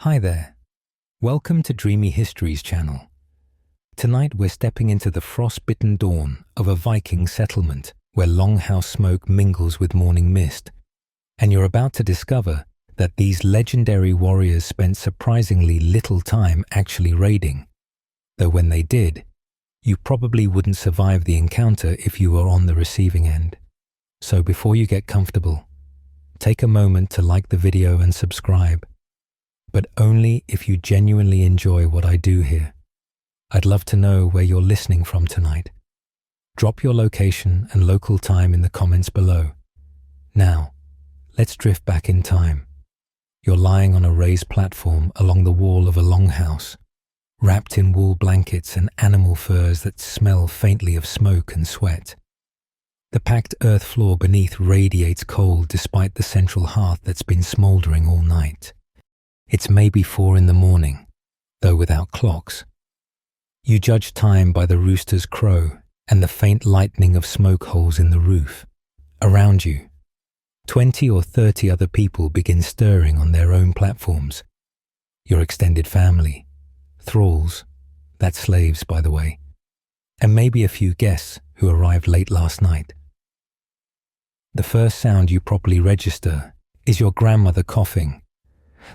Hi there. Welcome to Dreamy Histories channel. Tonight we're stepping into the frost-bitten dawn of a Viking settlement where longhouse smoke mingles with morning mist, and you're about to discover that these legendary warriors spent surprisingly little time actually raiding, though when they did, you probably wouldn't survive the encounter if you were on the receiving end. So before you get comfortable, take a moment to like the video and subscribe, but only if you genuinely enjoy what I do here. I'd love to know where you're listening from tonight. Drop your location and local time in the comments below. Now, let's drift back in time. You're lying on a raised platform along the wall of a longhouse, wrapped in wool blankets and animal furs that smell faintly of smoke and sweat. The packed earth floor beneath radiates cold despite the central hearth that's been smoldering all night. It's maybe 4 in the morning, though without clocks. You judge time by the rooster's crow and the faint lightning of smoke holes in the roof. Around you, 20 or 30 other people begin stirring on their own platforms. Your extended family, thralls, that's slaves by the way, and maybe a few guests who arrived late last night. The first sound you properly register is your grandmother coughing,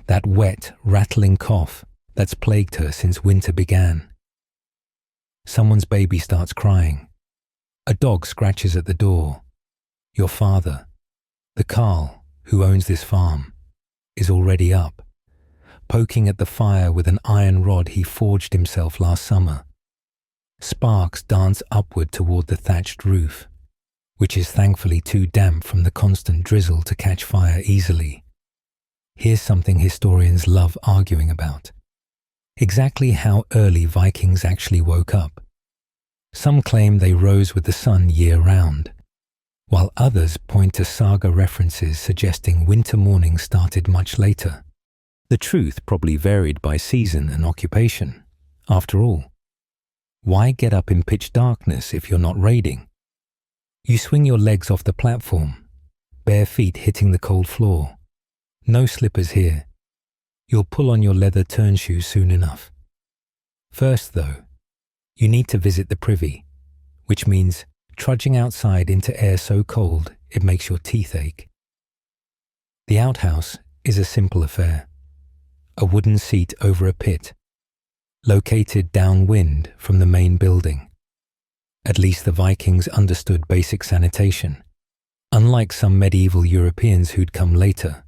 that wet, rattling cough that's plagued her since winter began. Someone's baby starts crying. A dog scratches at the door. Your father, the Carl who owns this farm, is already up, poking at the fire with an iron rod he forged himself last summer. Sparks dance upward toward the thatched roof, which is thankfully too damp from the constant drizzle to catch fire easily. Here's something historians love arguing about: exactly how early Vikings actually woke up. Some claim they rose with the sun year-round, while others point to saga references suggesting winter mornings started much later. The truth probably varied by season and occupation. After all, why get up in pitch darkness if you're not raiding? You swing your legs off the platform, bare feet hitting the cold floor. No slippers here. You'll pull on your leather turnshoes soon enough. First, though, you need to visit the privy, which means trudging outside into air so cold it makes your teeth ache. The outhouse is a simple affair. A wooden seat over a pit, located downwind from the main building. At least the Vikings understood basic sanitation, unlike some medieval Europeans who'd come later.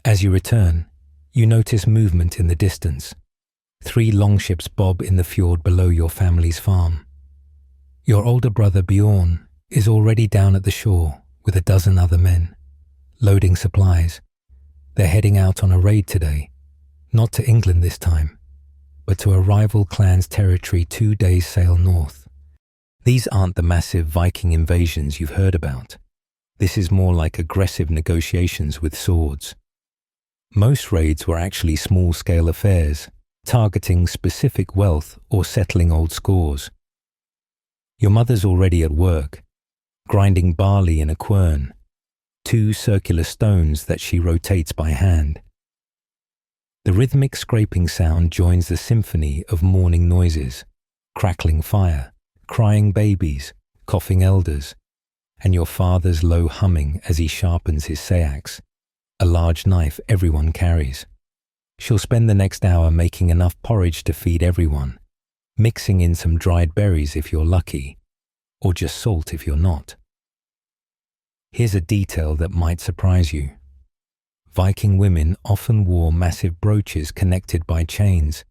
As you return, you notice movement in the distance. 3 longships bob in the fjord below your family's farm. Your older brother Bjorn is already down at the shore with a dozen other men, loading supplies. They're heading out on a raid today, not to England this time, but to a rival clan's territory 2 days' sail north. These aren't the massive Viking invasions you've heard about. This is more like aggressive negotiations with swords. Most raids were actually small-scale affairs, targeting specific wealth or settling old scores. Your mother's already at work, grinding barley in a quern, 2 circular stones that she rotates by hand. The rhythmic scraping sound joins the symphony of morning noises: crackling fire, crying babies, coughing elders, and your father's low humming as he sharpens his seax, a large knife everyone carries. She'll spend the next hour making enough porridge to feed everyone, mixing in some dried berries if you're lucky, or just salt if you're not. Here's a detail that might surprise you. Viking women often wore massive brooches connected by chains,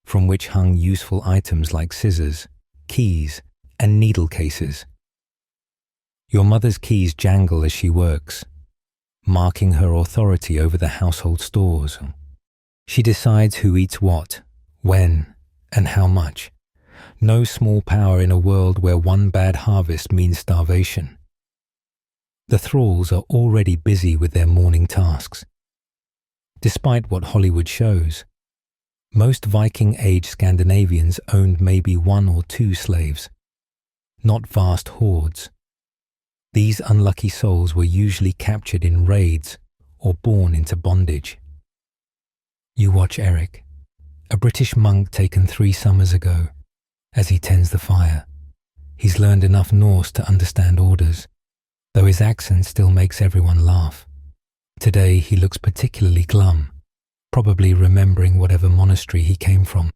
from which hung useful items like scissors, keys, and needle cases. Your mother's keys jangle as she works, marking her authority over the household stores. She decides who eats what, when, and how much. No small power in a world where one bad harvest means starvation. The thralls are already busy with their morning tasks. Despite what Hollywood shows, most Viking-age Scandinavians owned maybe 1 or 2 slaves, not vast hordes. These unlucky souls were usually captured in raids or born into bondage. You watch Eric, a British monk taken 3 summers ago, as he tends the fire. He's learned enough Norse to understand orders, though his accent still makes everyone laugh. Today he looks particularly glum, probably remembering whatever monastery he came from,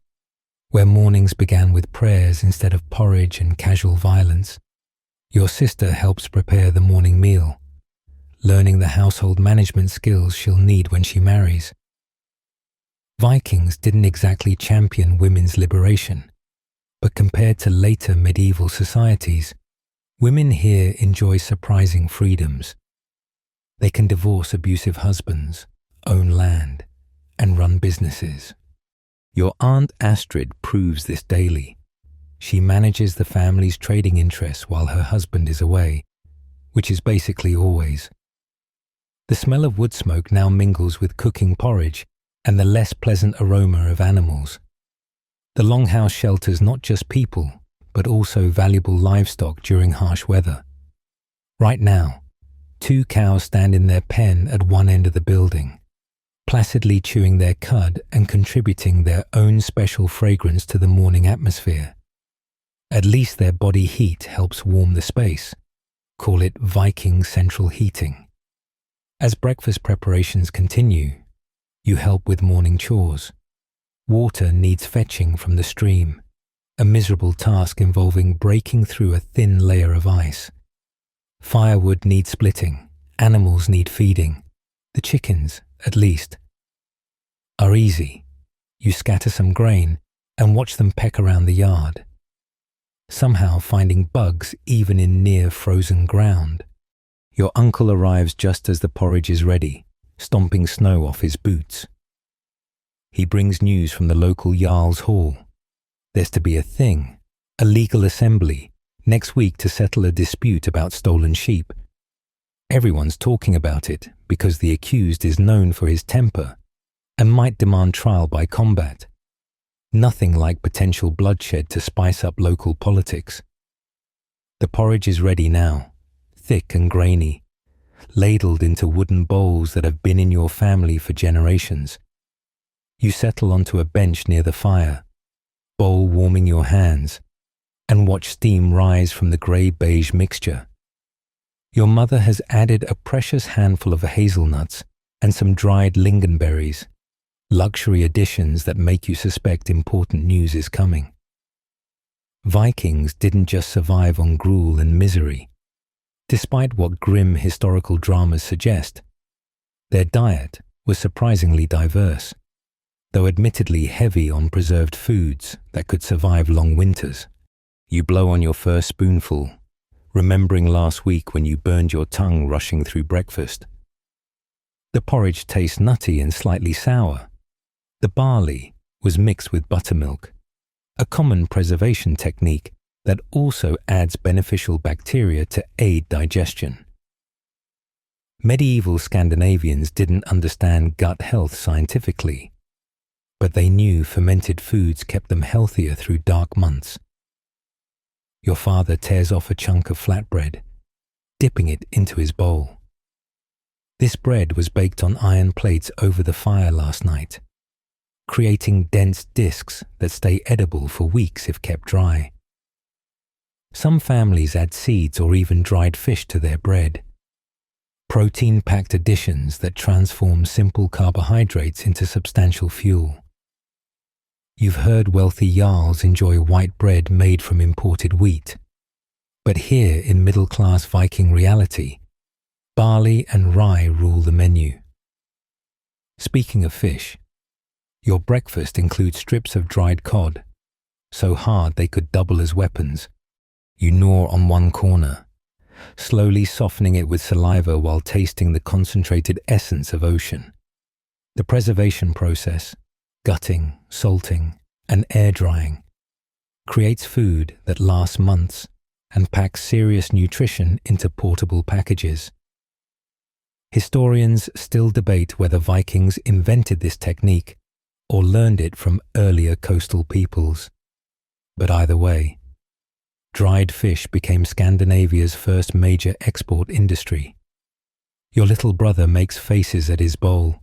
where mornings began with prayers instead of porridge and casual violence. Your sister helps prepare the morning meal, learning the household management skills she'll need when she marries. Vikings didn't exactly champion women's liberation, but compared to later medieval societies, women here enjoy surprising freedoms. They can divorce abusive husbands, own land, and run businesses. Your Aunt Astrid proves this daily. She manages the family's trading interests while her husband is away, which is basically always. The smell of wood smoke now mingles with cooking porridge and the less pleasant aroma of animals. The longhouse shelters not just people, but also valuable livestock during harsh weather. Right now, 2 cows stand in their pen at one end of the building, placidly chewing their cud and contributing their own special fragrance to the morning atmosphere. At least their body heat helps warm the space. Call it Viking central heating. As breakfast preparations continue, you help with morning chores. Water needs fetching from the stream, a miserable task involving breaking through a thin layer of ice. Firewood needs splitting, animals need feeding. The chickens, at least, are easy. You scatter some grain and watch them peck around the yard, somehow finding bugs even in near frozen ground. Your uncle arrives just as the porridge is ready, stomping snow off his boots. He brings news from the local Jarl's Hall. There's to be a thing, a legal assembly, next week to settle a dispute about stolen sheep. Everyone's talking about it because the accused is known for his temper and might demand trial by combat. Nothing like potential bloodshed to spice up local politics. The porridge is ready now, thick and grainy, ladled into wooden bowls that have been in your family for generations. You settle onto a bench near the fire, bowl warming your hands, and watch steam rise from the grey-beige mixture. Your mother has added a precious handful of hazelnuts and some dried lingonberries, luxury additions that make you suspect important news is coming. Vikings didn't just survive on gruel and misery. Despite what grim historical dramas suggest, their diet was surprisingly diverse, though admittedly heavy on preserved foods that could survive long winters. You blow on your first spoonful, remembering last week when you burned your tongue rushing through breakfast. The porridge tastes nutty and slightly sour. The barley was mixed with buttermilk, a common preservation technique that also adds beneficial bacteria to aid digestion. Medieval Scandinavians didn't understand gut health scientifically, but they knew fermented foods kept them healthier through dark months. Your father tears off a chunk of flatbread, dipping it into his bowl. This bread was baked on iron plates over the fire last night, creating dense discs that stay edible for weeks if kept dry. Some families add seeds or even dried fish to their bread, protein-packed additions that transform simple carbohydrates into substantial fuel. You've heard wealthy Jarls enjoy white bread made from imported wheat, but here in middle-class Viking reality, barley and rye rule the menu. Speaking of fish, your breakfast includes strips of dried cod, so hard they could double as weapons. You gnaw on one corner, slowly softening it with saliva while tasting the concentrated essence of ocean. The preservation process, gutting, salting, and air drying, creates food that lasts months and packs serious nutrition into portable packages. Historians still debate whether Vikings invented this technique or learned it from earlier coastal peoples. But either way, dried fish became Scandinavia's first major export industry. Your little brother makes faces at his bowl,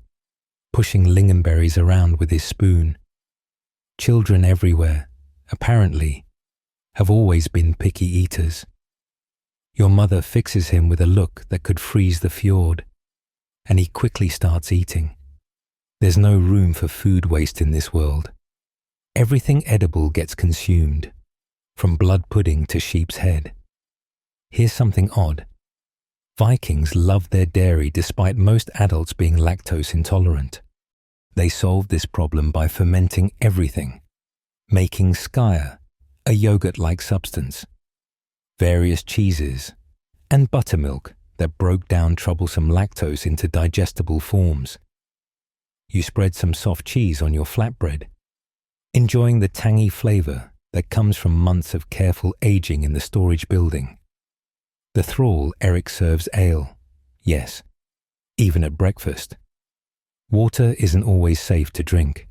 pushing lingonberries around with his spoon. Children everywhere, apparently, have always been picky eaters. Your mother fixes him with a look that could freeze the fjord, and he quickly starts eating. There's no room for food waste in this world. Everything edible gets consumed, from blood pudding to sheep's head. Here's something odd. Vikings loved their dairy despite most adults being lactose intolerant. They solved this problem by fermenting everything, making skyr, a yogurt-like substance, various cheeses, and buttermilk that broke down troublesome lactose into digestible forms. You spread some soft cheese on your flatbread, enjoying the tangy flavor that comes from months of careful aging in the storage building. The thrall Eric serves ale, yes, even at breakfast. Water isn't always safe to drink,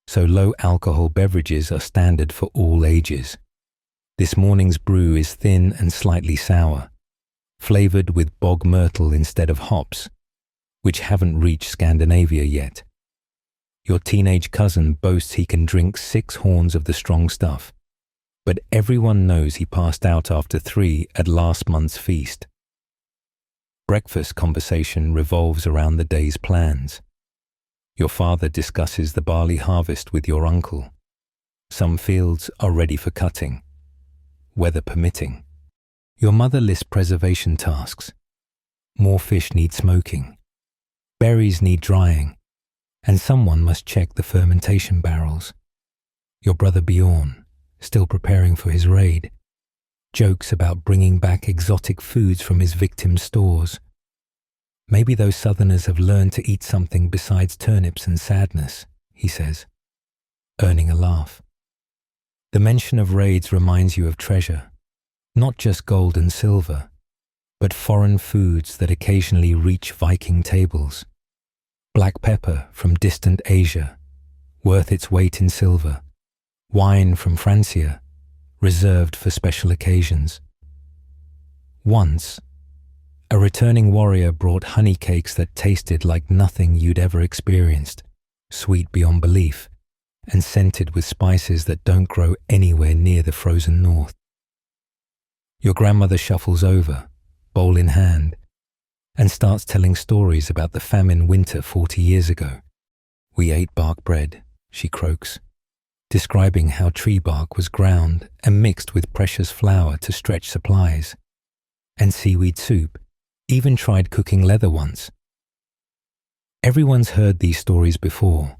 so low-alcohol beverages are standard for all ages. This morning's brew is thin and slightly sour, flavored with bog myrtle instead of hops, which haven't reached Scandinavia yet. Your teenage cousin boasts he can drink 6 horns of the strong stuff, but everyone knows he passed out after 3 at last month's feast. Breakfast conversation revolves around the day's plans. Your father discusses the barley harvest with your uncle. Some fields are ready for cutting, weather permitting. Your mother lists preservation tasks. More fish need smoking. Berries need drying. And someone must check the fermentation barrels. Your brother Bjorn, still preparing for his raid, jokes about bringing back exotic foods from his victims' stores. Maybe those southerners have learned to eat something besides turnips and sadness, he says, earning a laugh. The mention of raids reminds you of treasure, not just gold and silver, but foreign foods that occasionally reach Viking tables. Black pepper from distant Asia, worth its weight in silver. Wine from Francia, reserved for special occasions. Once, a returning warrior brought honey cakes that tasted like nothing you'd ever experienced, sweet beyond belief, and scented with spices that don't grow anywhere near the frozen north. Your grandmother shuffles over, bowl in hand, and starts telling stories about the famine winter 40 years ago. We ate bark bread, she croaks, describing how tree bark was ground and mixed with precious flour to stretch supplies. And seaweed soup, even tried cooking leather once. Everyone's heard these stories before,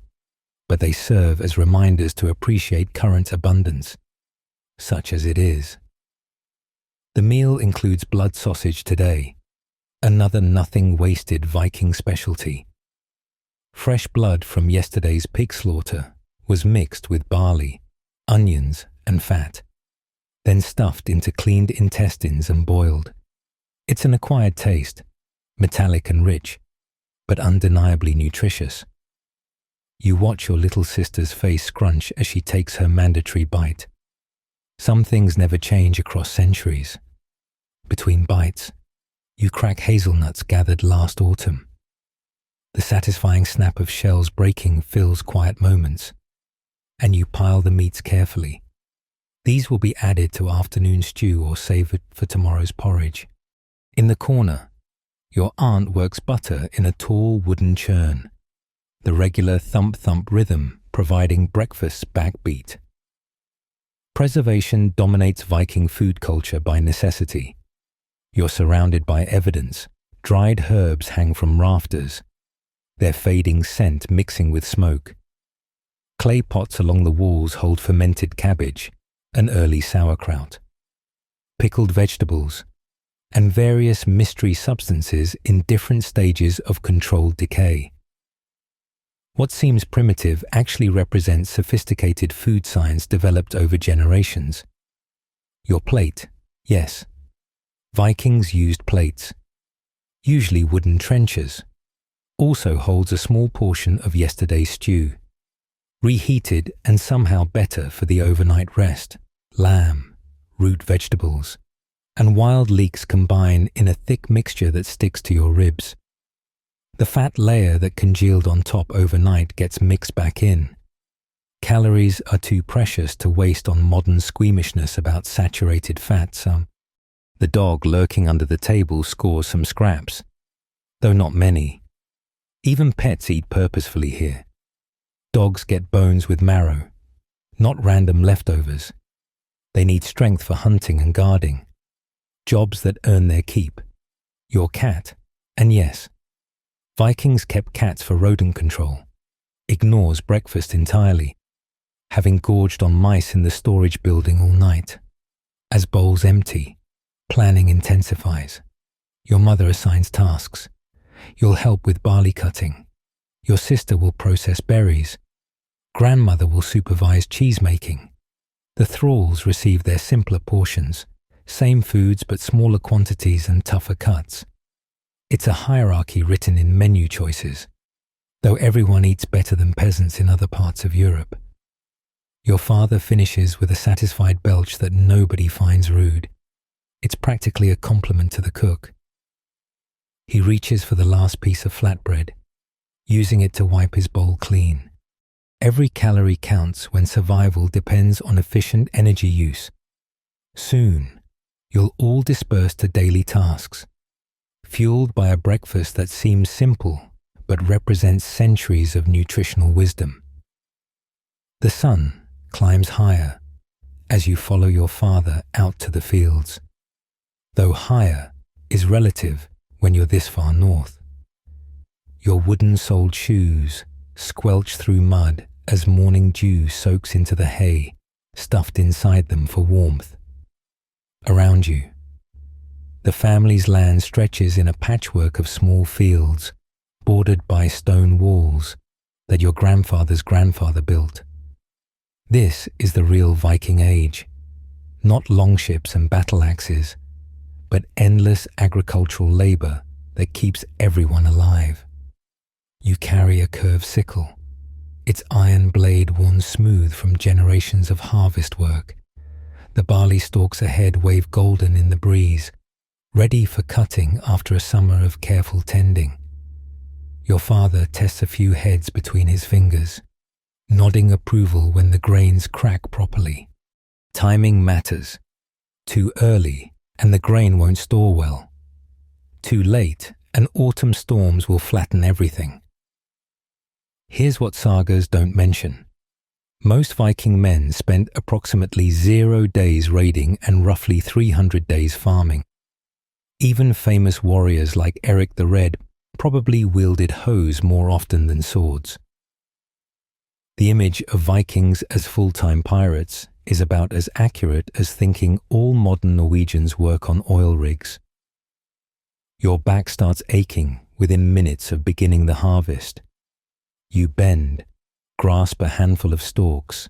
but they serve as reminders to appreciate current abundance, such as it is. The meal includes blood sausage today, another nothing wasted Viking specialty. Fresh blood from yesterday's pig slaughter was mixed with barley, onions, and fat, then stuffed into cleaned intestines and boiled. It's an acquired taste, metallic and rich, but undeniably nutritious. You watch your little sister's face scrunch as she takes her mandatory bite. Some things never change across centuries. Between bites, you crack hazelnuts gathered last autumn. The satisfying snap of shells breaking fills quiet moments, and you pile the meats carefully. These will be added to afternoon stew or savoured for tomorrow's porridge. In the corner, your aunt works butter in a tall wooden churn, the regular thump-thump rhythm providing breakfast's backbeat. Preservation dominates Viking food culture by necessity. You're surrounded by evidence. Dried herbs hang from rafters, their fading scent mixing with smoke. Clay pots along the walls hold fermented cabbage and early sauerkraut, pickled vegetables, and various mystery substances in different stages of controlled decay. What seems primitive actually represents sophisticated food science developed over generations. Your plate, yes. Vikings used plates, usually wooden trenchers, also holds a small portion of yesterday's stew, reheated and somehow better for the overnight rest. Lamb, root vegetables, and wild leeks combine in a thick mixture that sticks to your ribs. The fat layer that congealed on top overnight gets mixed back in. Calories are too precious to waste on modern squeamishness about saturated fat. The dog lurking under the table scores some scraps, though not many. Even pets eat purposefully here. Dogs get bones with marrow, not random leftovers. They need strength for hunting and guarding, jobs that earn their keep. Your cat, and yes, Vikings kept cats for rodent control, ignores breakfast entirely, having gorged on mice in the storage building all night. As bowls empty, planning intensifies. Your mother assigns tasks. You'll help with barley cutting. Your sister will process berries. Grandmother will supervise cheese making. The thralls receive their simpler portions, same foods but smaller quantities and tougher cuts. It's a hierarchy written in menu choices, though everyone eats better than peasants in other parts of Europe. Your father finishes with a satisfied belch that nobody finds rude. It's practically a compliment to the cook. He reaches for the last piece of flatbread, using it to wipe his bowl clean. Every calorie counts when survival depends on efficient energy use. Soon, you'll all disperse to daily tasks, fueled by a breakfast that seems simple but represents centuries of nutritional wisdom. The sun climbs higher as you follow your father out to the fields, though higher is relative when you're this far north. Your wooden-soled shoes squelch through mud as morning dew soaks into the hay, stuffed inside them for warmth. Around you, the family's land stretches in a patchwork of small fields, bordered by stone walls that your grandfather's grandfather built. This is the real Viking age, not longships and battle axes, but endless agricultural labor that keeps everyone alive. You carry a curved sickle, its iron blade worn smooth from generations of harvest work. The barley stalks ahead wave golden in the breeze, ready for cutting after a summer of careful tending. Your father tests a few heads between his fingers, nodding approval when the grains crack properly. Timing matters. Too early, and the grain won't store well. Too late, and autumn storms will flatten everything. Here's what sagas don't mention. Most Viking men spent approximately 0 days raiding and roughly 300 days farming. Even famous warriors like Eric the Red probably wielded hoes more often than swords. The image of Vikings as full-time pirates is about as accurate as thinking all modern Norwegians work on oil rigs. Your back starts aching within minutes of beginning the harvest. You bend, grasp a handful of stalks,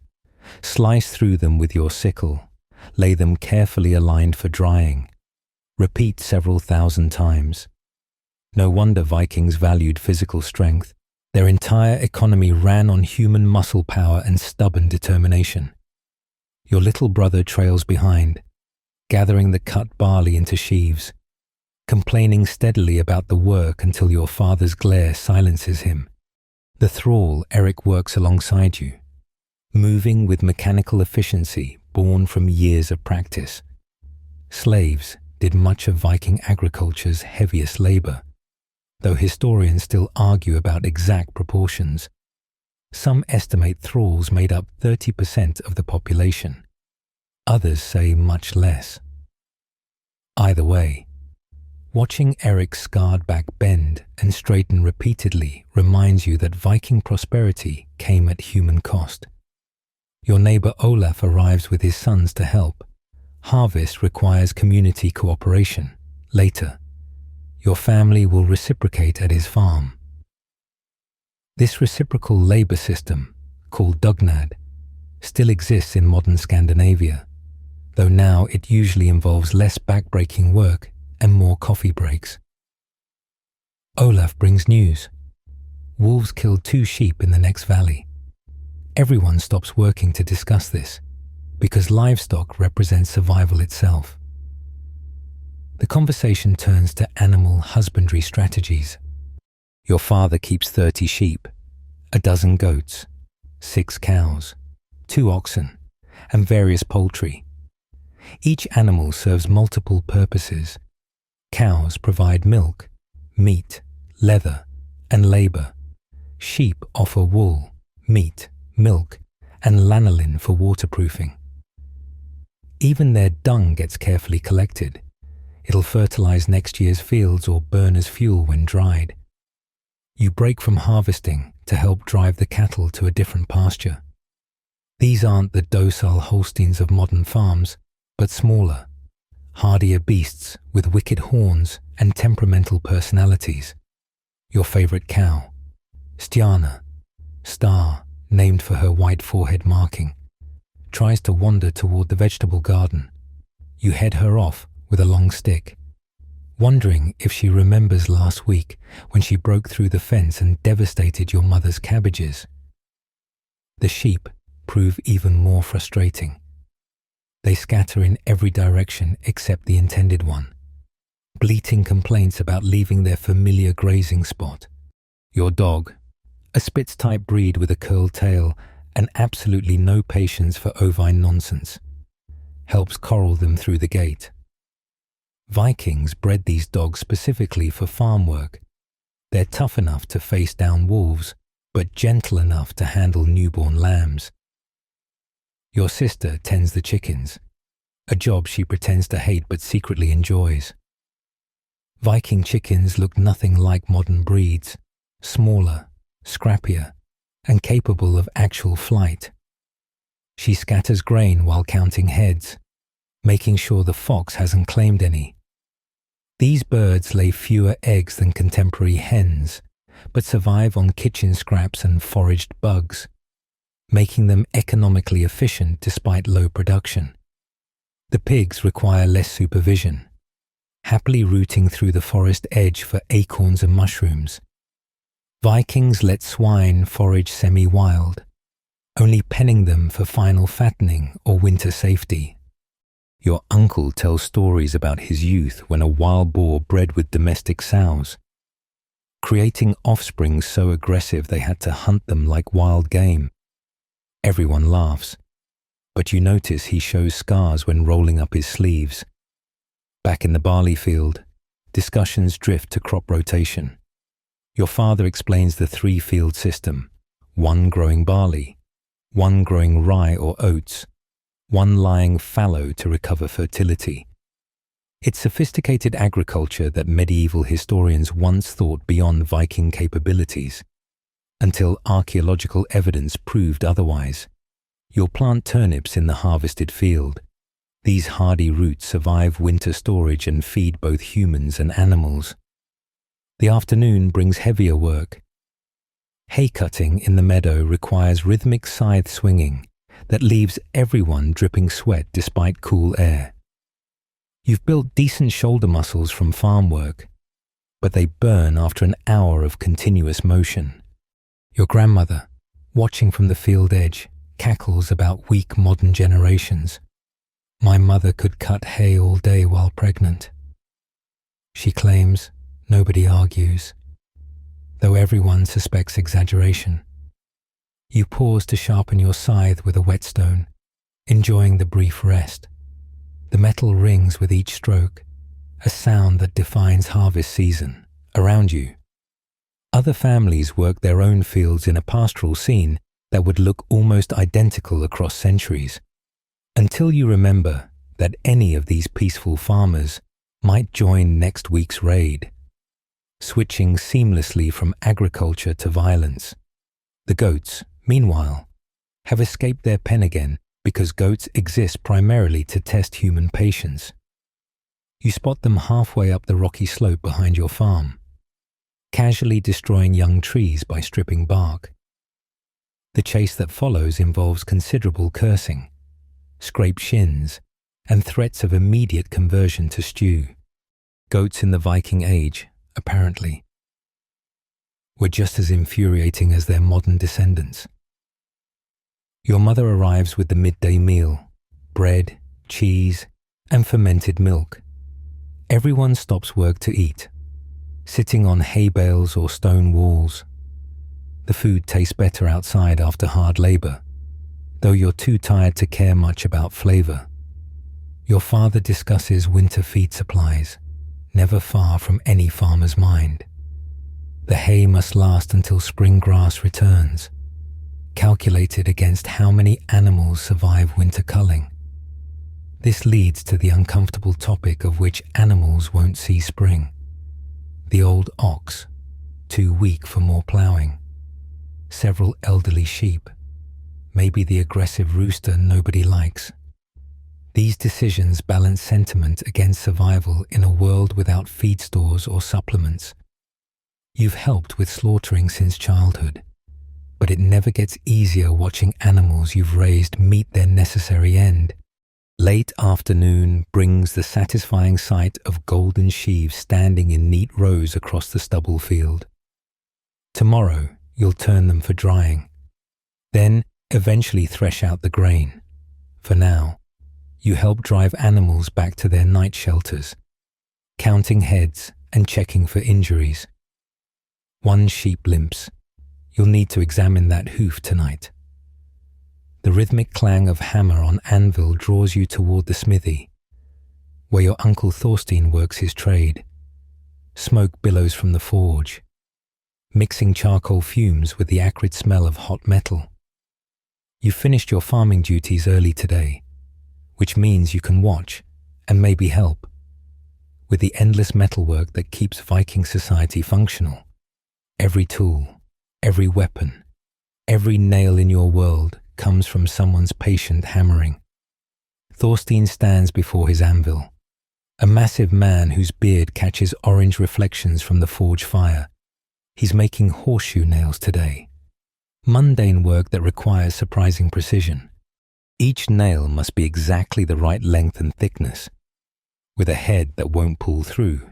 slice through them with your sickle, lay them carefully aligned for drying. Repeat several thousand times. No wonder Vikings valued physical strength. Their entire economy ran on human muscle power and stubborn determination. Your little brother trails behind, gathering the cut barley into sheaves, complaining steadily about the work until your father's glare silences him. The thrall Eric works alongside you, moving with mechanical efficiency born from years of practice. Slaves did much of Viking agriculture's heaviest labor, though historians still argue about exact proportions. Some estimate thralls made up 30% of the population. Others say much less. Either way, watching Eric's scarred back bend and straighten repeatedly reminds you that Viking prosperity came at human cost. Your neighbor Olaf arrives with his sons to help. Harvest requires community cooperation. Later, your family will reciprocate at his farm. This reciprocal labor system, called dugnad, still exists in modern Scandinavia, though now it usually involves less back-breaking work and more coffee breaks. Olaf brings news. Wolves killed 2 sheep in the next valley. Everyone stops working to discuss this, because livestock represents survival itself. The conversation turns to animal husbandry strategies. Your father keeps 30 sheep, a dozen goats, 6 cows, 2 oxen, and various poultry. Each animal serves multiple purposes. Cows provide milk, meat, leather, and labor. Sheep offer wool, meat, milk, and lanolin for waterproofing. Even their dung gets carefully collected. It'll fertilize next year's fields or burn as fuel when dried. You break from harvesting to help drive the cattle to a different pasture. These aren't the docile Holsteins of modern farms, but smaller, hardier beasts with wicked horns and temperamental personalities. Your favorite cow, Stiana, Star, named for her white forehead marking, tries to wander toward the vegetable garden. You head her off with a long stick, wondering if she remembers last week when she broke through the fence and devastated your mother's cabbages. The sheep prove even more frustrating. They scatter in every direction except the intended one, bleating complaints about leaving their familiar grazing spot. Your dog, a Spitz-type breed with a curled tail and absolutely no patience for ovine nonsense, helps corral them through the gate. Vikings bred these dogs specifically for farm work. They're tough enough to face down wolves, but gentle enough to handle newborn lambs. Your sister tends the chickens, a job she pretends to hate but secretly enjoys. Viking chickens look nothing like modern breeds, smaller, scrappier, and capable of actual flight. She scatters grain while counting heads, making sure the fox hasn't claimed any. These birds lay fewer eggs than contemporary hens, but survive on kitchen scraps and foraged bugs, making them economically efficient despite low production. The pigs require less supervision, happily rooting through the forest edge for acorns and mushrooms. Vikings let swine forage semi-wild, only penning them for final fattening or winter safety. Your uncle tells stories about his youth when a wild boar bred with domestic sows, creating offspring so aggressive they had to hunt them like wild game. Everyone laughs, but you notice he shows scars when rolling up his sleeves. Back in the barley field, discussions drift to crop rotation. Your father explains the 3-field system, 1 growing barley, 1 growing rye or oats, 1 lying fallow to recover fertility. It's sophisticated agriculture that medieval historians once thought beyond Viking capabilities, until archaeological evidence proved otherwise. You'll plant turnips in the harvested field. These hardy roots survive winter storage and feed both humans and animals. The afternoon brings heavier work. Hay cutting in the meadow requires rhythmic scythe swinging that leaves everyone dripping sweat despite cool air. You've built decent shoulder muscles from farm work, but they burn after an hour of continuous motion. Your grandmother, watching from the field edge, cackles about weak modern generations. My mother could cut hay all day while pregnant. She claims, nobody argues, though everyone suspects exaggeration. You pause to sharpen your scythe with a whetstone, enjoying the brief rest. The metal rings with each stroke, a sound that defines harvest season. Around you, other families work their own fields in a pastoral scene that would look almost identical across centuries, until you remember that any of these peaceful farmers might join next week's raid, switching seamlessly from agriculture to violence. The goats, meanwhile, have escaped their pen again because goats exist primarily to test human patience. You spot them halfway up the rocky slope behind your farm, casually destroying young trees by stripping bark. The chase that follows involves considerable cursing, scraped shins, and threats of immediate conversion to stew. Goats in the Viking Age, apparently, were just as infuriating as their modern descendants. Your mother arrives with the midday meal, bread, cheese, and fermented milk. Everyone stops work to eat. sitting on hay bales or stone walls. The food tastes better outside after hard labor, though you're too tired to care much about flavor. Your father discusses winter feed supplies, never far from any farmer's mind. The hay must last until spring grass returns, calculated against how many animals survive winter culling. This leads to the uncomfortable topic of which animals won't see spring. The old ox, too weak for more ploughing. Several elderly sheep. Maybe the aggressive rooster nobody likes. These decisions balance sentiment against survival in a world without feed stores or supplements. You've helped with slaughtering since childhood, but it never gets easier watching animals you've raised meet their necessary end. Late afternoon brings the satisfying sight of golden sheaves standing in neat rows across the stubble field. Tomorrow, you'll turn them for drying, then eventually thresh out the grain. For now, you help drive animals back to their night shelters, counting heads and checking for injuries. One sheep limps. You'll need to examine that hoof tonight. The rhythmic clang of hammer on anvil draws you toward the smithy, where your Uncle Thorstein works his trade. Smoke billows from the forge, mixing charcoal fumes with the acrid smell of hot metal. You finished your farming duties early today, which means you can watch and maybe help with the endless metalwork that keeps Viking society functional. Every tool, every weapon, every nail in your world comes from someone's patient hammering. Thorstein stands before his anvil, a massive man whose beard catches orange reflections from the forge fire. He's making horseshoe nails today, mundane work that requires surprising precision. Each nail must be exactly the right length and thickness, with a head that won't pull through,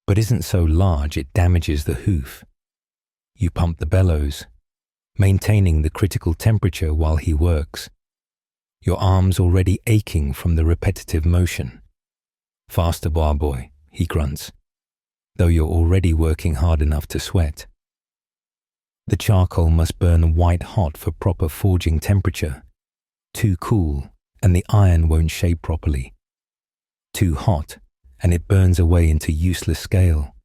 but isn't so large it damages the hoof. You pump the bellows, maintaining the critical temperature while he works, your arms already aching from the repetitive motion. Faster, bar boy, he grunts, though you're already working hard enough to sweat. The charcoal must burn white hot for proper forging temperature. Too cool, and the iron won't shape properly. Too hot, and it burns away into useless scale.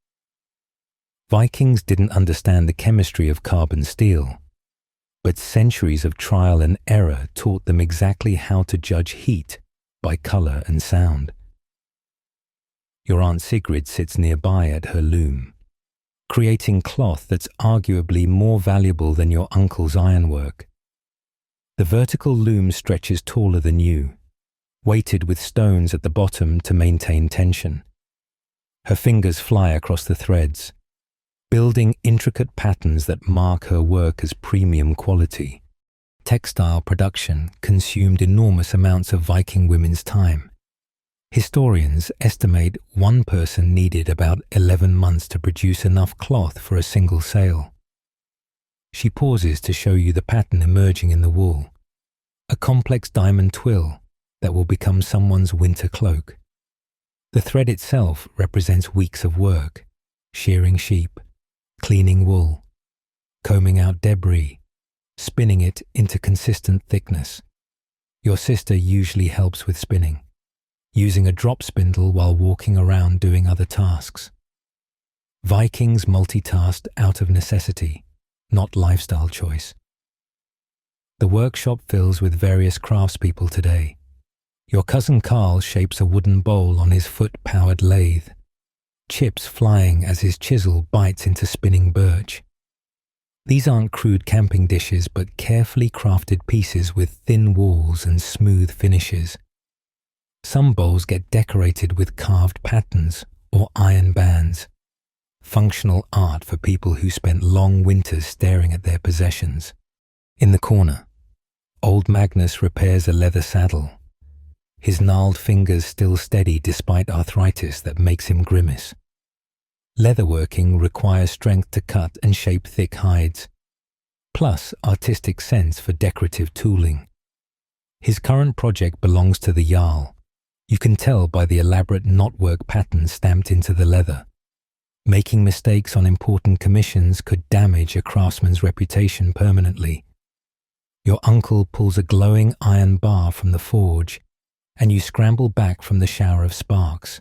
Vikings didn't understand the chemistry of carbon steel, but centuries of trial and error taught them exactly how to judge heat by color and sound. Your Aunt Sigrid sits nearby at her loom, creating cloth that's arguably more valuable than your uncle's ironwork. The vertical loom stretches taller than you, weighted with stones at the bottom to maintain tension. Her fingers fly across the threads, building intricate patterns that mark her work as premium quality. Textile production consumed enormous amounts of Viking women's time. Historians estimate one person needed about 11 months to produce enough cloth for a single sale. She pauses to show you the pattern emerging in the wool, a complex diamond twill that will become someone's winter cloak. The thread itself represents weeks of work, shearing sheep, cleaning wool, combing out debris, spinning it into consistent thickness. Your sister usually helps with spinning, using a drop spindle while walking around doing other tasks. Vikings multitasked out of necessity, not lifestyle choice. The workshop fills with various craftspeople today. Your cousin Carl shapes a wooden bowl on his foot-powered lathe, chips flying as his chisel bites into spinning birch. These aren't crude camping dishes, but carefully crafted pieces with thin walls and smooth finishes. Some bowls get decorated with carved patterns or iron bands, functional art for people who spent long winters staring at their possessions. In the corner, old Magnus repairs a leather saddle, his gnarled fingers still steady despite arthritis that makes him grimace. Leatherworking requires strength to cut and shape thick hides, plus artistic sense for decorative tooling. His current project belongs to the Jarl. You can tell by the elaborate knotwork pattern stamped into the leather. Making mistakes on important commissions could damage a craftsman's reputation permanently. Your uncle pulls a glowing iron bar from the forge, and you scramble back from the shower of sparks.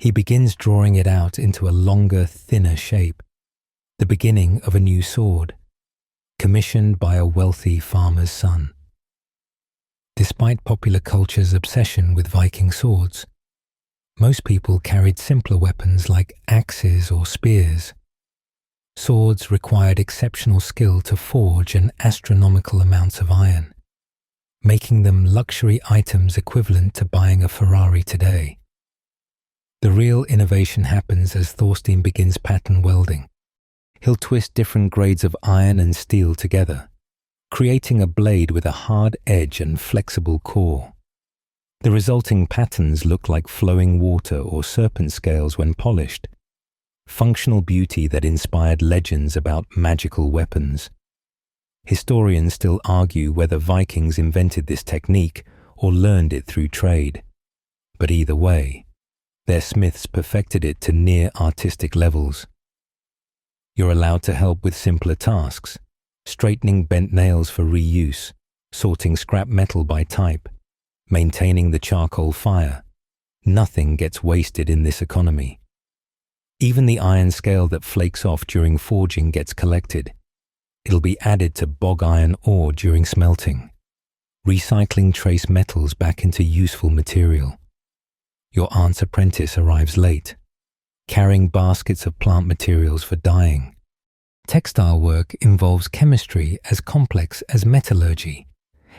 He begins drawing it out into a longer, thinner shape, the beginning of a new sword, commissioned by a wealthy farmer's son. Despite popular culture's obsession with Viking swords, most people carried simpler weapons like axes or spears. Swords required exceptional skill to forge and astronomical amounts of iron, making them luxury items equivalent to buying a Ferrari today. The real innovation happens as Thorstein begins pattern welding. He'll twist different grades of iron and steel together, creating a blade with a hard edge and flexible core. The resulting patterns look like flowing water or serpent scales when polished, functional beauty that inspired legends about magical weapons. Historians still argue whether Vikings invented this technique or learned it through trade. But either way, their smiths perfected it to near artistic levels. You're allowed to help with simpler tasks, straightening bent nails for reuse, sorting scrap metal by type, maintaining the charcoal fire. Nothing gets wasted in this economy. Even the iron scale that flakes off during forging gets collected. It'll be added to bog iron ore during smelting, recycling trace metals back into useful material. Your aunt's apprentice arrives late, carrying baskets of plant materials for dyeing. Textile work involves chemistry as complex as metallurgy,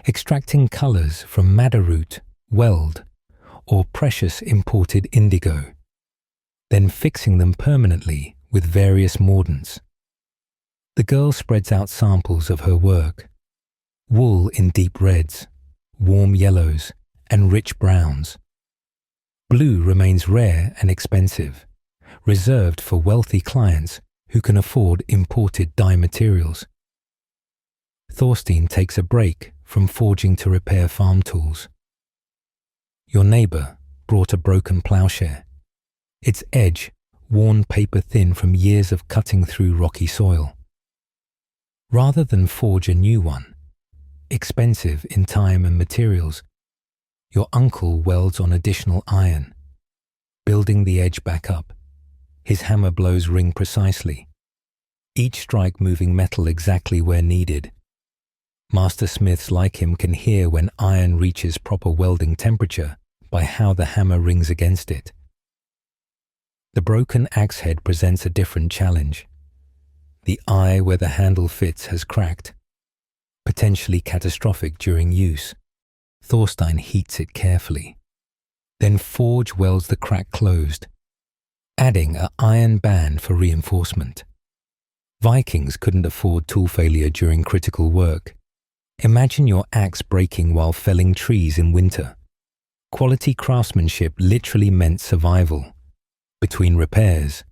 extracting colors from madder root, weld, or precious imported indigo, then fixing them permanently with various mordants. The girl spreads out samples of her work: wool in deep reds, warm yellows, and rich browns. Blue remains rare and expensive, reserved for wealthy clients who can afford imported dye materials. Thorstein takes a break from forging to repair farm tools. Your neighbor brought a broken plowshare, its edge worn paper-thin from years of cutting through rocky soil. Rather than forge a new one, expensive in time and materials, your uncle welds on additional iron, building the edge back up. His hammer blows ring precisely, each strike moving metal exactly where needed. Master smiths like him can hear when iron reaches proper welding temperature by how the hammer rings against it. The broken axe head presents a different challenge. The eye where the handle fits has cracked, potentially catastrophic during use. Thorstein heats it carefully. Then Forge welds the crack closed, adding an iron band for reinforcement. Vikings couldn't afford tool failure during critical work. Imagine your axe breaking while felling trees in winter. Quality craftsmanship literally meant survival. Between repairs,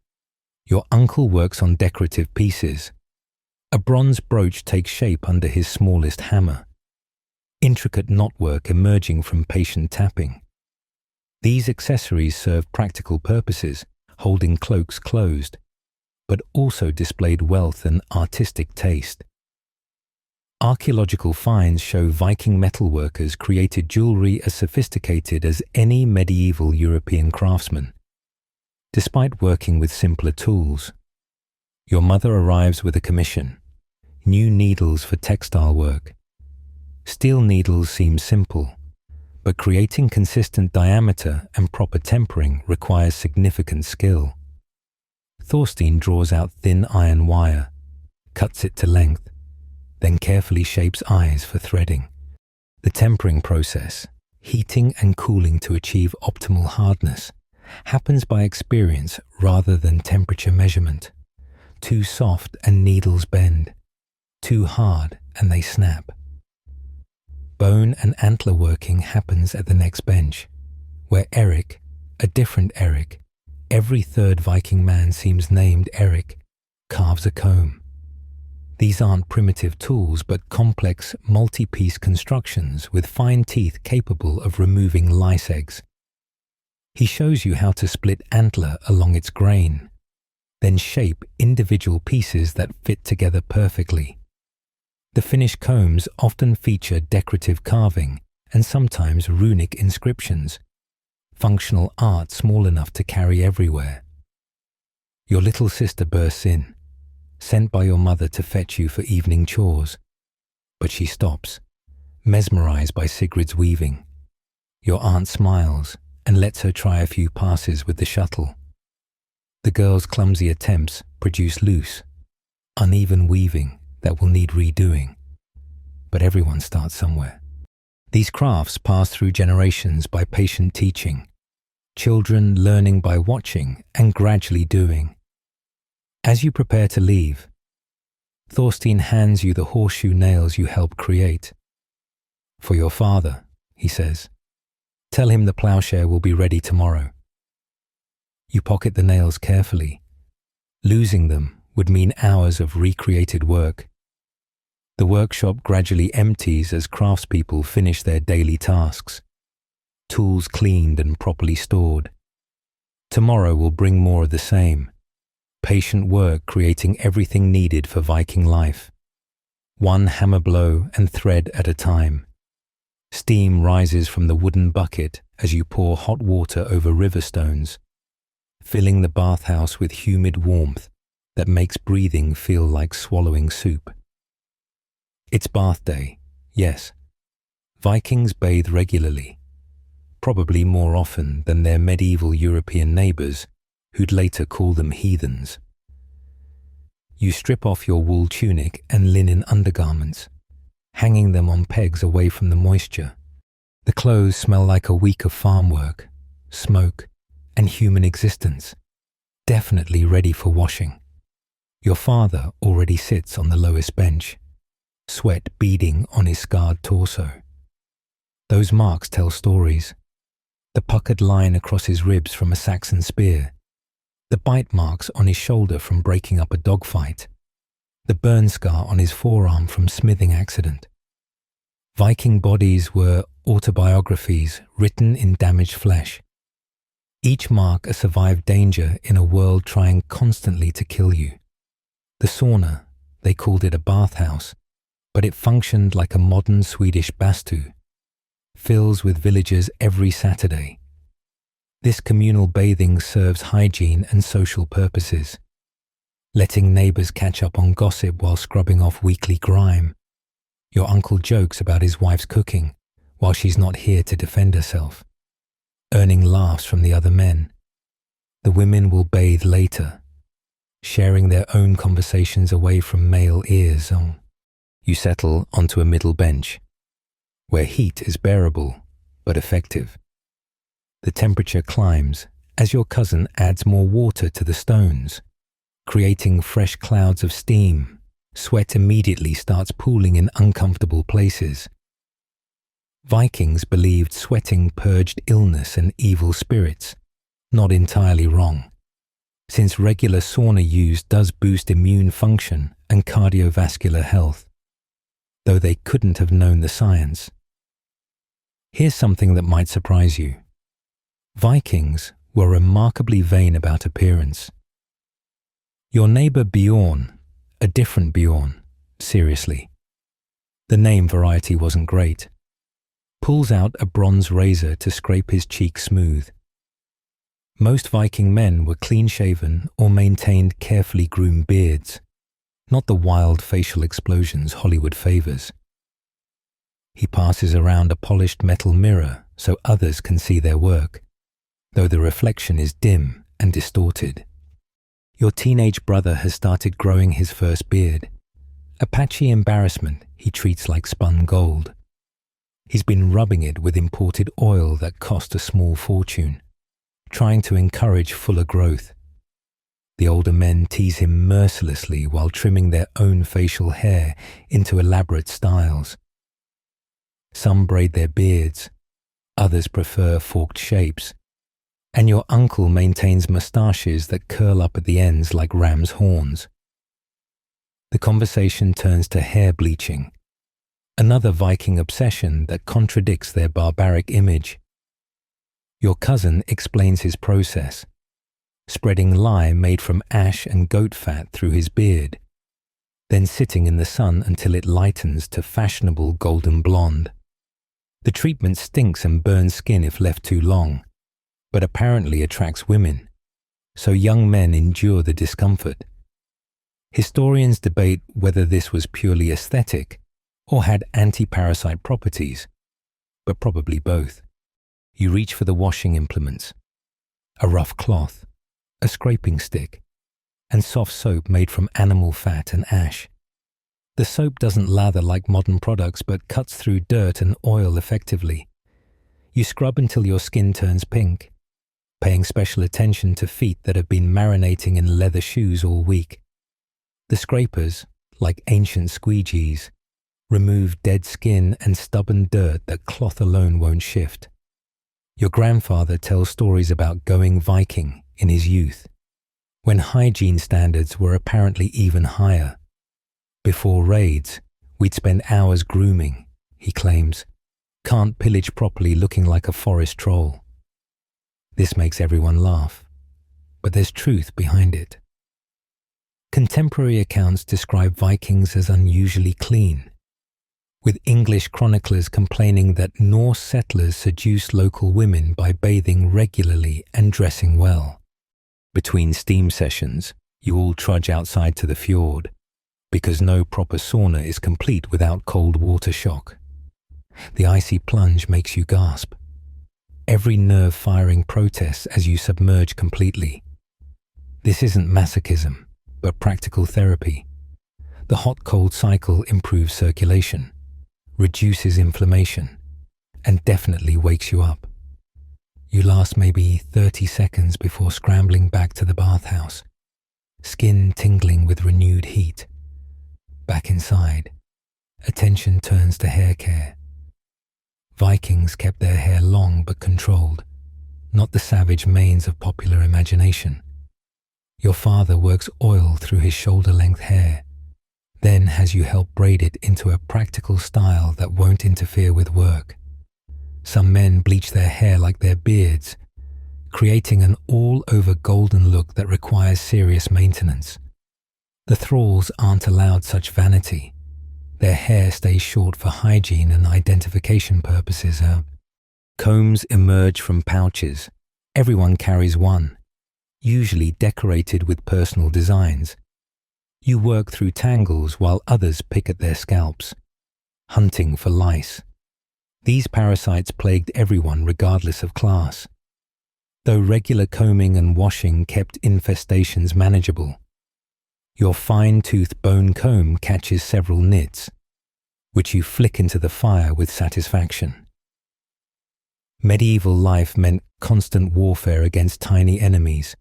your uncle works on decorative pieces. A bronze brooch takes shape under his smallest hammer, intricate knotwork emerging from patient tapping. These accessories serve practical purposes, holding cloaks closed, but also displayed wealth and artistic taste. Archaeological finds show Viking metalworkers created jewelry as sophisticated as any medieval European craftsman, despite working with simpler tools. Your mother arrives with a commission: new needles for textile work. Steel needles seem simple, but creating consistent diameter and proper tempering requires significant skill. Thorstein draws out thin iron wire, cuts it to length, then carefully shapes eyes for threading. The tempering process, heating and cooling to achieve optimal hardness, happens by experience rather than temperature measurement. Too soft and needles bend, too hard and they snap. Bone and antler working happens at the next bench, where Eric, a different Eric, every third Viking man seems named Eric, carves a comb. These aren't primitive tools, but complex, multi-piece constructions with fine teeth capable of removing lice eggs. He shows you how to split antler along its grain, then shape individual pieces that fit together perfectly. The finished combs often feature decorative carving and sometimes runic inscriptions, functional art small enough to carry everywhere. Your little sister bursts in, sent by your mother to fetch you for evening chores. But she stops, mesmerized by Sigrid's weaving. Your aunt smiles and lets her try a few passes with the shuttle. The girl's clumsy attempts produce loose, uneven weaving that will need redoing. But everyone starts somewhere. These crafts pass through generations by patient teaching, children learning by watching and gradually doing. As you prepare to leave, Thorstein hands you the horseshoe nails you helped create. "For your father," he says. "Tell him the plowshare will be ready tomorrow." You pocket the nails carefully. Losing them would mean hours of recreated work. The workshop gradually empties as craftspeople finish their daily tasks, tools cleaned and properly stored. Tomorrow will bring more of the same. Patient work creating everything needed for Viking life. One hammer blow and thread at a time. Steam rises from the wooden bucket as you pour hot water over river stones, filling the bathhouse with humid warmth that makes breathing feel like swallowing soup. It's bath day, yes. Vikings bathe regularly, probably more often than their medieval European neighbours, who'd later call them heathens. You strip off your wool tunic and linen undergarments, hanging them on pegs away from the moisture. The clothes smell like a week of farm work, smoke, and human existence, definitely ready for washing. Your father already sits on the lowest bench, sweat beading on his scarred torso. Those marks tell stories. The puckered line across his ribs from a Saxon spear, the bite marks on his shoulder from breaking up a dogfight, the burn scar on his forearm from smithing accident. Viking bodies were autobiographies written in damaged flesh. Each mark a survived danger in a world trying constantly to kill you. The sauna, they called it a bathhouse, but it functioned like a modern Swedish bastu, fills with villagers every Saturday. This communal bathing serves hygiene and social purposes, letting neighbours catch up on gossip while scrubbing off weekly grime. Your uncle jokes about his wife's cooking while she's not here to defend herself, earning laughs from the other men. The women will bathe later, sharing their own conversations away from male ears. You settle onto a middle bench, where heat is bearable but effective. The temperature climbs as your cousin adds more water to the stones, creating fresh clouds of steam. Sweat immediately starts pooling in uncomfortable places. Vikings believed sweating purged illness and evil spirits. Not entirely wrong, since regular sauna use does boost immune function and cardiovascular health, though they couldn't have known the science. Here's something that might surprise you. Vikings were remarkably vain about appearance. Your neighbour Bjorn, a different Bjorn, seriously. The name variety wasn't great. Pulls out a bronze razor to scrape his cheek smooth. Most Viking men were clean-shaven or maintained carefully groomed beards, not the wild facial explosions Hollywood favours. He passes around a polished metal mirror so others can see their work, though the reflection is dim and distorted. Your teenage brother has started growing his first beard, a patchy embarrassment he treats like spun gold. He's been rubbing it with imported oil that cost a small fortune, trying to encourage fuller growth. The older men tease him mercilessly while trimming their own facial hair into elaborate styles. Some braid their beards, others prefer forked shapes, and your uncle maintains moustaches that curl up at the ends like ram's horns. The conversation turns to hair bleaching, another Viking obsession that contradicts their barbaric image. Your cousin explains his process. spreading lye made from ash and goat fat through his beard, then sitting in the sun until it lightens to fashionable golden blonde. The treatment stinks and burns skin if left too long, but apparently attracts women, so young men endure the discomfort. Historians debate whether this was purely aesthetic or had anti-parasite properties, but probably both. You reach for the washing implements, a rough cloth, a scraping stick, and soft soap made from animal fat and ash. The soap doesn't lather like modern products but cuts through dirt and oil effectively. You scrub until your skin turns pink, paying special attention to feet that have been marinating in leather shoes all week. The scrapers, like ancient squeegees, remove dead skin and stubborn dirt that cloth alone won't shift. Your grandfather tells stories about going Viking in his youth, when hygiene standards were apparently even higher. Before raids, we'd spend hours grooming, he claims. Can't pillage properly looking like a forest troll. This makes everyone laugh, but there's truth behind it. Contemporary accounts describe Vikings as unusually clean, with English chroniclers complaining that Norse settlers seduced local women by bathing regularly and dressing well. Between steam sessions, you all trudge outside to the fjord, because no proper sauna is complete without cold water shock. The icy plunge makes you gasp. Every nerve-firing protest as you submerge completely. This isn't masochism, but practical therapy. The hot-cold cycle improves circulation, reduces inflammation, and definitely wakes you up. You last maybe 30 seconds before scrambling back to the bathhouse, skin tingling with renewed heat. Back inside, attention turns to hair care. Vikings kept their hair long but controlled, not the savage manes of popular imagination. Your father works oil through his shoulder-length hair, then has you help braid it into a practical style that won't interfere with work. Some men bleach their hair like their beards, creating an all-over golden look that requires serious maintenance. The thralls aren't allowed such vanity. Their hair stays short for hygiene and identification purposes. Combs emerge from pouches. Everyone carries one, usually decorated with personal designs. You work through tangles while others pick at their scalps, hunting for lice. These parasites plagued everyone regardless of class, though regular combing and washing kept infestations manageable. Your fine-toothed bone comb catches several nits, which you flick into the fire with satisfaction. Medieval life meant constant warfare against tiny enemies.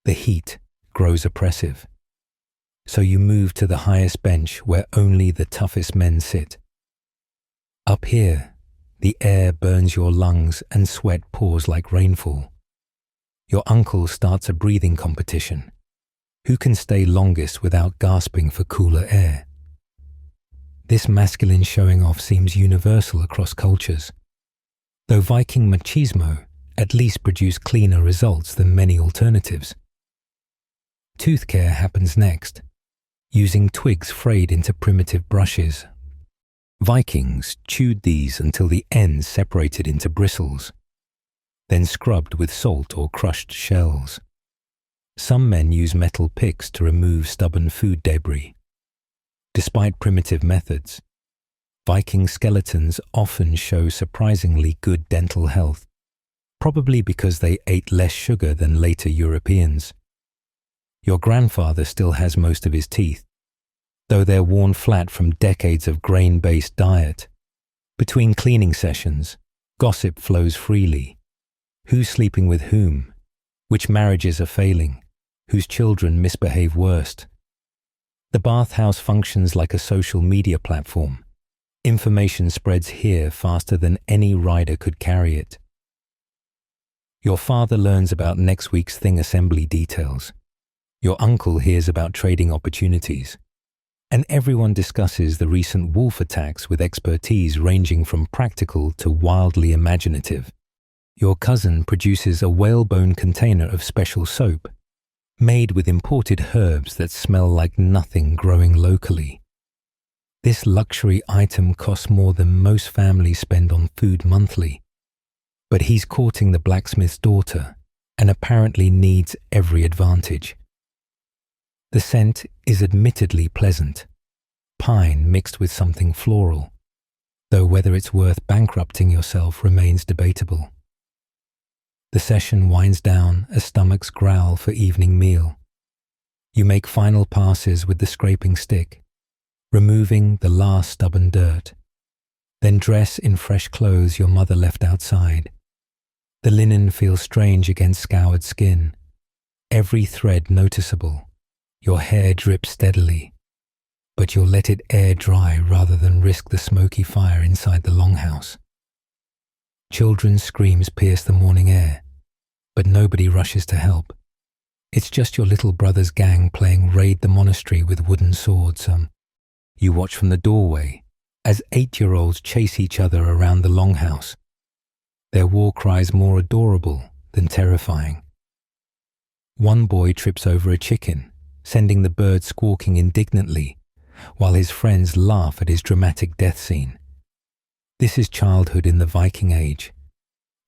The heat grows oppressive, so you move to the highest bench where only the toughest men sit. Up here, the air burns your lungs and sweat pours like rainfall. Your uncle starts a breathing competition. Who can stay longest without gasping for cooler air? This masculine showing off seems universal across cultures, though Viking machismo at least produced cleaner results than many alternatives. Tooth care happens next, using twigs frayed into primitive brushes. Vikings chewed these until the ends separated into bristles, then scrubbed with salt or crushed shells. Some men use metal picks to remove stubborn food debris. Despite primitive methods, Viking skeletons often show surprisingly good dental health, probably because they ate less sugar than later Europeans. Your grandfather still has most of his teeth, though they're worn flat from decades of grain-based diet. Between cleaning sessions, gossip flows freely. Who's sleeping with whom? Which marriages are failing? Whose children misbehave worst? The bathhouse functions like a social media platform. Information spreads here faster than any rider could carry it. Your father learns about next week's thing assembly details. Your uncle hears about trading opportunities. And everyone discusses the recent wolf attacks with expertise ranging from practical to wildly imaginative. Your cousin produces a whalebone container of special soap, made with imported herbs that smell like nothing growing locally. This luxury item costs more than most families spend on food monthly, but he's courting the blacksmith's daughter and apparently needs every advantage. The scent is admittedly pleasant, pine mixed with something floral, though whether it's worth bankrupting yourself remains debatable. The session winds down as stomachs growl for evening meal. You make final passes with the scraping stick, removing the last stubborn dirt, then dress in fresh clothes your mother left outside. The linen feels strange against scoured skin, every thread noticeable. Your hair drips steadily, but you'll let it air dry rather than risk the smoky fire inside the longhouse. Children's screams pierce the morning air, but nobody rushes to help. It's just your little brother's gang playing Raid the Monastery with wooden swords. You watch from the doorway as 8-year-olds chase each other around the longhouse, their war cries more adorable than terrifying. One boy trips over a chicken, sending the bird squawking indignantly, while his friends laugh at his dramatic death scene. This is childhood in the Viking Age,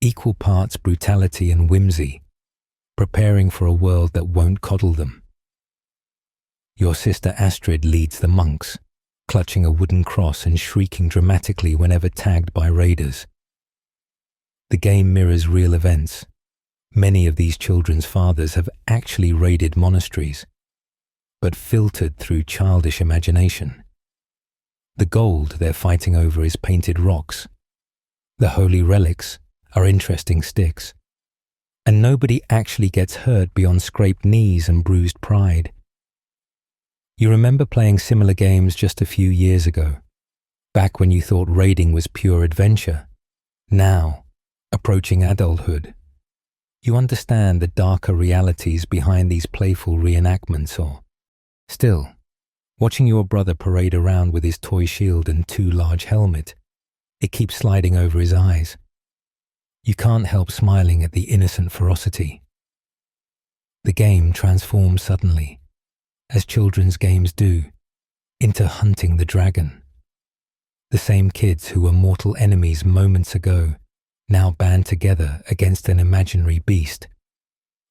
equal parts brutality and whimsy, preparing for a world that won't coddle them. Your sister Astrid leads the monks, clutching a wooden cross and shrieking dramatically whenever tagged by raiders. The game mirrors real events. Many of these children's fathers have actually raided monasteries, but filtered through childish imagination. The gold they're fighting over is painted rocks. The holy relics are interesting sticks. And nobody actually gets hurt beyond scraped knees and bruised pride. You remember playing similar games just a few years ago, back when you thought raiding was pure adventure. Now, approaching adulthood, you understand the darker realities behind these playful reenactments. Or still, watching your brother parade around with his toy shield and too large helmet, it keeps sliding over his eyes. You can't help smiling at the innocent ferocity. The game transforms suddenly, as children's games do, into hunting the dragon. The same kids who were mortal enemies moments ago now band together against an imaginary beast.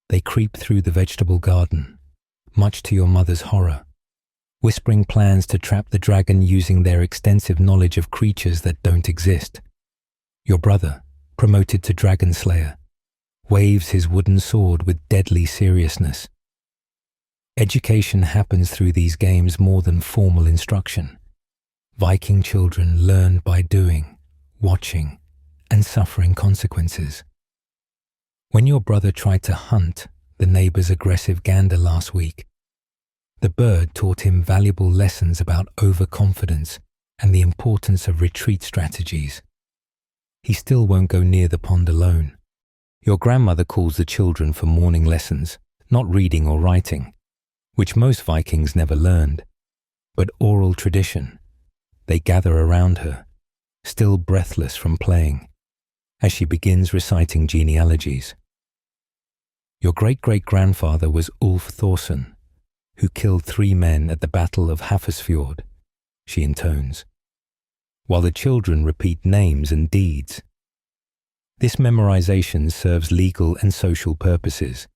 They creep through the vegetable garden, much to your mother's horror, whispering plans to trap the dragon using their extensive knowledge of creatures that don't exist. Your brother, promoted to Dragon Slayer, waves his wooden sword with deadly seriousness. Education happens through these games more than formal instruction. Viking children learn by doing, watching, and suffering consequences. When your brother tried to hunt the neighbor's aggressive gander last week, the bird taught him valuable lessons about overconfidence and the importance of retreat strategies. He still won't go near the pond alone. Your grandmother calls the children for morning lessons, not reading or writing, which most Vikings never learned, but oral tradition. They gather around her, still breathless from playing, as she begins reciting genealogies. Your great-great-grandfather was Ulf Thorson, who killed 3 men at the Battle of Hafrsfjord, she intones, while the children repeat names and deeds. This memorization serves legal and social purposes.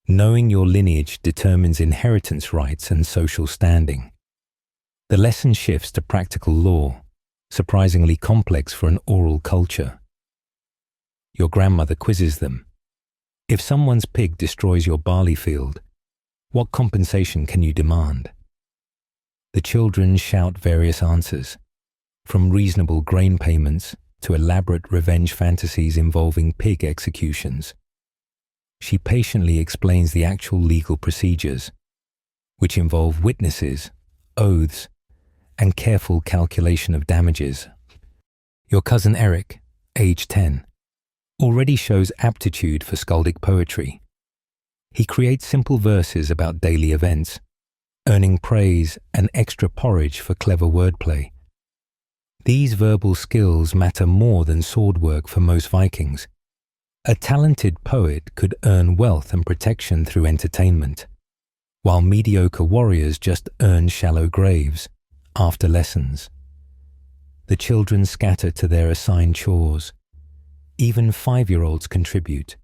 Knowing your lineage determines inheritance rights and social standing. The lesson shifts to practical law, surprisingly complex for an oral culture. Your grandmother quizzes them. If someone's pig destroys your barley field, what compensation can you demand? The children shout various answers, from reasonable grain payments to elaborate revenge fantasies involving pig executions. She patiently explains the actual legal procedures, which involve witnesses, oaths, and careful calculation of damages. Your cousin Eric, age 10, already shows aptitude for skaldic poetry. He creates simple verses about daily events, earning praise and extra porridge for clever wordplay. These verbal skills matter more than sword work for most Vikings, A talented poet could earn wealth and protection through entertainment, while mediocre warriors just earn shallow graves after lessons. The children scatter to their assigned chores. Even 5-year-olds contribute,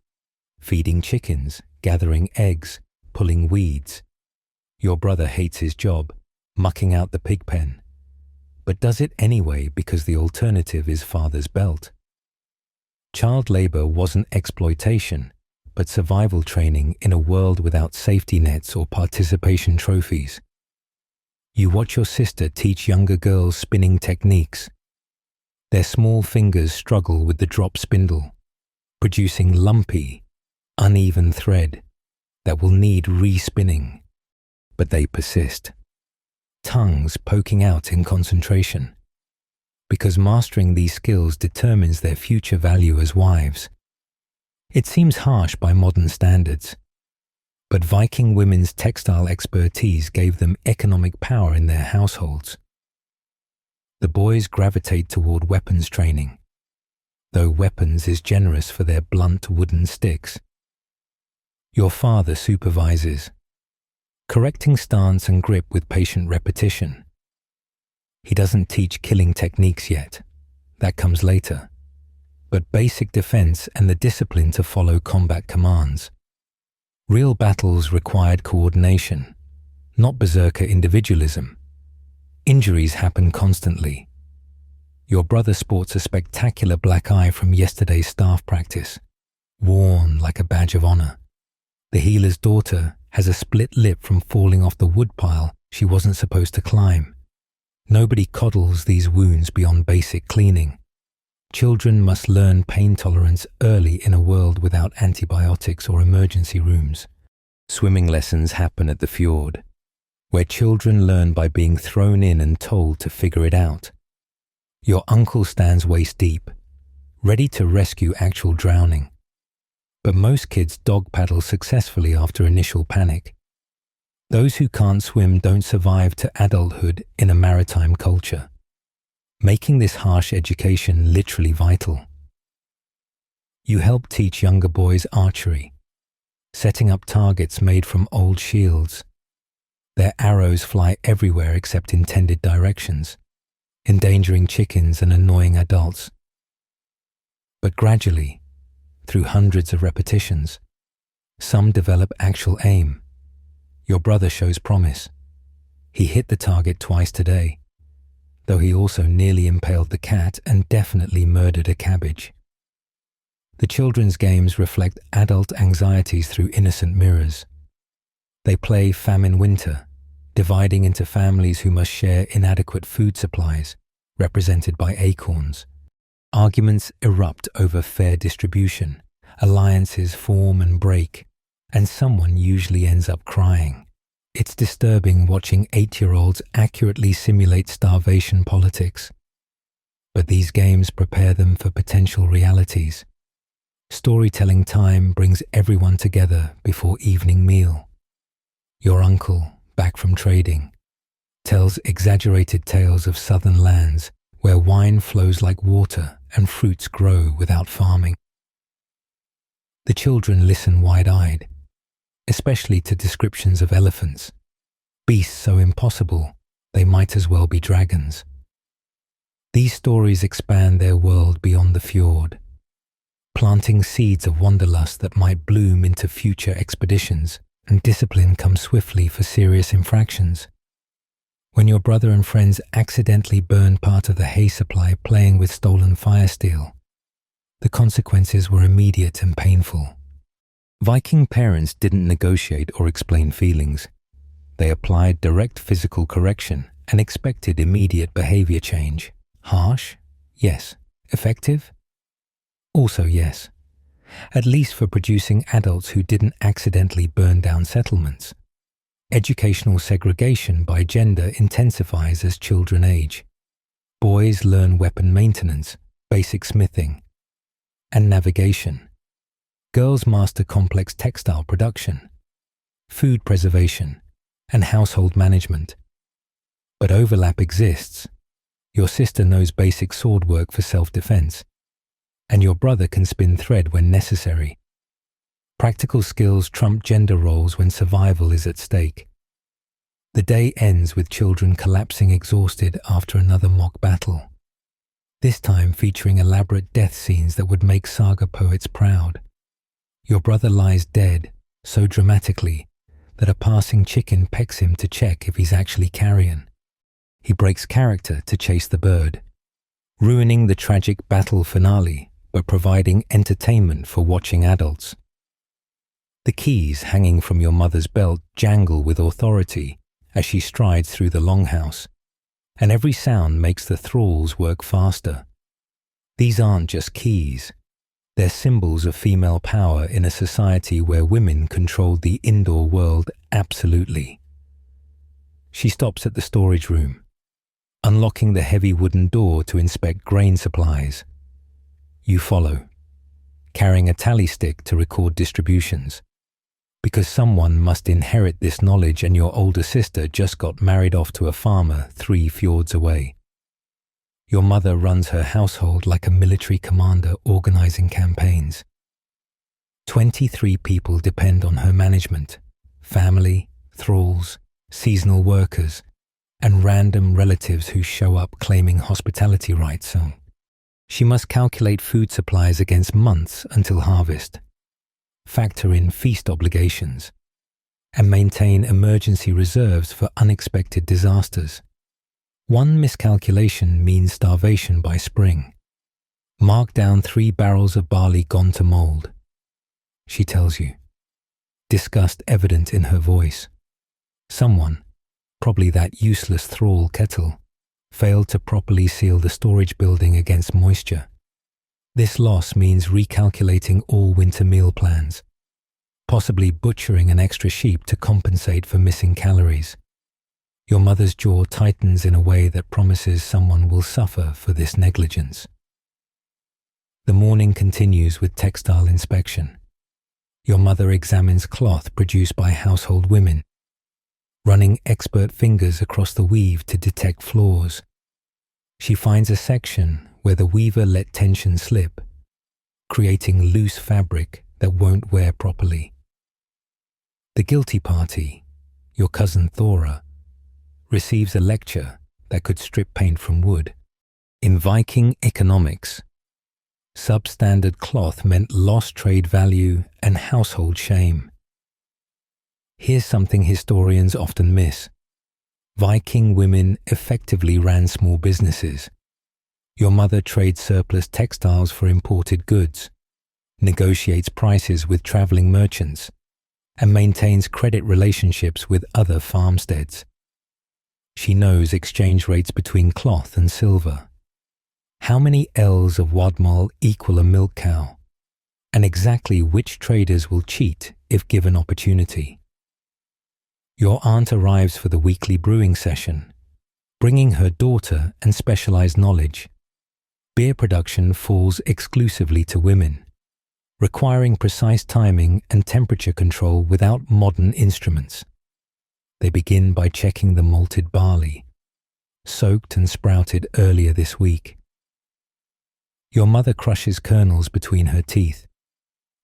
feeding chickens, gathering eggs, pulling weeds. Your brother hates his job, mucking out the pig pen, but does it anyway because the alternative is father's belt. Child labor wasn't exploitation, but survival training in a world without safety nets or participation trophies. You watch your sister teach younger girls spinning techniques. Their small fingers struggle with the drop spindle, producing lumpy, uneven thread that will need re-spinning. But they persist, tongues poking out in concentration, because mastering these skills determines their future value as wives. It seems harsh by modern standards, but Viking women's textile expertise gave them economic power in their households. The boys gravitate toward weapons training, though weapons is generous for their blunt wooden sticks. Your father supervises, correcting stance and grip with patient repetition. He doesn't teach killing techniques yet. That comes later. But basic defense and the discipline to follow combat commands. Real battles required coordination, not berserker individualism. Injuries happen constantly. Your brother sports a spectacular black eye from yesterday's staff practice, worn like a badge of honor. The healer's daughter has a split lip from falling off the woodpile she wasn't supposed to climb. Nobody coddles these wounds beyond basic cleaning. Children must learn pain tolerance early in a world without antibiotics or emergency rooms. Swimming lessons happen at the fjord, where children learn by being thrown in and told to figure it out. Your uncle stands waist deep, ready to rescue actual drowning. But most kids dog paddle successfully after initial panic. Those who can't swim don't survive to adulthood in a maritime culture, making this harsh education literally vital. You help teach younger boys archery, setting up targets made from old shields. Their arrows fly everywhere except intended directions, endangering chickens and annoying adults. But gradually, through hundreds of repetitions, some develop actual aim. Your brother shows promise. He hit the target twice today, though he also nearly impaled the cat and definitely murdered a cabbage. The children's games reflect adult anxieties through innocent mirrors. They play famine winter, dividing into families who must share inadequate food supplies, represented by acorns. Arguments erupt over fair distribution, alliances form and break, and someone usually ends up crying. It's disturbing watching 8-year-olds accurately simulate starvation politics. But these games prepare them for potential realities. Storytelling time brings everyone together before evening meal. Your uncle, back from trading, tells exaggerated tales of southern lands where wine flows like water and fruits grow without farming. The children listen wide-eyed, especially to descriptions of elephants, beasts so impossible they might as well be dragons. These stories expand their world beyond the fjord, planting seeds of wanderlust that might bloom into future expeditions, and discipline comes swiftly for serious infractions. When your brother and friends accidentally burn part of the hay supply playing with stolen fire steel, the consequences were immediate and painful. Viking parents didn't negotiate or explain feelings. They applied direct physical correction and expected immediate behavior change. Harsh? Yes. Effective? Also yes. At least for producing adults who didn't accidentally burn down settlements. Educational segregation by gender intensifies as children age. Boys learn weapon maintenance, basic smithing, and navigation. Girls master complex textile production, food preservation, and household management. But overlap exists. Your sister knows basic sword work for self-defense, and your brother can spin thread when necessary. Practical skills trump gender roles when survival is at stake. The day ends with children collapsing exhausted after another mock battle, this time featuring elaborate death scenes that would make saga poets proud. Your brother lies dead so dramatically that a passing chicken pecks him to check if he's actually carrion. He breaks character to chase the bird, ruining the tragic battle finale but providing entertainment for watching adults. The keys hanging from your mother's belt jangle with authority as she strides through the longhouse, and every sound makes the thralls work faster. These aren't just keys. They're symbols of female power in a society where women controlled the indoor world absolutely. She stops at the storage room, unlocking the heavy wooden door to inspect grain supplies. You follow, carrying a tally stick to record distributions, because someone must inherit this knowledge and your older sister just got married off to a farmer 3 fjords away. Your mother runs her household like a military commander organizing campaigns. 23 people depend on her management: family, thralls, seasonal workers, and random relatives who show up claiming hospitality rights. So she must calculate food supplies against months until harvest, factor in feast obligations, and maintain emergency reserves for unexpected disasters. One miscalculation means starvation by spring. Mark down 3 barrels of barley gone to mold, she tells you, disgust evident in her voice. Someone, probably that useless thrall Kettle, failed to properly seal the storage building against moisture. This loss means recalculating all winter meal plans, possibly butchering an extra sheep to compensate for missing calories. Your mother's jaw tightens in a way that promises someone will suffer for this negligence. The morning continues with textile inspection. Your mother examines cloth produced by household women, running expert fingers across the weave to detect flaws. She finds a section where the weaver let tension slip, creating loose fabric that won't wear properly. The guilty party, your cousin Thora, receives a lecture that could strip paint from wood. In Viking economics, substandard cloth meant lost trade value and household shame. Here's something historians often miss. Viking women effectively ran small businesses. Your mother trades surplus textiles for imported goods, negotiates prices with traveling merchants, and maintains credit relationships with other farmsteads. She knows exchange rates between cloth and silver, how many ells of wadmal equal a milk cow, and exactly which traders will cheat if given opportunity. Your aunt arrives for the weekly brewing session, bringing her daughter and specialized knowledge. Beer production falls exclusively to women, requiring precise timing and temperature control without modern instruments. They begin by checking the malted barley, soaked and sprouted earlier this week. Your mother crushes kernels between her teeth,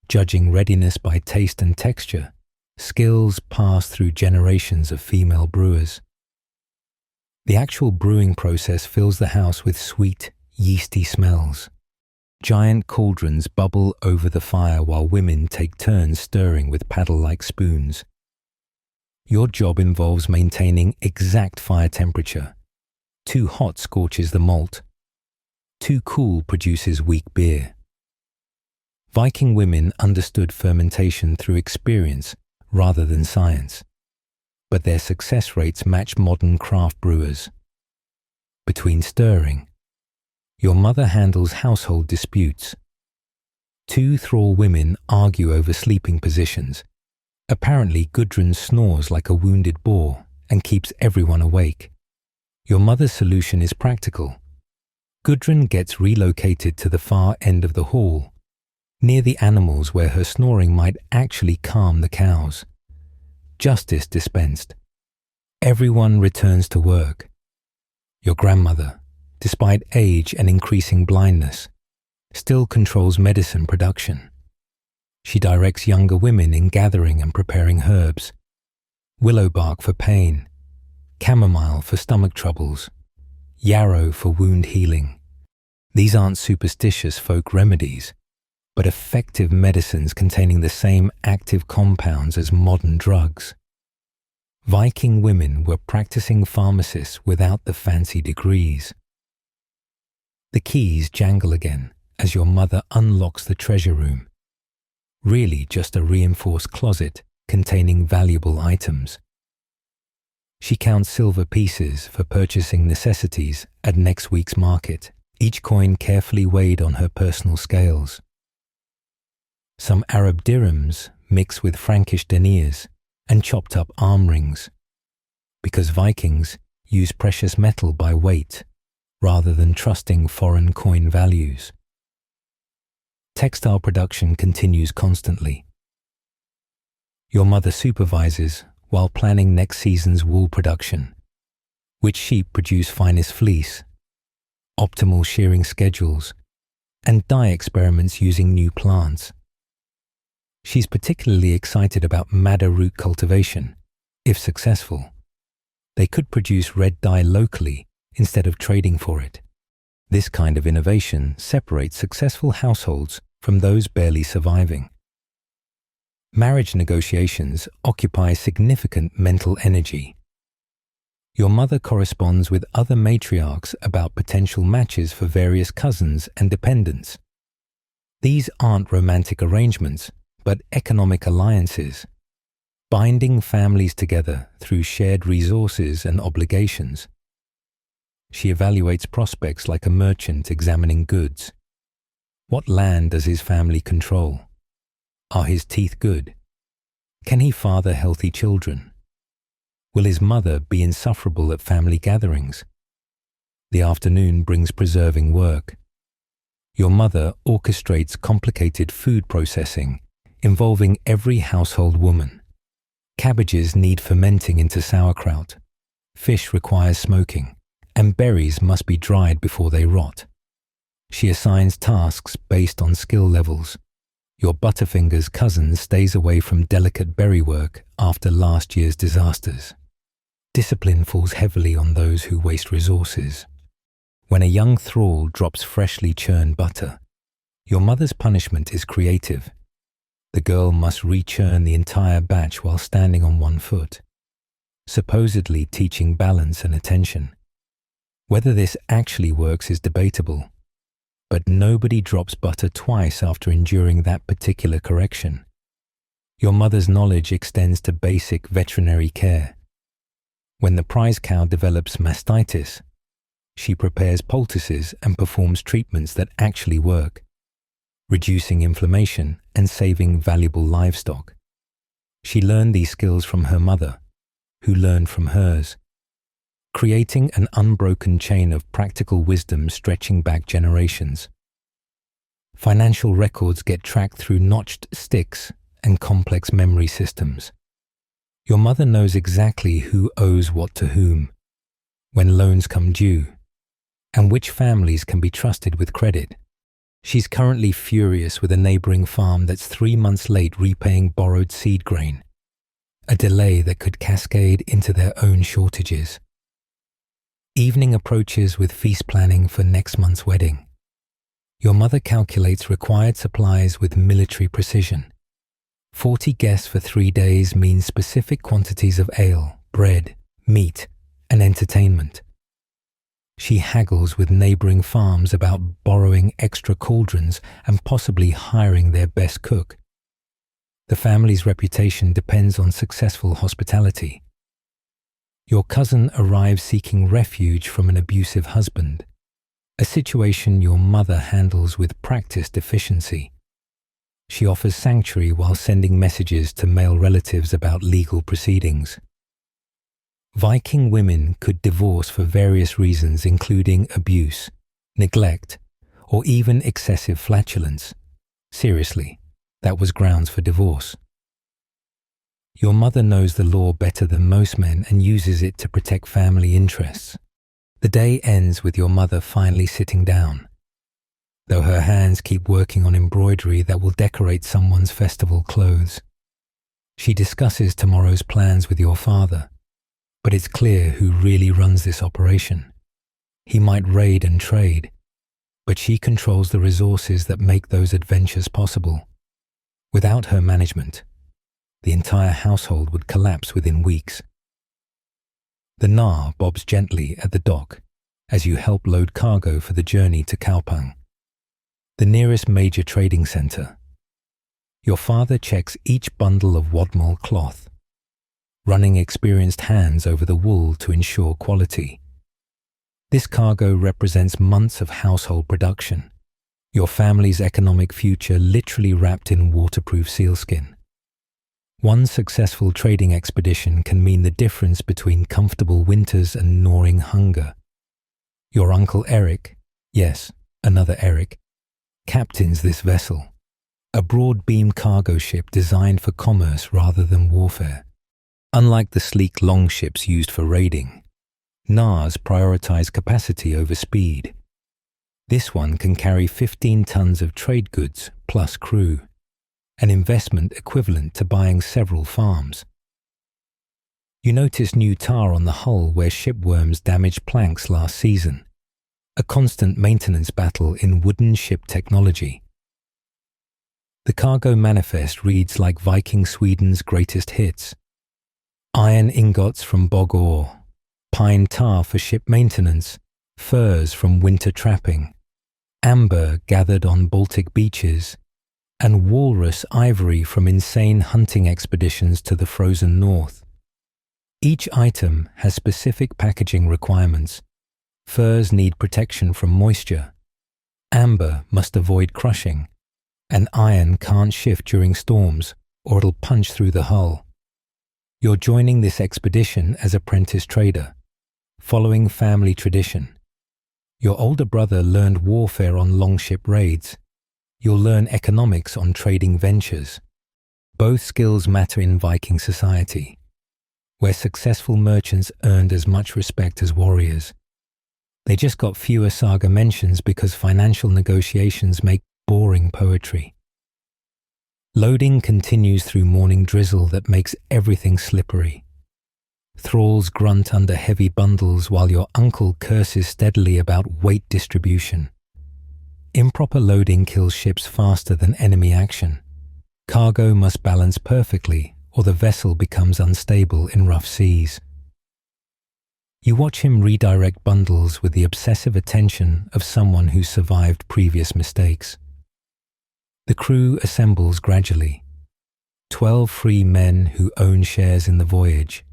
judging readiness by taste and texture, skills passed through generations of female brewers. The actual brewing process fills the house with sweet, yeasty smells. Giant cauldrons bubble over the fire while women take turns stirring with paddle-like spoons. Your job involves maintaining exact fire temperature. Too hot scorches the malt. Too cool produces weak beer. Viking women understood fermentation through experience rather than science, but their success rates match modern craft brewers. Between stirring, your mother handles household disputes. 2 thrall women argue over sleeping positions. Apparently, Gudrun snores like a wounded boar and keeps everyone awake. Your mother's solution is practical. Gudrun gets relocated to the far end of the hall, near the animals where her snoring might actually calm the cows. Justice dispensed. Everyone returns to work. Your grandmother, despite age and increasing blindness, still controls medicine production. She directs younger women in gathering and preparing herbs, willow bark for pain, chamomile for stomach troubles, yarrow for wound healing. These aren't superstitious folk remedies, but effective medicines containing the same active compounds as modern drugs. Viking women were practicing pharmacists without the fancy degrees. The keys jangle again as your mother unlocks the treasure room, really just a reinforced closet containing valuable items. She counts silver pieces for purchasing necessities at next week's market, each coin carefully weighed on her personal scales. Some Arab dirhams mix with Frankish deniers and chopped up arm rings, because Vikings use precious metal by weight rather than trusting foreign coin values. Textile production continues constantly. Your mother supervises while planning next season's wool production, which sheep produce finest fleece, optimal shearing schedules, and dye experiments using new plants. She's particularly excited about madder root cultivation. If successful, they could produce red dye locally instead of trading for it. This kind of innovation separates successful households from those barely surviving. Marriage negotiations occupy significant mental energy. Your mother corresponds with other matriarchs about potential matches for various cousins and dependents. These aren't romantic arrangements, but economic alliances, binding families together through shared resources and obligations. She evaluates prospects like a merchant examining goods. What land does his family control? Are his teeth good? Can he father healthy children? Will his mother be insufferable at family gatherings? The afternoon brings preserving work. Your mother orchestrates complicated food processing involving every household woman. Cabbages need fermenting into sauerkraut, fish requires smoking, and berries must be dried before they rot. She assigns tasks based on skill levels. Your Butterfinger's cousin stays away from delicate berry work after last year's disasters. Discipline falls heavily on those who waste resources. When a young thrall drops freshly churned butter, your mother's punishment is creative. The girl must rechurn the entire batch while standing on one foot, supposedly teaching balance and attention. Whether this actually works is debatable, but nobody drops butter twice after enduring that particular correction. Your mother's knowledge extends to basic veterinary care. When the prize cow develops mastitis, she prepares poultices and performs treatments that actually work, reducing inflammation and saving valuable livestock. She learned these skills from her mother, who learned from hers, creating an unbroken chain of practical wisdom stretching back generations. Financial records get tracked through notched sticks and complex memory systems. Your mother knows exactly who owes what to whom, when loans come due, and which families can be trusted with credit. She's currently furious with a neighboring farm that's 3 months late repaying borrowed seed grain, a delay that could cascade into their own shortages. Evening approaches with feast planning for next month's wedding. Your mother calculates required supplies with military precision. 40 guests for 3 days means specific quantities of ale, bread, meat, and entertainment. She haggles with neighboring farms about borrowing extra cauldrons and possibly hiring their best cook. The family's reputation depends on successful hospitality. Your cousin arrives seeking refuge from an abusive husband, a situation your mother handles with practiced efficiency. She offers sanctuary while sending messages to male relatives about legal proceedings. Viking women could divorce for various reasons, including abuse, neglect, or even excessive flatulence. Seriously, that was grounds for divorce. Your mother knows the law better than most men and uses it to protect family interests. The day ends with your mother finally sitting down. though her hands keep working on embroidery that will decorate someone's festival clothes. She discusses tomorrow's plans with your father, but it's clear who really runs this operation. He might raid and trade, but she controls the resources that make those adventures possible. Without her management, the entire household would collapse within weeks. The Na bobs gently at the dock as you help load cargo for the journey to Kaupang, the nearest major trading center. Your father checks each bundle of wadmal cloth, running experienced hands over the wool to ensure quality. This cargo represents months of household production, your family's economic future literally wrapped in waterproof sealskin. One successful trading expedition can mean the difference between comfortable winters and gnawing hunger. Your uncle Eric, yes, another Eric, captains this vessel, a broad-beam cargo ship designed for commerce rather than warfare. Unlike the sleek longships used for raiding, Nas prioritize capacity over speed. This one can carry 15 tons of trade goods plus crew, an investment equivalent to buying several farms. You notice new tar on the hull where shipworms damaged planks last season, a constant maintenance battle in wooden ship technology. The cargo manifest reads like Viking Sweden's greatest hits. Iron ingots from bog ore, pine tar for ship maintenance, furs from winter trapping, amber gathered on Baltic beaches, and walrus ivory from insane hunting expeditions to the frozen north. Each item has specific packaging requirements. Furs need protection from moisture. Amber must avoid crushing, and iron can't shift during storms or it'll punch through the hull. You're joining this expedition as apprentice trader, following family tradition. Your older brother learned warfare on longship raids. You'll learn economics on trading ventures. Both skills matter in Viking society, where successful merchants earned as much respect as warriors. They just got fewer saga mentions because financial negotiations make boring poetry. Loading continues through morning drizzle that makes everything slippery. Thralls grunt under heavy bundles while your uncle curses steadily about weight distribution. Improper loading kills ships faster than enemy action. Cargo must balance perfectly or the vessel becomes unstable in rough seas. You watch him redirect bundles with the obsessive attention of someone who survived previous mistakes. The crew assembles gradually. 12 free men who own shares in the voyage,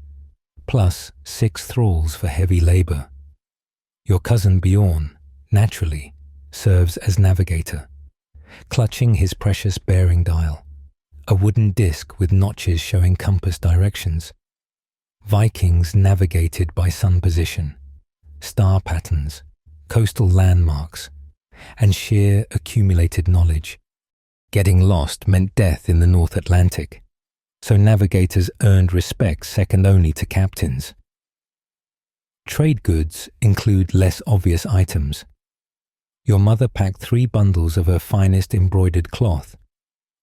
plus 6 thralls for heavy labor. Your cousin Bjorn, naturally, serves as navigator, clutching his precious bearing dial, a wooden disc with notches showing compass directions. Vikings navigated by sun position, star patterns, coastal landmarks, and sheer accumulated knowledge. Getting lost meant death in the North Atlantic, so navigators earned respect second only to captains. Trade goods include less obvious items. Your mother packed 3 bundles of her finest embroidered cloth,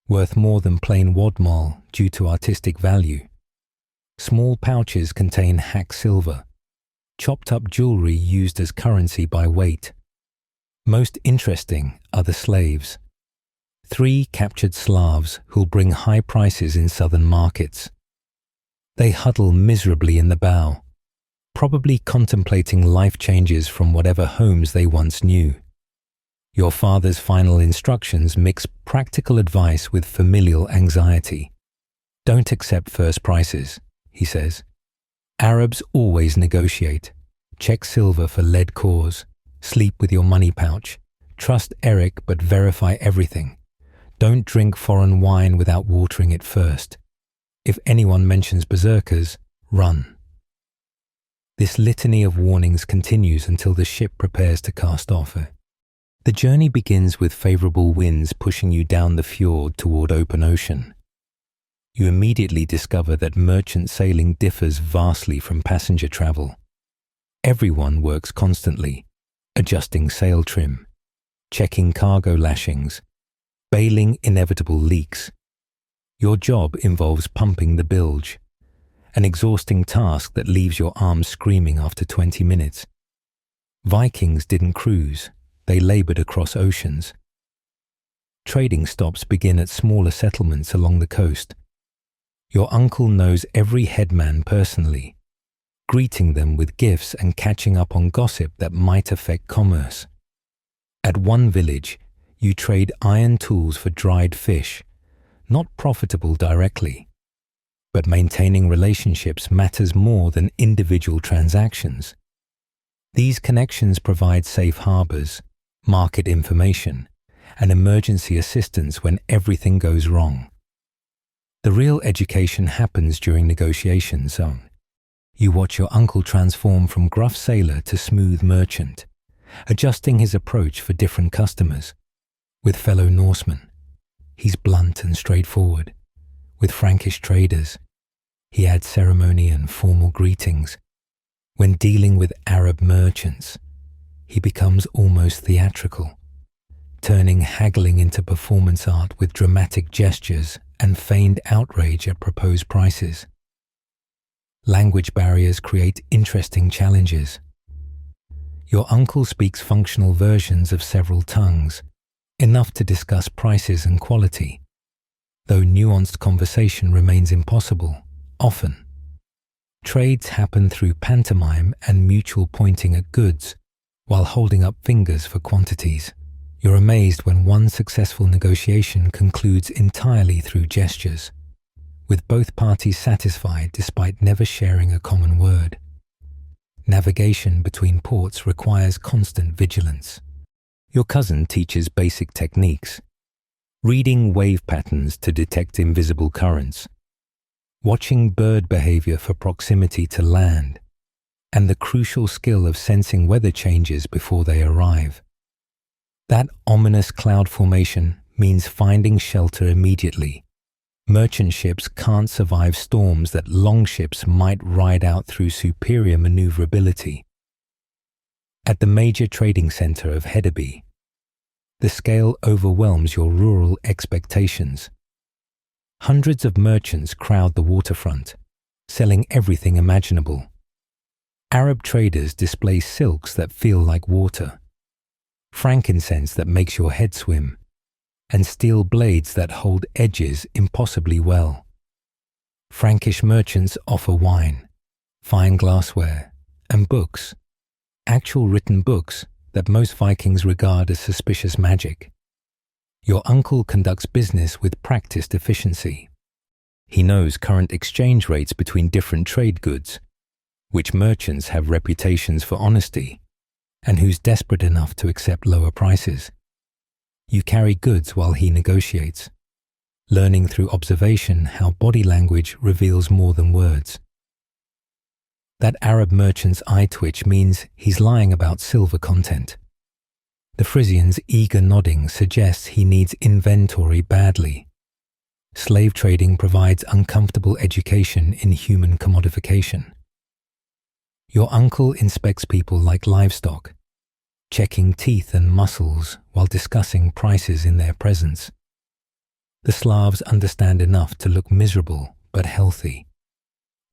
worth more than plain wadmal due to artistic value. Small pouches contain hack silver, chopped up jewelry used as currency by weight. Most interesting are the slaves. 3 captured Slavs who'll bring high prices in southern markets. They huddle miserably in the bow, probably contemplating life changes from whatever homes they once knew. Your father's final instructions mix practical advice with familial anxiety. Don't accept first prices, he says. Arabs always negotiate. Check silver for lead cores. Sleep with your money pouch. Trust Eric but verify everything. Don't drink foreign wine without watering it first. If anyone mentions berserkers, run. This litany of warnings continues until the ship prepares to cast off. The journey begins with favorable winds pushing you down the fjord toward open ocean. You immediately discover that merchant sailing differs vastly from passenger travel. Everyone works constantly, adjusting sail trim, checking cargo lashings, bailing inevitable leaks. Your job involves pumping the bilge, an exhausting task that leaves your arms screaming after 20 minutes. Vikings didn't cruise, they labored across oceans. Trading stops begin at smaller settlements along the coast. Your uncle knows every headman personally, greeting them with gifts and catching up on gossip that might affect commerce. At one village, you trade iron tools for dried fish, not profitable directly, but maintaining relationships matters more than individual transactions. These connections provide safe harbors, market information, and emergency assistance when everything goes wrong. The real education happens during negotiations. You watch your uncle transform from gruff sailor to smooth merchant, adjusting his approach for different customers. With fellow Norsemen, he's blunt and straightforward. With Frankish traders, he adds ceremony and formal greetings. When dealing with Arab merchants, he becomes almost theatrical, turning haggling into performance art with dramatic gestures and feigned outrage at proposed prices. Language barriers create interesting challenges. Your uncle speaks functional versions of several tongues, enough to discuss prices and quality, though nuanced conversation remains impossible, often. Trades happen through pantomime and mutual pointing at goods, while holding up fingers for quantities. You're amazed when one successful negotiation concludes entirely through gestures, with both parties satisfied despite never sharing a common word. Navigation between ports requires constant vigilance. Your cousin teaches basic techniques, reading wave patterns to detect invisible currents, watching bird behavior for proximity to land, and the crucial skill of sensing weather changes before they arrive. That ominous cloud formation means finding shelter immediately. Merchant ships can't survive storms that longships might ride out through superior maneuverability. At the major trading center of Hedeby, the scale overwhelms your rural expectations. Hundreds of merchants crowd the waterfront, selling everything imaginable. Arab traders display silks that feel like water, frankincense that makes your head swim, and steel blades that hold edges impossibly well. Frankish merchants offer wine, fine glassware, and books, actual written books that most Vikings regard as suspicious magic. Your uncle conducts business with practiced efficiency. He knows current exchange rates between different trade goods, which merchants have reputations for honesty, and who's desperate enough to accept lower prices. You carry goods while he negotiates, learning through observation how body language reveals more than words. That Arab merchant's eye twitch means he's lying about silver content. The Frisian's eager nodding suggests he needs inventory badly. Slave trading provides uncomfortable education in human commodification. Your uncle inspects people like livestock, checking teeth and muscles while discussing prices in their presence. The Slavs understand enough to look miserable but healthy.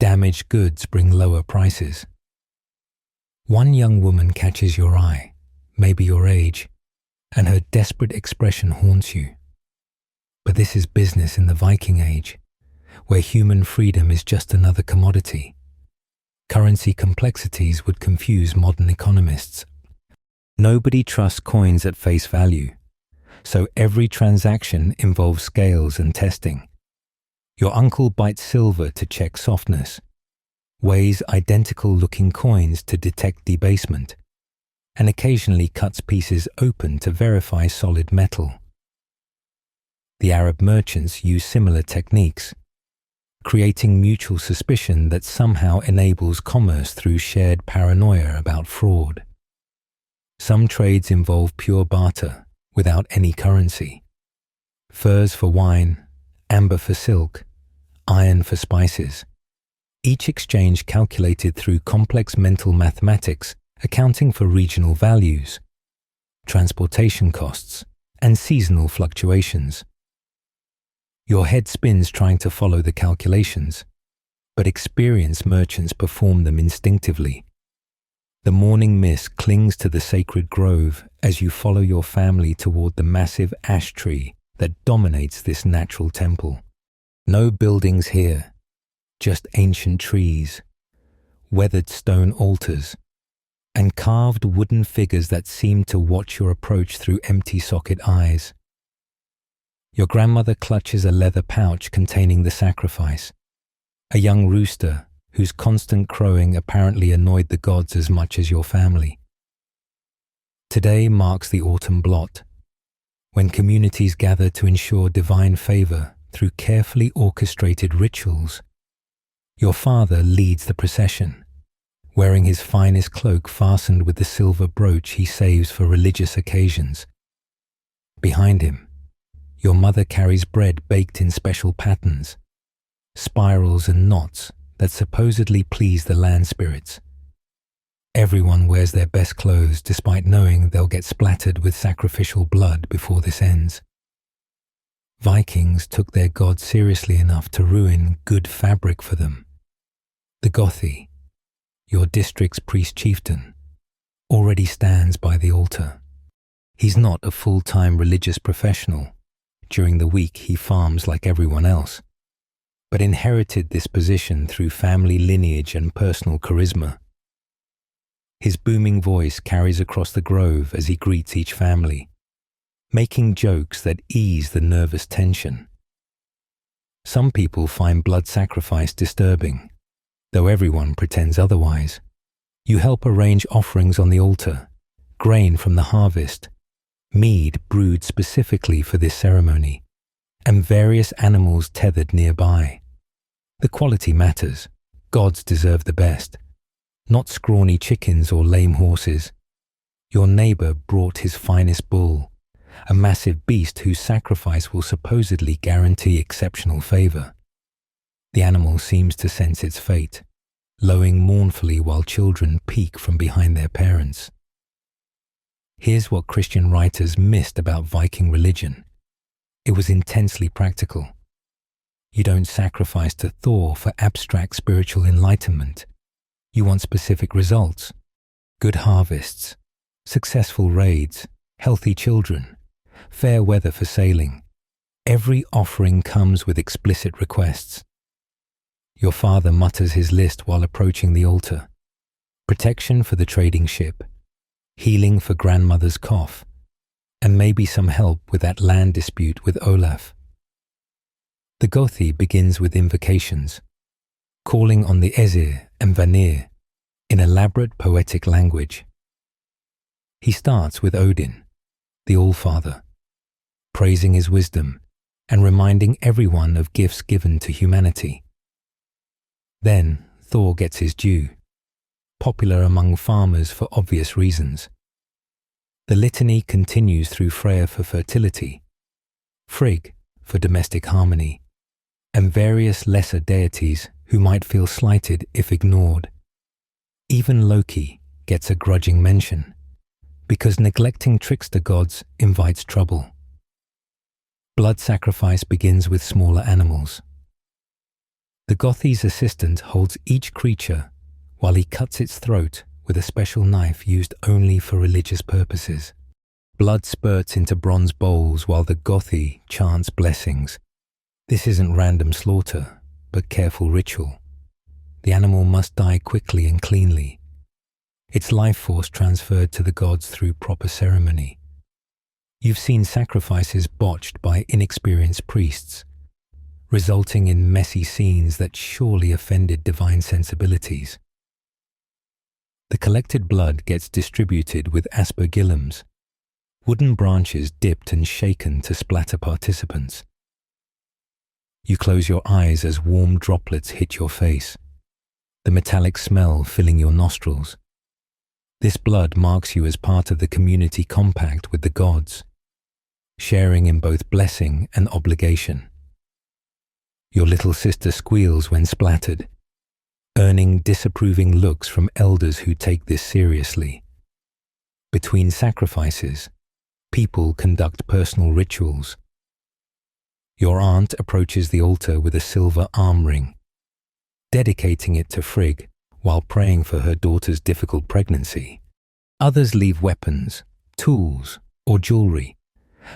Damaged goods bring lower prices. One young woman catches your eye, maybe your age, and her desperate expression haunts you. But this is business in the Viking Age, where human freedom is just another commodity. Currency complexities would confuse modern economists. Nobody trusts coins at face value, so every transaction involves scales and testing. Your uncle bites silver to check softness, weighs identical-looking coins to detect debasement, and occasionally cuts pieces open to verify solid metal. The Arab merchants use similar techniques, creating mutual suspicion that somehow enables commerce through shared paranoia about fraud. Some trades involve pure barter, without any currency. Furs for wine, amber for silk, iron for spices. Each exchange calculated through complex mental mathematics, accounting for regional values. transportation costs, and seasonal fluctuations. Your head spins trying to follow the calculations, but experienced merchants perform them instinctively. The morning mist clings to the sacred grove as you follow your family toward the massive ash tree that dominates this natural temple. No buildings here, just ancient trees, weathered stone altars, and carved wooden figures that seem to watch your approach through empty socket eyes. Your grandmother clutches a leather pouch containing the sacrifice, a young rooster whose constant crowing apparently annoyed the gods as much as your family. Today marks the autumn blot, when communities gather to ensure divine favor through carefully orchestrated rituals. Your father leads the procession, wearing his finest cloak fastened with the silver brooch he saves for religious occasions. Behind him, your mother carries bread baked in special patterns, spirals and knots that supposedly please the land spirits. Everyone wears their best clothes despite knowing they'll get splattered with sacrificial blood before this ends. Vikings took their gods seriously enough to ruin good fabric for them. The Gothi, your district's priest chieftain, already stands by the altar. He's not a full-time religious professional. During the week he farms like everyone else, but inherited this position through family lineage and personal charisma. His booming voice carries across the grove as he greets each family, making jokes that ease the nervous tension. Some people find blood sacrifice disturbing, though everyone pretends otherwise. You help arrange offerings on the altar, grain from the harvest, mead brewed specifically for this ceremony, and various animals tethered nearby. The quality matters. Gods deserve the best, not scrawny chickens or lame horses. Your neighbor brought his finest bull, a massive beast whose sacrifice will supposedly guarantee exceptional favor. The animal seems to sense its fate, lowing mournfully while children peek from behind their parents. Here's what Christian writers missed about Viking religion. It was intensely practical. You don't sacrifice to Thor for abstract spiritual enlightenment. You want specific results: good harvests, successful raids, healthy children, fair weather for sailing. Every offering comes with explicit requests. Your father mutters his list while approaching the altar: protection for the trading ship, healing for grandmother's cough, and maybe some help with that land dispute with Olaf. The Gothi begins with invocations, calling on the Æsir and Vanir in elaborate poetic language. He starts with Odin, the Allfather, praising his wisdom and reminding everyone of gifts given to humanity. Then Thor gets his due, popular among farmers for obvious reasons. The litany continues through Freya for fertility, Frigg for domestic harmony, and various lesser deities who might feel slighted if ignored. Even Loki gets a grudging mention, because neglecting trickster gods invites trouble. Blood sacrifice begins with smaller animals. The Gothi's assistant holds each creature while he cuts its throat with a special knife used only for religious purposes. Blood spurts into bronze bowls while the Gothi chants blessings. This isn't random slaughter, but careful ritual. The animal must die quickly and cleanly, its life force transferred to the gods through proper ceremony. You've seen sacrifices botched by inexperienced priests, resulting in messy scenes that surely offended divine sensibilities. The collected blood gets distributed with aspergillums, wooden branches dipped and shaken to splatter participants. You close your eyes as warm droplets hit your face, the metallic smell filling your nostrils. This blood marks you as part of the community compact with the gods, sharing in both blessing and obligation. Your little sister squeals when splattered, earning disapproving looks from elders who take this seriously. Between sacrifices, People conduct personal rituals. Your aunt approaches the altar with a silver arm ring, dedicating it to Frigg while praying for her daughter's difficult pregnancy. Others leave weapons, tools, or jewelry,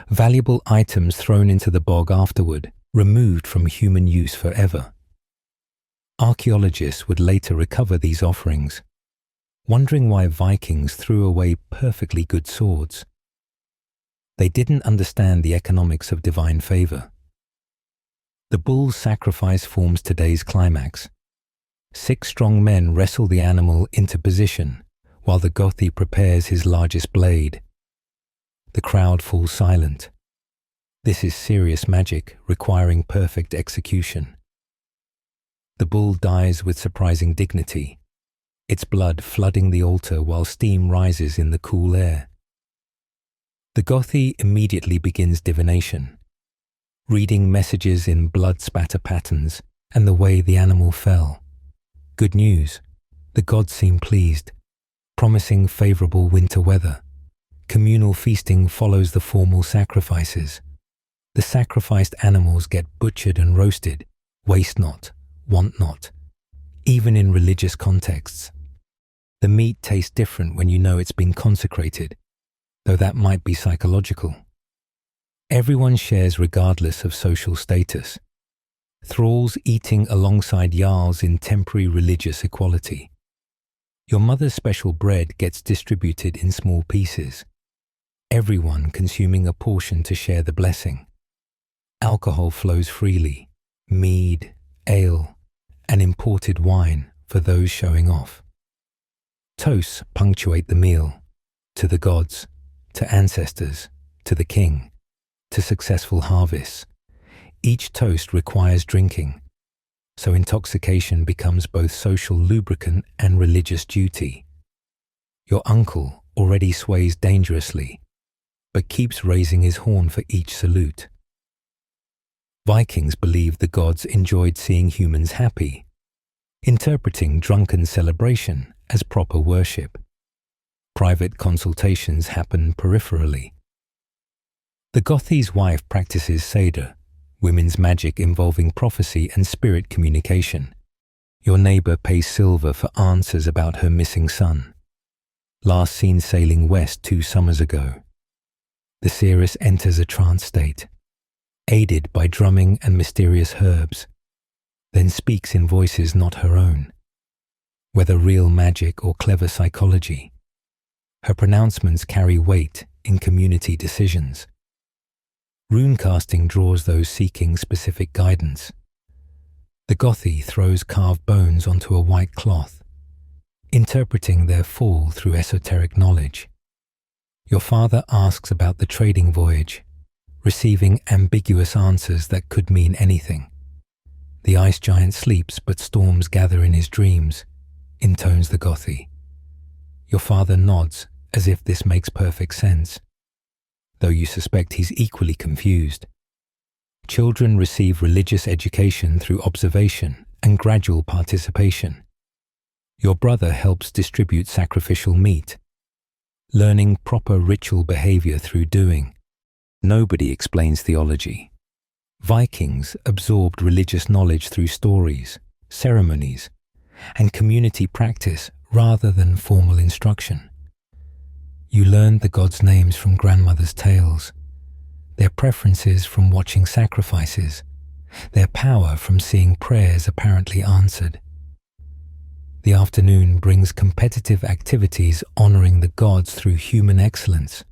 valuable items thrown into the bog afterward, removed from human use forever. Archaeologists would later recover these offerings, wondering why Vikings threw away perfectly good swords. They didn't understand the economics of divine favor. The bull's sacrifice forms today's climax. 6 strong men wrestle the animal into position while the Gothi prepares his largest blade. The crowd falls silent. This is serious magic requiring perfect execution. The bull dies with surprising dignity, its blood flooding the altar while steam rises in the cool air. The Gothi immediately begins divination, reading messages in blood spatter patterns and the way the animal fell. Good news, the gods seem pleased, promising favorable winter weather. Communal feasting follows the formal sacrifices. The sacrificed animals get butchered and roasted, waste not, want not, even in religious contexts. The meat tastes different when you know it's been consecrated, though that might be psychological. Everyone shares regardless of social status. Thralls eating alongside jarls in temporary religious equality. Your mother's special bread gets distributed in small pieces, everyone consuming a portion to share the blessing. Alcohol flows freely, mead, ale, and imported wine for those showing off. Toasts punctuate the meal, to the gods, to ancestors, to the king, to successful harvests. Each toast requires drinking, so intoxication becomes both social lubricant and religious duty. Your uncle already sways dangerously, but keeps raising his horn for each salute. Vikings believed the gods enjoyed seeing humans happy, interpreting drunken celebration as proper worship. Private consultations happen peripherally. The Gothi's wife practices Seder, women's magic involving prophecy and spirit communication. Your neighbor pays silver for answers about her missing son. Last seen sailing west 2 summers ago. The seeress enters a trance state, aided by drumming and mysterious herbs, then speaks in voices not her own. Whether real magic or clever psychology, her pronouncements carry weight in community decisions. Runecasting draws those seeking specific guidance. The Gothi throws carved bones onto a white cloth, interpreting their fall through esoteric knowledge. Your father asks about the trading voyage, receiving ambiguous answers that could mean anything. The ice giant sleeps, but storms gather in his dreams, intones the Gothi. Your father nods as if this makes perfect sense, though you suspect he's equally confused. Children receive religious education through observation and gradual participation. Your brother helps distribute sacrificial meat, learning proper ritual behavior through doing. Nobody explains theology. Vikings absorbed religious knowledge through stories, ceremonies, and community practice rather than formal instruction. You learned the gods' names from grandmother's tales, their preferences from watching sacrifices, their power from seeing prayers apparently answered. The afternoon brings competitive activities honoring the gods through human excellence.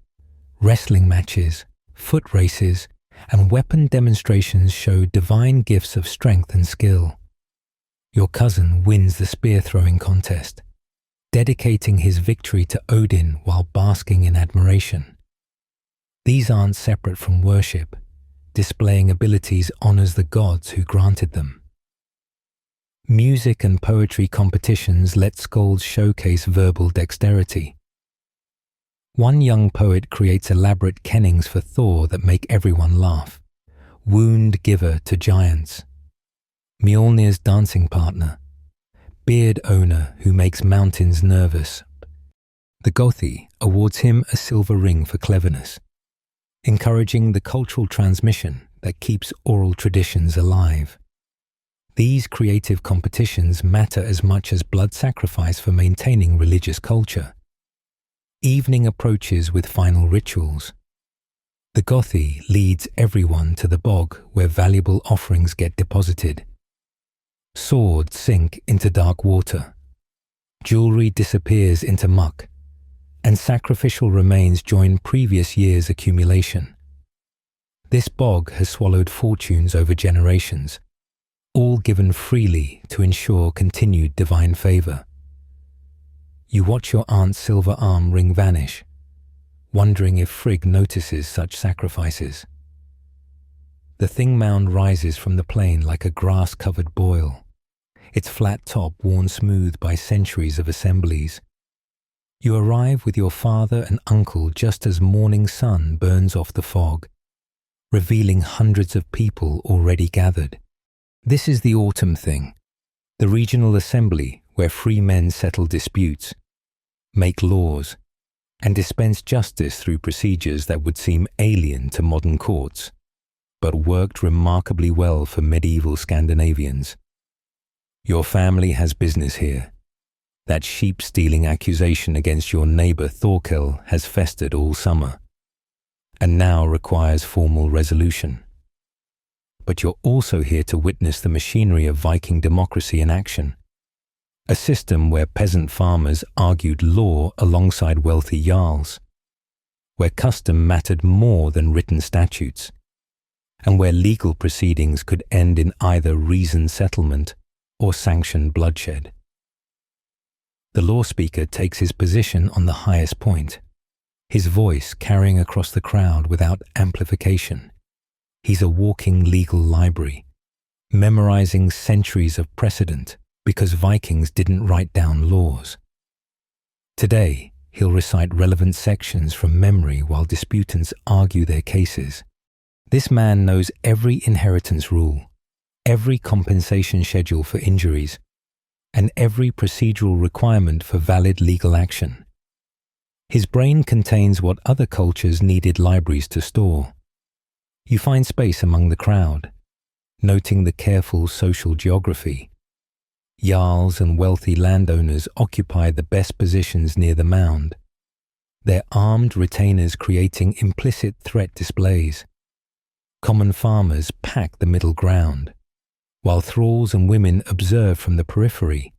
Wrestling matches, foot races, and weapon demonstrations show divine gifts of strength and skill. Your cousin wins the spear-throwing contest, dedicating his victory to Odin while basking in admiration. These aren't separate from worship. Displaying abilities honors the gods who granted them. Music and poetry competitions let skalds showcase verbal dexterity. One young poet creates elaborate kennings for Thor that make everyone laugh. Wound giver to giants. Mjolnir's dancing partner. Beard owner who makes mountains nervous. The Gothi awards him a silver ring for cleverness, encouraging the cultural transmission that keeps oral traditions alive. These creative competitions matter as much as blood sacrifice for maintaining religious culture. Evening approaches with final rituals. The Gothi leads everyone to the bog where valuable offerings get deposited. Swords sink into dark water. Jewelry disappears into muck, and sacrificial remains join previous year's accumulation. This bog has swallowed fortunes over generations, all given freely to ensure continued divine favor. You watch your aunt's silver arm ring vanish, wondering if Frigg notices such sacrifices. The Thing Mound rises from the plain like a grass-covered boil, its flat top worn smooth by centuries of assemblies. You arrive with your father and uncle just as morning sun burns off the fog, revealing hundreds of people already gathered. This is the Autumn Thing, the regional assembly where free men settle disputes, make laws, and dispense justice through procedures that would seem alien to modern courts, but worked remarkably well for medieval Scandinavians. Your family has business here. That sheep-stealing accusation against your neighbor Thorkel has festered all summer, and now requires formal resolution. But you're also here to witness the machinery of Viking democracy in action, a system where peasant farmers argued law alongside wealthy jarls, where custom mattered more than written statutes, and where legal proceedings could end in either reasoned settlement or sanctioned bloodshed. The law speaker takes his position on the highest point, his voice carrying across the crowd without amplification. He's a walking legal library, memorizing centuries of precedent because Vikings didn't write down laws. Today, he'll recite relevant sections from memory while disputants argue their cases. This man knows every inheritance rule, every compensation schedule for injuries, and every procedural requirement for valid legal action. His brain contains what other cultures needed libraries to store. You find space among the crowd, noting the careful social geography. Jarls and wealthy landowners occupy the best positions near the mound, their armed retainers creating implicit threat displays. Common farmers pack the middle ground, while thralls and women observe from the periphery.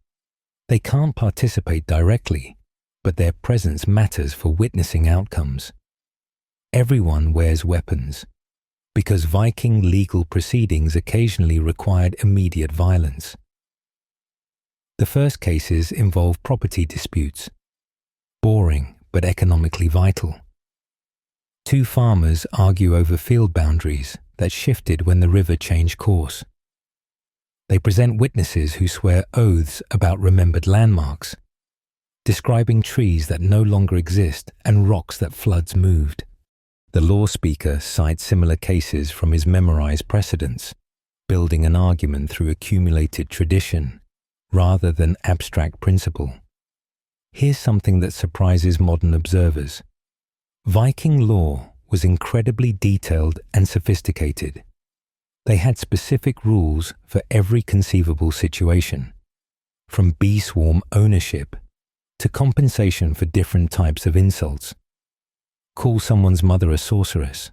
They can't participate directly, but their presence matters for witnessing outcomes. Everyone wears weapons, because Viking legal proceedings occasionally required immediate violence. The first cases involve property disputes, boring but economically vital. Two farmers argue over field boundaries that shifted when the river changed course. They present witnesses who swear oaths about remembered landmarks, describing trees that no longer exist and rocks that floods moved. The law speaker cites similar cases from his memorized precedents, building an argument through accumulated tradition rather than abstract principle. Here's something that surprises modern observers. Viking law was incredibly detailed and sophisticated. They had specific rules for every conceivable situation, from bee swarm ownership to compensation for different types of insults. Call someone's mother a sorceress.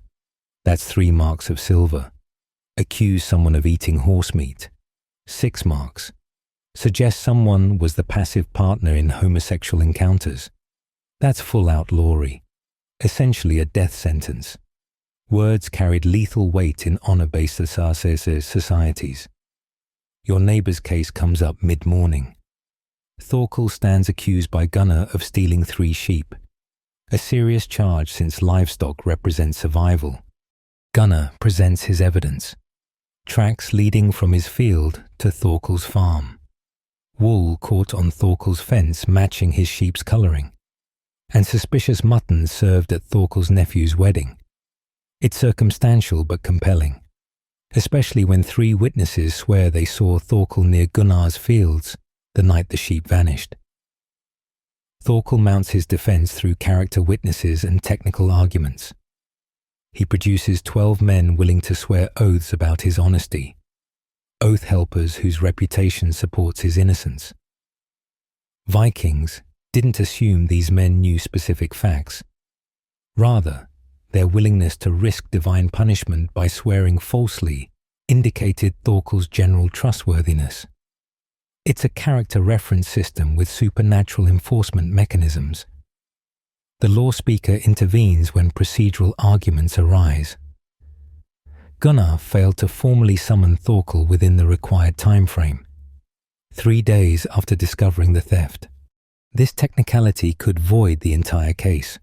That's 3 marks of silver. Accuse someone of eating horse meat. 6 marks. Suggest someone was the passive partner in homosexual encounters. That's full outlawry, essentially a death sentence. Words carried lethal weight in honor-based societies. Your neighbor's case comes up mid-morning. Thorkel stands accused by Gunnar of stealing 3 sheep, a serious charge since livestock represents survival. Gunnar presents his evidence, tracks leading from his field to Thorkel's farm. Wool caught on Thorkel's fence matching his sheep's colouring, and suspicious mutton served at Thorkel's nephew's wedding. It's circumstantial but compelling, especially when 3 witnesses swear they saw Thorkel near Gunnar's fields the night the sheep vanished. Thorkel mounts his defence through character witnesses and technical arguments. He produces 12 men willing to swear oaths about his honesty, oath helpers whose reputation supports his innocence. Vikings didn't assume these men knew specific facts. Rather, their willingness to risk divine punishment by swearing falsely indicated Thorkel's general trustworthiness. It's a character reference system with supernatural enforcement mechanisms. The law speaker intervenes when procedural arguments arise. Gunnar failed to formally summon Thorkel within the required time frame, 3 days after discovering the theft. This technicality could void the entire case,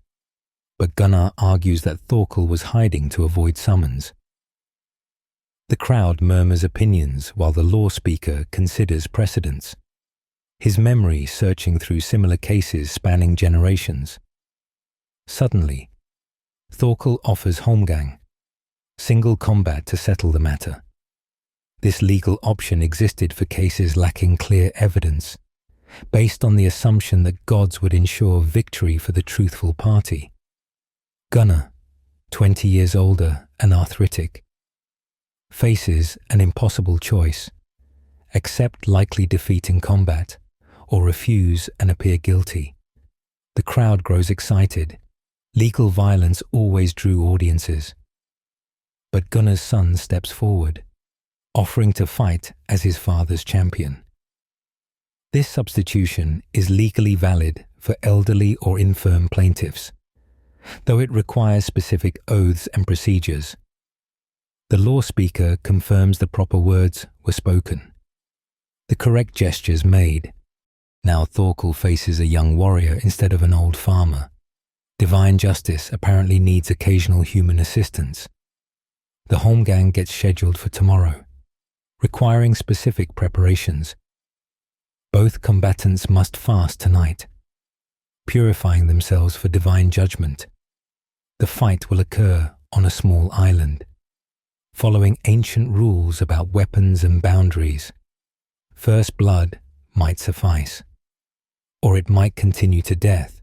but Gunnar argues that Thorkel was hiding to avoid summons. The crowd murmurs opinions while the law speaker considers precedents, his memory searching through similar cases spanning generations. Suddenly, Thorkel offers Holmgang, single combat to settle the matter. This legal option existed for cases lacking clear evidence, based on the assumption that gods would ensure victory for the truthful party. Gunnar, 20 years older and arthritic, faces an impossible choice: accept likely defeat in combat, or refuse and appear guilty. The crowd grows excited. Legal violence always drew audiences. But Gunnar's son steps forward, offering to fight as his father's champion. This substitution is legally valid for elderly or infirm plaintiffs, though it requires specific oaths and procedures. The law speaker confirms the proper words were spoken, the correct gestures made. Now Thorkel faces a young warrior instead of an old farmer. Divine justice apparently needs occasional human assistance. The Holmgang gets scheduled for tomorrow, requiring specific preparations. Both combatants must fast tonight, purifying themselves for divine judgment. The fight will occur on a small island, following ancient rules about weapons and boundaries. First blood might suffice, or it might continue to death.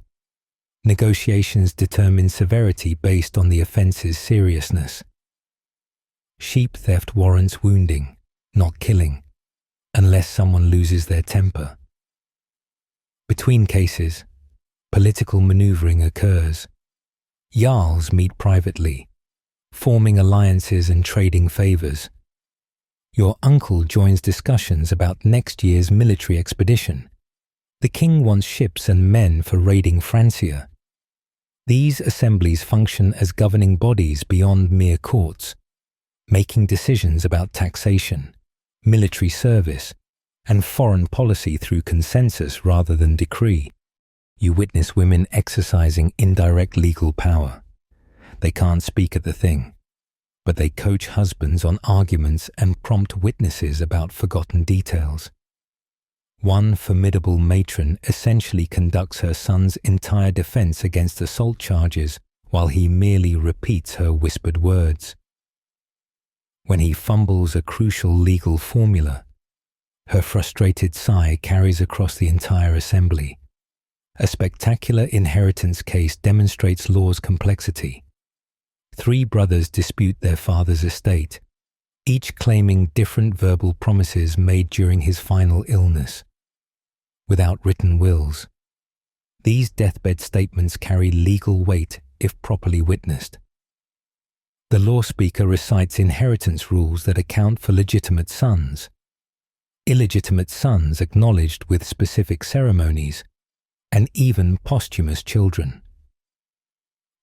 Negotiations determine severity based on the offence's seriousness. Sheep theft warrants wounding, not killing, unless someone loses their temper. Between cases, political maneuvering occurs. Jarls meet privately, forming alliances and trading favors. Your uncle joins discussions about next year's military expedition. The king wants ships and men for raiding Francia. These assemblies function as governing bodies beyond mere courts, making decisions about taxation, military service, and foreign policy through consensus rather than decree. You witness women exercising indirect legal power. They can't speak at the thing, but they coach husbands on arguments and prompt witnesses about forgotten details. One formidable matron essentially conducts her son's entire defense against assault charges while he merely repeats her whispered words. When he fumbles a crucial legal formula, her frustrated sigh carries across the entire assembly. A spectacular inheritance case demonstrates law's complexity. 3 brothers dispute their father's estate, each claiming different verbal promises made during his final illness. Without written wills, these deathbed statements carry legal weight if properly witnessed. The law speaker recites inheritance rules that account for legitimate sons, illegitimate sons acknowledged with specific ceremonies, and even posthumous children.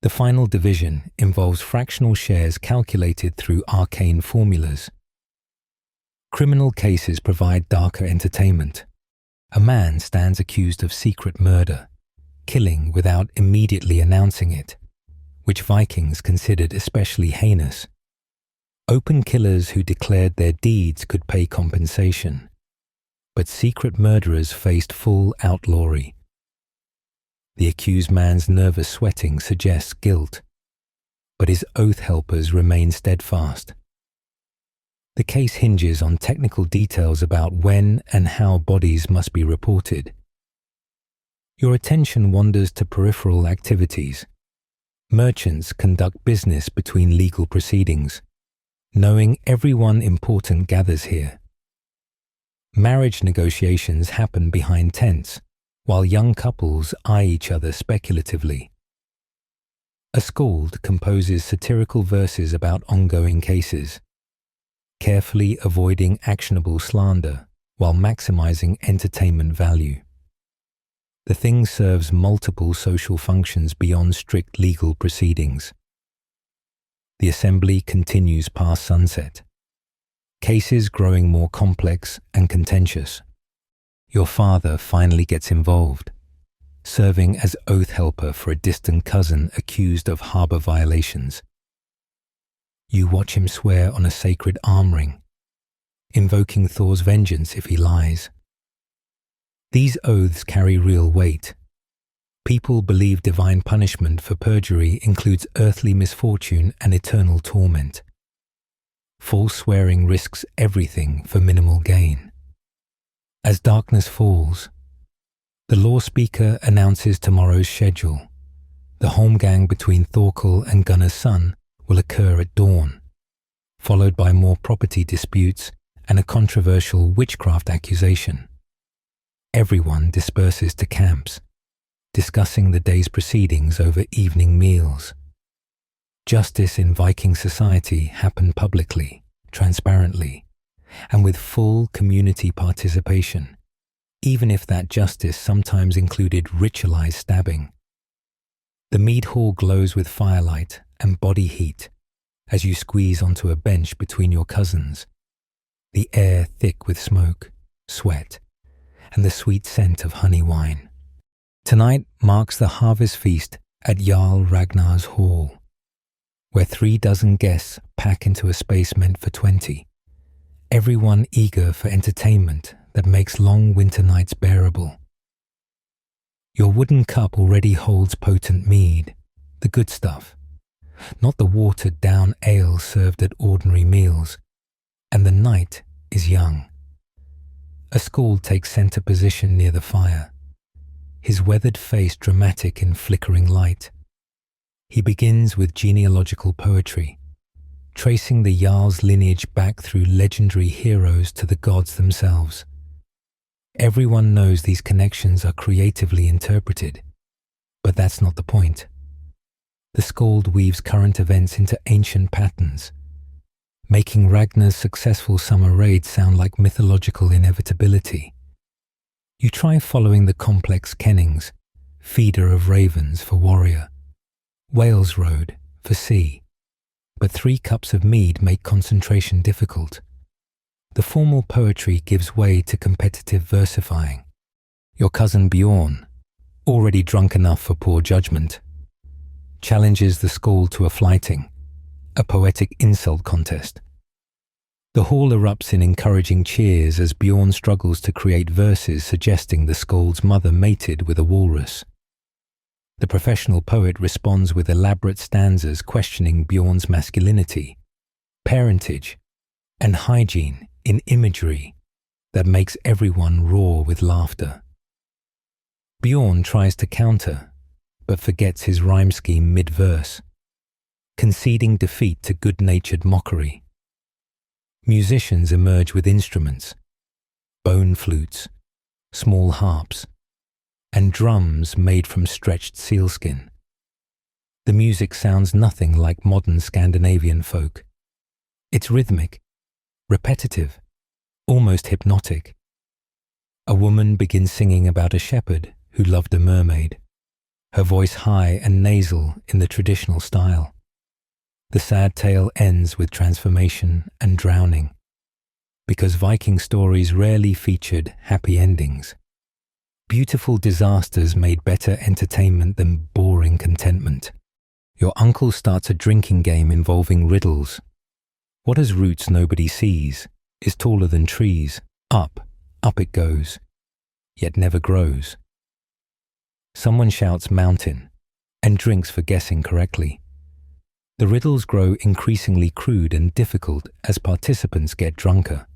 The final division involves fractional shares calculated through arcane formulas. Criminal cases provide darker entertainment. A man stands accused of secret murder, killing without immediately announcing it, which Vikings considered especially heinous. Open killers who declared their deeds could pay compensation, but secret murderers faced full outlawry. The accused man's nervous sweating suggests guilt, but his oath helpers remain steadfast. The case hinges on technical details about when and how bodies must be reported. Your attention wanders to peripheral activities. Merchants conduct business between legal proceedings, knowing everyone important gathers here. Marriage negotiations happen behind tents, while young couples eye each other speculatively. A skald composes satirical verses about ongoing cases, carefully avoiding actionable slander while maximizing entertainment value. The thing serves multiple social functions beyond strict legal proceedings. The assembly continues past sunset, cases growing more complex and contentious. Your father finally gets involved, serving as oath helper for a distant cousin accused of harbor violations. You watch him swear on a sacred arm ring, invoking Thor's vengeance if he lies. These oaths carry real weight. People believe divine punishment for perjury includes earthly misfortune and eternal torment. False swearing risks everything for minimal gain. As darkness falls, the law speaker announces tomorrow's schedule. The holmgang between Thorkel and Gunnar's son will occur at dawn, followed by more property disputes and a controversial witchcraft accusation. Everyone disperses to camps, discussing the day's proceedings over evening meals. Justice in Viking society happened publicly, transparently, and with full community participation, even if that justice sometimes included ritualized stabbing. The mead hall glows with firelight and body heat as you squeeze onto a bench between your cousins, the air thick with smoke, sweat, and the sweet scent of honey wine. Tonight marks the harvest feast at Jarl Ragnar's hall, where 36 guests pack into a space meant for 20, everyone eager for entertainment that makes long winter nights bearable. Your wooden cup already holds potent mead, the good stuff, not the watered-down ale served at ordinary meals, and the night is young. A skald takes center position near the fire, his weathered face dramatic in flickering light. He begins with genealogical poetry, tracing the Jarl's lineage back through legendary heroes to the gods themselves. Everyone knows these connections are creatively interpreted, but that's not the point. The skald weaves current events into ancient patterns, making Ragnar's successful summer raid sound like mythological inevitability. You try following the complex kennings, feeder of ravens for warrior, Wales Road for sea, but 3 cups of mead make concentration difficult. The formal poetry gives way to competitive versifying. Your cousin Bjorn, already drunk enough for poor judgment, challenges the skald to a flyting, a poetic insult contest. The hall erupts in encouraging cheers as Bjorn struggles to create verses suggesting the skald's mother mated with a walrus. The professional poet responds with elaborate stanzas questioning Bjorn's masculinity, parentage, and hygiene in imagery that makes everyone roar with laughter. Bjorn tries to counter, but forgets his rhyme scheme mid-verse, conceding defeat to good-natured mockery. Musicians emerge with instruments, bone flutes, small harps, and drums made from stretched sealskin. The music sounds nothing like modern Scandinavian folk. It's rhythmic, repetitive, almost hypnotic. A woman begins singing about a shepherd who loved a mermaid, her voice high and nasal in the traditional style. The sad tale ends with transformation and drowning, because Viking stories rarely featured happy endings. Beautiful disasters made better entertainment than boring contentment. Your uncle starts a drinking game involving riddles. What has roots nobody sees, is taller than trees, up it goes, yet never grows. Someone shouts mountain, and drinks for guessing correctly. The riddles grow increasingly crude and difficult as participants get drunker.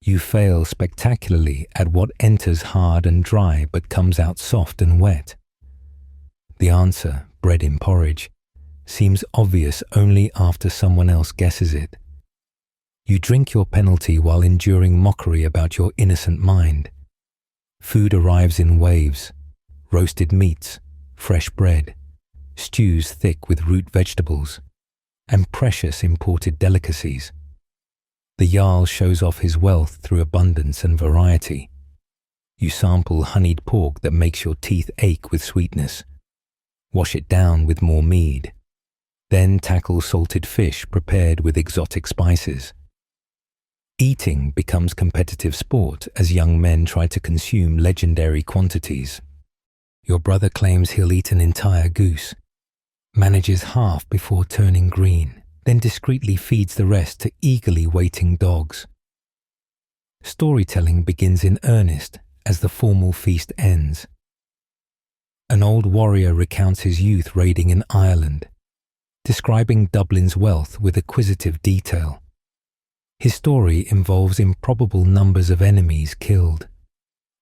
You fail spectacularly at what enters hard and dry but comes out soft and wet. The answer bread in porridge, seems obvious only after someone else guesses it. You drink your penalty while enduring mockery about your innocent mind. Food arrives in waves: roasted meats, fresh bread, stews thick with root vegetables, and precious imported delicacies. The Jarl shows off his wealth through abundance and variety. You sample honeyed pork that makes your teeth ache with sweetness. Wash it down with more mead. Then tackle salted fish prepared with exotic spices. Eating becomes competitive sport as young men try to consume legendary quantities. Your brother claims he'll eat an entire goose, manages half before turning green, then discreetly feeds the rest to eagerly waiting dogs. Storytelling begins in earnest as the formal feast ends. An old warrior recounts his youth raiding in Ireland, describing Dublin's wealth with acquisitive detail. His story involves improbable numbers of enemies killed,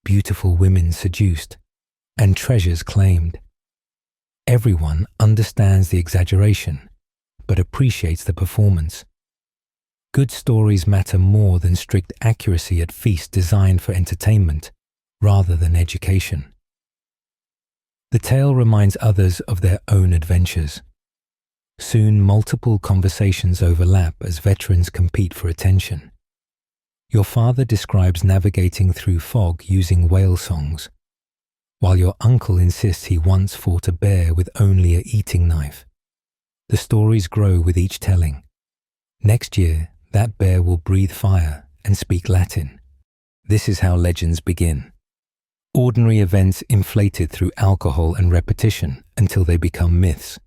beautiful women seduced, and treasures claimed. Everyone understands the exaggeration, but appreciates the performance. Good stories matter more than strict accuracy at feasts designed for entertainment, rather than education. The tale reminds others of their own adventures. Soon multiple conversations overlap as veterans compete for attention. Your father describes navigating through fog using whale songs, while your uncle insists he once fought a bear with only a eating knife. The stories grow with each telling. Next year, that bear will breathe fire and speak Latin. This is how legends begin. Ordinary events inflated through alcohol and repetition until they become myths.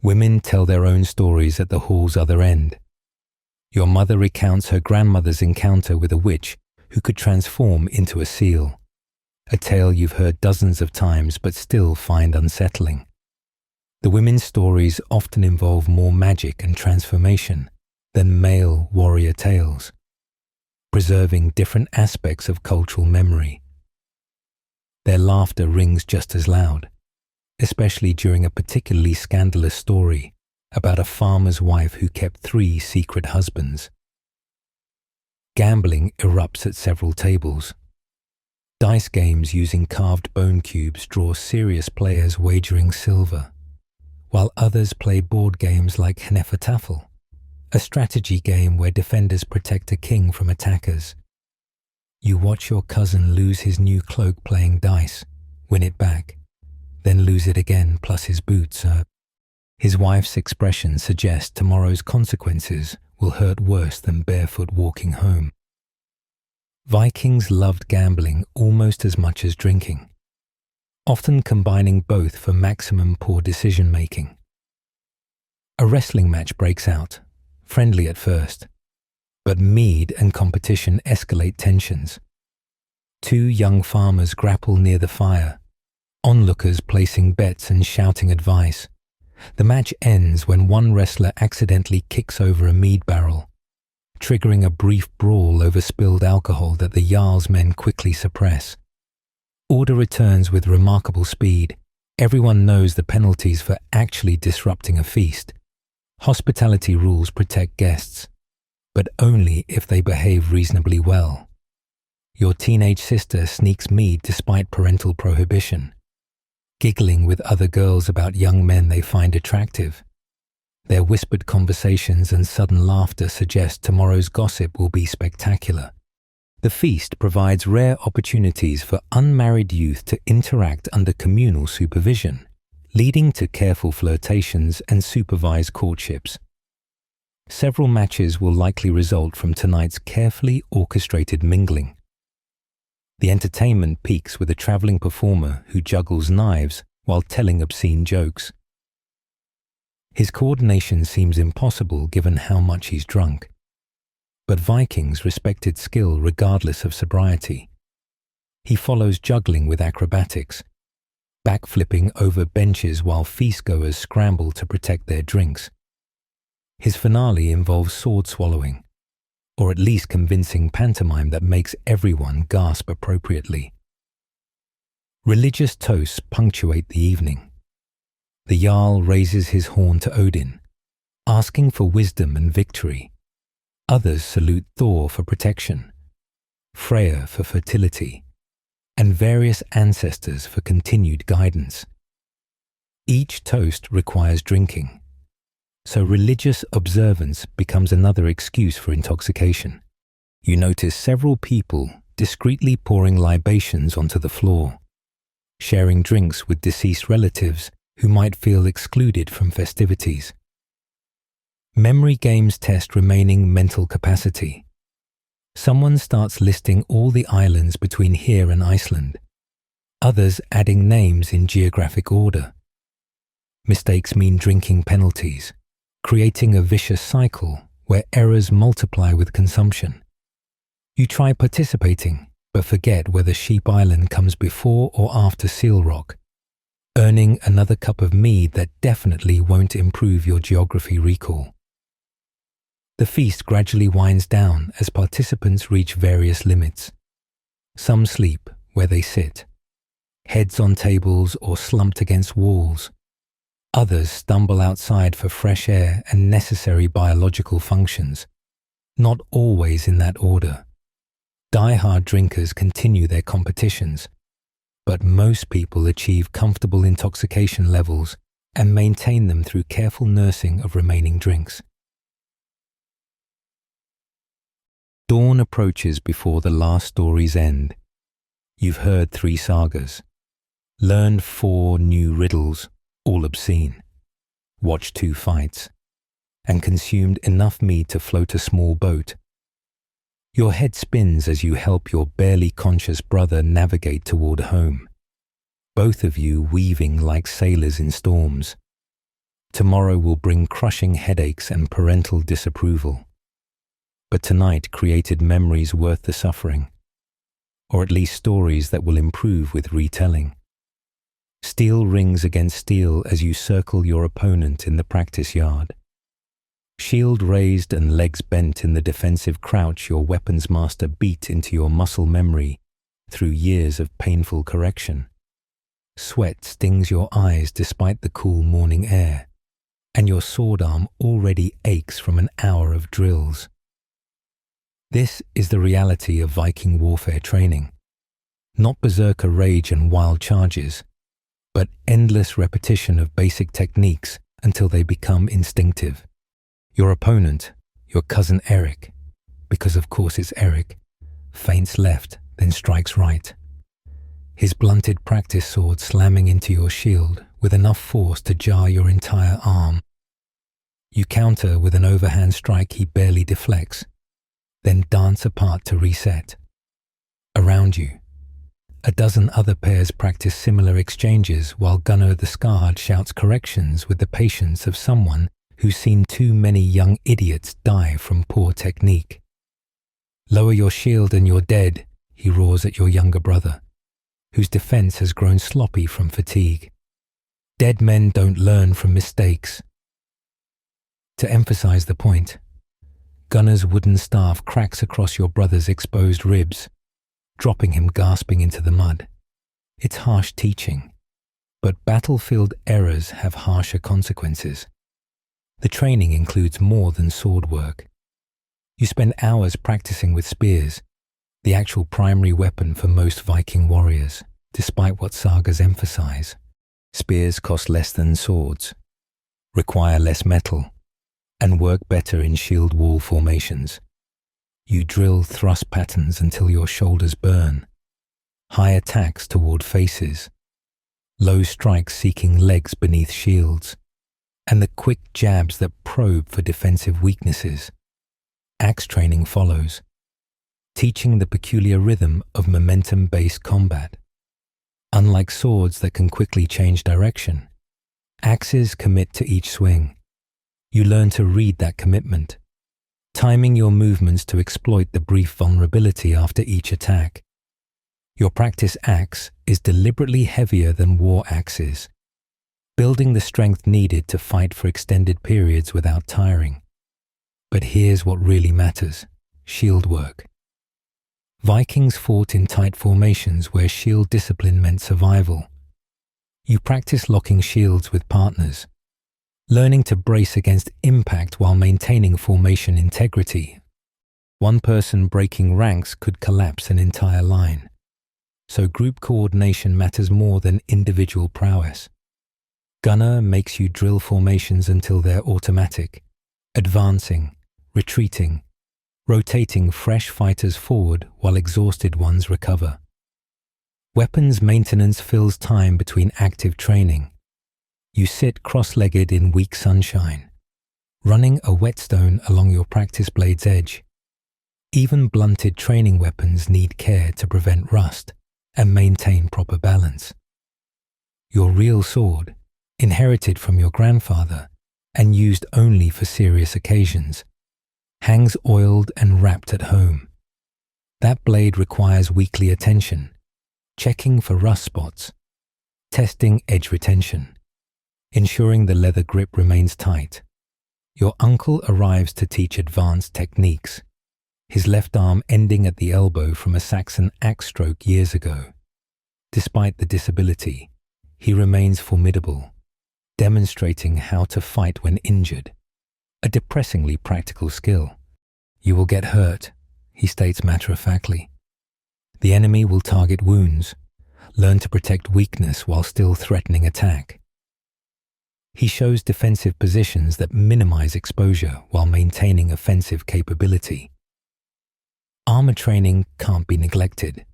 Women tell their own stories at the hall's other end. Your mother recounts her grandmother's encounter with a witch who could transform into a seal, a tale you've heard dozens of times but still find unsettling. The women's stories often involve more magic and transformation than male warrior tales, preserving different aspects of cultural memory. Their laughter rings just as loud, especially during a particularly scandalous story about a farmer's wife who kept 3 secret husbands. Gambling erupts at several tables. Dice games using carved bone cubes draw serious players wagering silver, while others play board games like Hnefatafel, a strategy game where defenders protect a king from attackers. You watch your cousin lose his new cloak playing dice, win it back, then lose it again plus his boots. His wife's expression suggests tomorrow's consequences will hurt worse than barefoot walking home. Vikings loved gambling almost as much as drinking, often combining both for maximum poor decision-making. A wrestling match breaks out, friendly at first, but mead and competition escalate tensions. 2 young farmers grapple near the fire, onlookers placing bets and shouting advice. The match ends when one wrestler accidentally kicks over a mead barrel, triggering a brief brawl over spilled alcohol that the Jarl's men quickly suppress. Order returns with remarkable speed. Everyone knows the penalties for actually disrupting a feast. Hospitality rules protect guests, but only if they behave reasonably well. Your teenage sister sneaks mead despite parental prohibition, giggling with other girls about young men they find attractive. Their whispered conversations and sudden laughter suggest tomorrow's gossip will be spectacular. The feast provides rare opportunities for unmarried youth to interact under communal supervision, leading to careful flirtations and supervised courtships. Several matches will likely result from tonight's carefully orchestrated mingling. The entertainment peaks with a traveling performer who juggles knives while telling obscene jokes. His coordination seems impossible given how much he's drunk, but Vikings respected skill regardless of sobriety. He follows juggling with acrobatics, backflipping over benches while feastgoers scramble to protect their drinks. His finale involves sword swallowing, or at least convincing pantomime that makes everyone gasp appropriately. Religious toasts punctuate the evening. The Jarl raises his horn to Odin, asking for wisdom and victory. Others salute Thor for protection, Freya for fertility, and various ancestors for continued guidance. Each toast requires drinking, so religious observance becomes another excuse for intoxication. You notice several people discreetly pouring libations onto the floor, sharing drinks with deceased relatives who might feel excluded from festivities. Memory games test remaining mental capacity. Someone starts listing all the islands between here and Iceland, others adding names in geographic order. Mistakes mean drinking penalties, creating a vicious cycle where errors multiply with consumption. You try participating, but forget whether Sheep Island comes before or after Seal Rock, earning another cup of mead that definitely won't improve your geography recall. The feast gradually winds down as participants reach various limits. Some sleep where they sit, heads on tables or slumped against walls. Others stumble outside for fresh air and necessary biological functions, not always in that order. Die-hard drinkers continue their competitions, but most people achieve comfortable intoxication levels and maintain them through careful nursing of remaining drinks. Dawn approaches before the last stories end. You've heard 3 sagas, learned 4 new riddles, all obscene, watched 2 fights, and consumed enough mead to float a small boat. Your head spins as you help your barely conscious brother navigate toward home, both of you weaving like sailors in storms. Tomorrow will bring crushing headaches and parental disapproval. But tonight created memories worth the suffering, or at least stories that will improve with retelling. Steel rings against steel as you circle your opponent in the practice yard. Shield raised and legs bent in the defensive crouch your weapons master beat into your muscle memory through years of painful correction. Sweat stings your eyes despite the cool morning air, and your sword arm already aches from an hour of drills. This is the reality of Viking warfare training. Not berserker rage and wild charges, but endless repetition of basic techniques until they become instinctive. Your opponent, your cousin Eric, because of course it's Eric, feints left, then strikes right. His blunted practice sword slamming into your shield with enough force to jar your entire arm. You counter with an overhand strike he barely deflects, then dance apart to reset. Around you, a dozen other pairs practice similar exchanges while Gunnar the Scarred shouts corrections with the patience of someone who's seen too many young idiots die from poor technique. Lower your shield and you're dead, he roars at your younger brother, whose defense has grown sloppy from fatigue. Dead men don't learn from mistakes. To emphasize the point, Gunnar's wooden staff cracks across your brother's exposed ribs, dropping him gasping into the mud. It's harsh teaching, but battlefield errors have harsher consequences. The training includes more than sword work. You spend hours practicing with spears, the actual primary weapon for most Viking warriors, despite what sagas emphasize. Spears cost less than swords, require less metal, and work better in shield wall formations. You drill thrust patterns until your shoulders burn, high attacks toward faces, low strikes seeking legs beneath shields, and the quick jabs that probe for defensive weaknesses. Axe training follows, teaching the peculiar rhythm of momentum-based combat. Unlike swords that can quickly change direction, axes commit to each swing. You learn to read that commitment, timing your movements to exploit the brief vulnerability after each attack. Your practice axe is deliberately heavier than war axes, building the strength needed to fight for extended periods without tiring. But here's what really matters: shield work. Vikings fought in tight formations where shield discipline meant survival. You practice locking shields with partners, learning to brace against impact while maintaining formation integrity. One person breaking ranks could collapse an entire line. So group coordination matters more than individual prowess. Gunner makes you drill formations until they're automatic, advancing, retreating, rotating fresh fighters forward while exhausted ones recover. Weapons maintenance fills time between active training. You sit cross-legged in weak sunshine, running a whetstone along your practice blade's edge. Even blunted training weapons need care to prevent rust and maintain proper balance. Your real sword, inherited from your grandfather and used only for serious occasions, hangs oiled and wrapped at home. That blade requires weekly attention, checking for rust spots, testing edge retention, ensuring the leather grip remains tight. Your uncle arrives to teach advanced techniques, his left arm ending at the elbow from a Saxon axe stroke years ago. Despite the disability, he remains formidable, demonstrating how to fight when injured, a depressingly practical skill. You will get hurt, he states matter-of-factly. The enemy will target wounds, learn to protect weakness while still threatening attack. He shows defensive positions that minimize exposure while maintaining offensive capability. Armor training can't be neglected.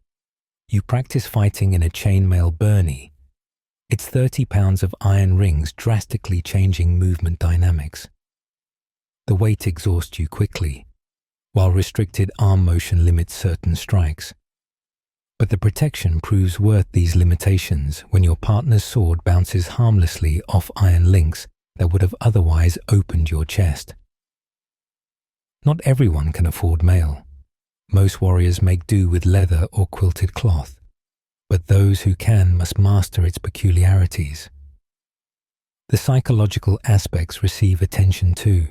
You practice fighting in a chainmail byrnie. It's 30 pounds of iron rings drastically changing movement dynamics. The weight exhausts you quickly, while restricted arm motion limits certain strikes. But the protection proves worth these limitations when your partner's sword bounces harmlessly off iron links that would have otherwise opened your chest. Not everyone can afford mail. Most warriors make do with leather or quilted cloth, but those who can must master its peculiarities. The psychological aspects receive attention too.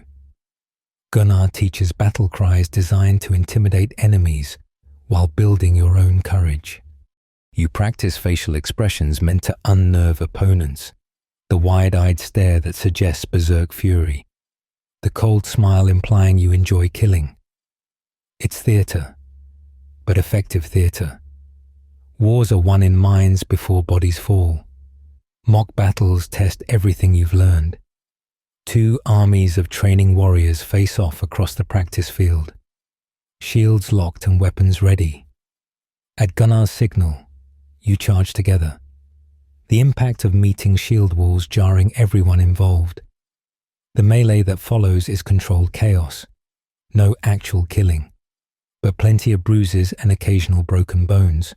Gunnar teaches battle cries designed to intimidate enemies while building your own courage. You practice facial expressions meant to unnerve opponents, the wide-eyed stare that suggests berserk fury, the cold smile implying you enjoy killing. It's theatre, but effective theatre. Wars are won in minds before bodies fall. Mock battles test everything you've learned. Two armies of training warriors face off across the practice field, shields locked and weapons ready. At Gunnar's signal, you charge together, the impact of meeting shield walls jarring everyone involved. The melee that follows is controlled chaos, no actual killing, but plenty of bruises and occasional broken bones.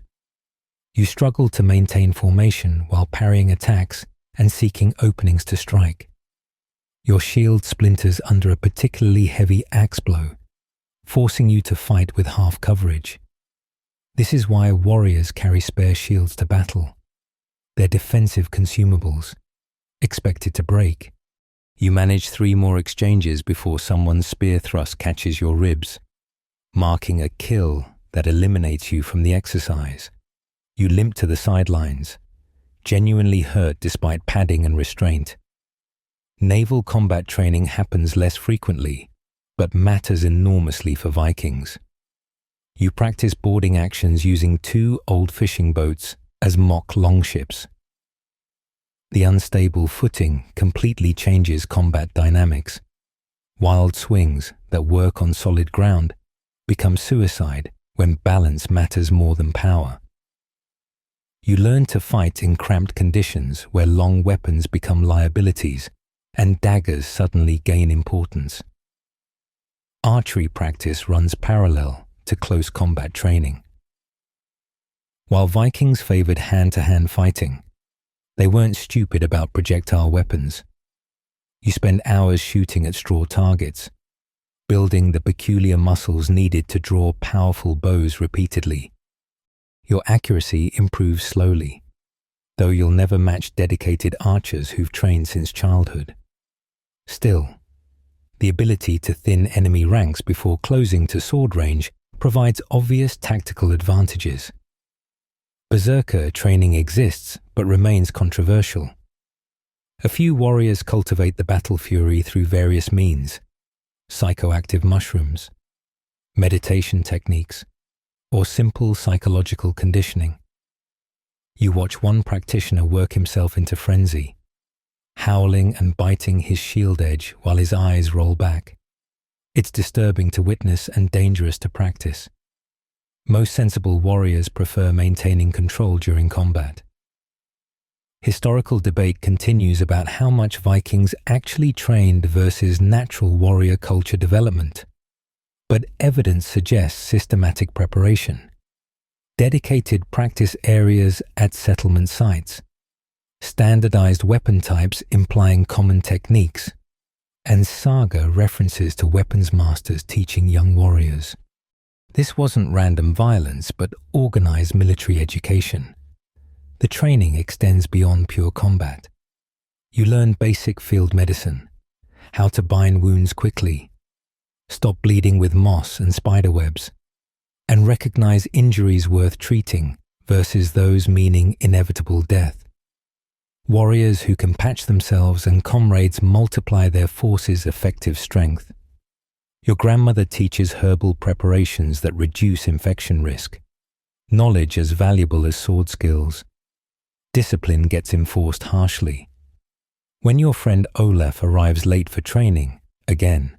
You struggle to maintain formation while parrying attacks and seeking openings to strike. Your shield splinters under a particularly heavy axe blow, forcing you to fight with half coverage. This is why warriors carry spare shields to battle. They're defensive consumables, expected to break. You manage 3 more exchanges before someone's spear thrust catches your ribs, marking a kill that eliminates you from the exercise. You limp to the sidelines, genuinely hurt despite padding and restraint. Naval combat training happens less frequently, but matters enormously for Vikings. You practice boarding actions using 2 old fishing boats as mock longships. The unstable footing completely changes combat dynamics. Wild swings that work on solid ground become suicide when balance matters more than power. You learn to fight in cramped conditions where long weapons become liabilities and daggers suddenly gain importance. Archery practice runs parallel to close combat training. While Vikings favored hand-to-hand fighting, they weren't stupid about projectile weapons. You spend hours shooting at straw targets, building the peculiar muscles needed to draw powerful bows repeatedly. Your accuracy improves slowly, though you'll never match dedicated archers who've trained since childhood. Still, the ability to thin enemy ranks before closing to sword range provides obvious tactical advantages. Berserker training exists but remains controversial. A few warriors cultivate the battle fury through various means: psychoactive mushrooms, meditation techniques, or simple psychological conditioning. You watch one practitioner work himself into frenzy, howling and biting his shield edge while his eyes roll back. It's disturbing to witness and dangerous to practice. Most sensible warriors prefer maintaining control during combat. Historical debate continues about how much Vikings actually trained versus natural warrior culture development. But evidence suggests systematic preparation, dedicated practice areas at settlement sites, standardized weapon types implying common techniques, and saga references to weapons masters teaching young warriors. This wasn't random violence, but organized military education. The training extends beyond pure combat. You learn basic field medicine, how to bind wounds quickly, stop bleeding with moss and spiderwebs, and recognize injuries worth treating versus those meaning inevitable death. Warriors who can patch themselves and comrades multiply their force's effective strength. Your grandmother teaches herbal preparations that reduce infection risk. Knowledge as valuable as sword skills. Discipline gets enforced harshly. When your friend Olaf arrives late for training, again,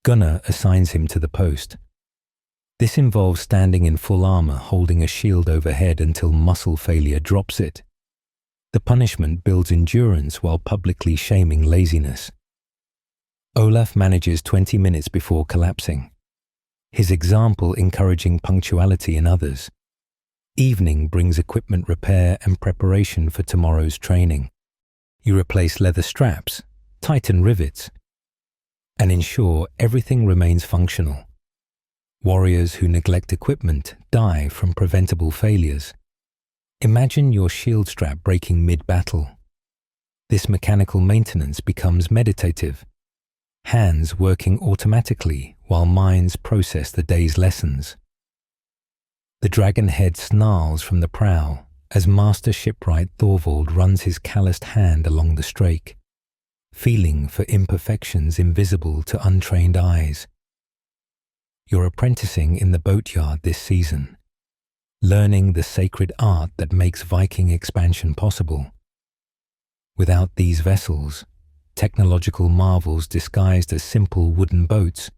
Gunnar assigns him to the post. This involves standing in full armor holding a shield overhead until muscle failure drops it. The punishment builds endurance while publicly shaming laziness. Olaf manages 20 minutes before collapsing, his example encouraging punctuality in others. Evening brings equipment repair and preparation for tomorrow's training. You replace leather straps, tighten rivets, and ensure everything remains functional. Warriors who neglect equipment die from preventable failures. Imagine your shield strap breaking mid-battle. This mechanical maintenance becomes meditative, hands working automatically while minds process the day's lessons. The dragon head snarls from the prow as Master Shipwright Thorvald runs his calloused hand along the strake, feeling for imperfections invisible to untrained eyes. You're apprenticing in the boatyard this season, learning the sacred art that makes Viking expansion possible. Without these vessels, technological marvels disguised as simple wooden boats,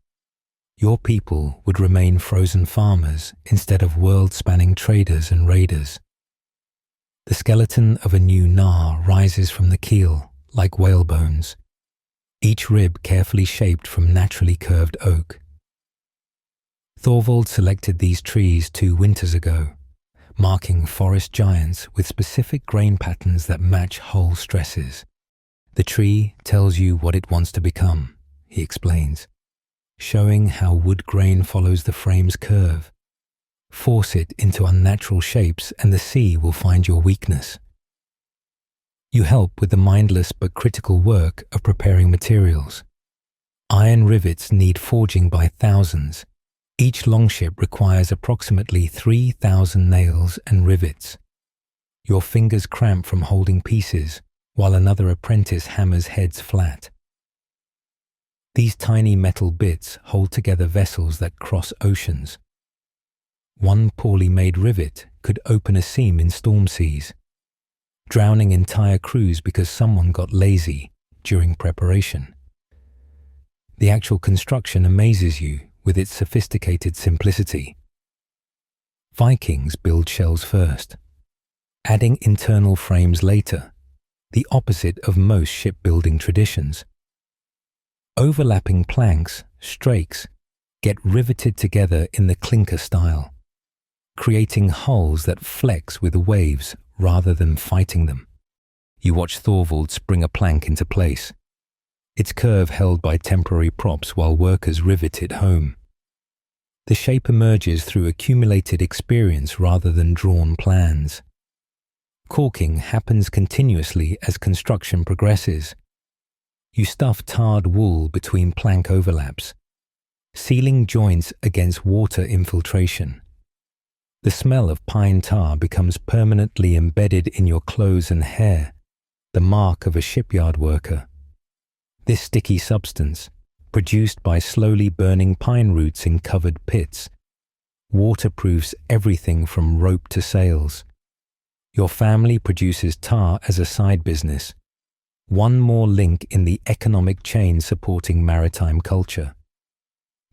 your people would remain frozen farmers instead of world-spanning traders and raiders. The skeleton of a new gnar rises from the keel like whale bones, each rib carefully shaped from naturally curved oak. Thorvald selected these trees 2 winters ago, marking forest giants with specific grain patterns that match hull stresses. The tree tells you what it wants to become, he explains, showing how wood grain follows the frame's curve. Force it into unnatural shapes and the sea will find your weakness. You help with the mindless but critical work of preparing materials. Iron rivets need forging by thousands. Each longship requires approximately 3,000 nails and rivets. Your fingers cramp from holding pieces, while another apprentice hammers heads flat. These tiny metal bits hold together vessels that cross oceans. One poorly made rivet could open a seam in storm seas, drowning entire crews because someone got lazy during preparation. The actual construction amazes you with its sophisticated simplicity. Vikings build shells first, adding internal frames later, the opposite of most shipbuilding traditions. Overlapping planks, strakes, get riveted together in the clinker style, creating hulls that flex with waves rather than fighting them. You watch Thorvald spring a plank into place, its curve held by temporary props while workers rivet it home. The shape emerges through accumulated experience rather than drawn plans. Caulking happens continuously as construction progresses. You stuff tarred wool between plank overlaps, sealing joints against water infiltration. The smell of pine tar becomes permanently embedded in your clothes and hair, the mark of a shipyard worker. This sticky substance, produced by slowly burning pine roots in covered pits, waterproofs everything from rope to sails. Your family produces tar as a side business, one more link in the economic chain supporting maritime culture.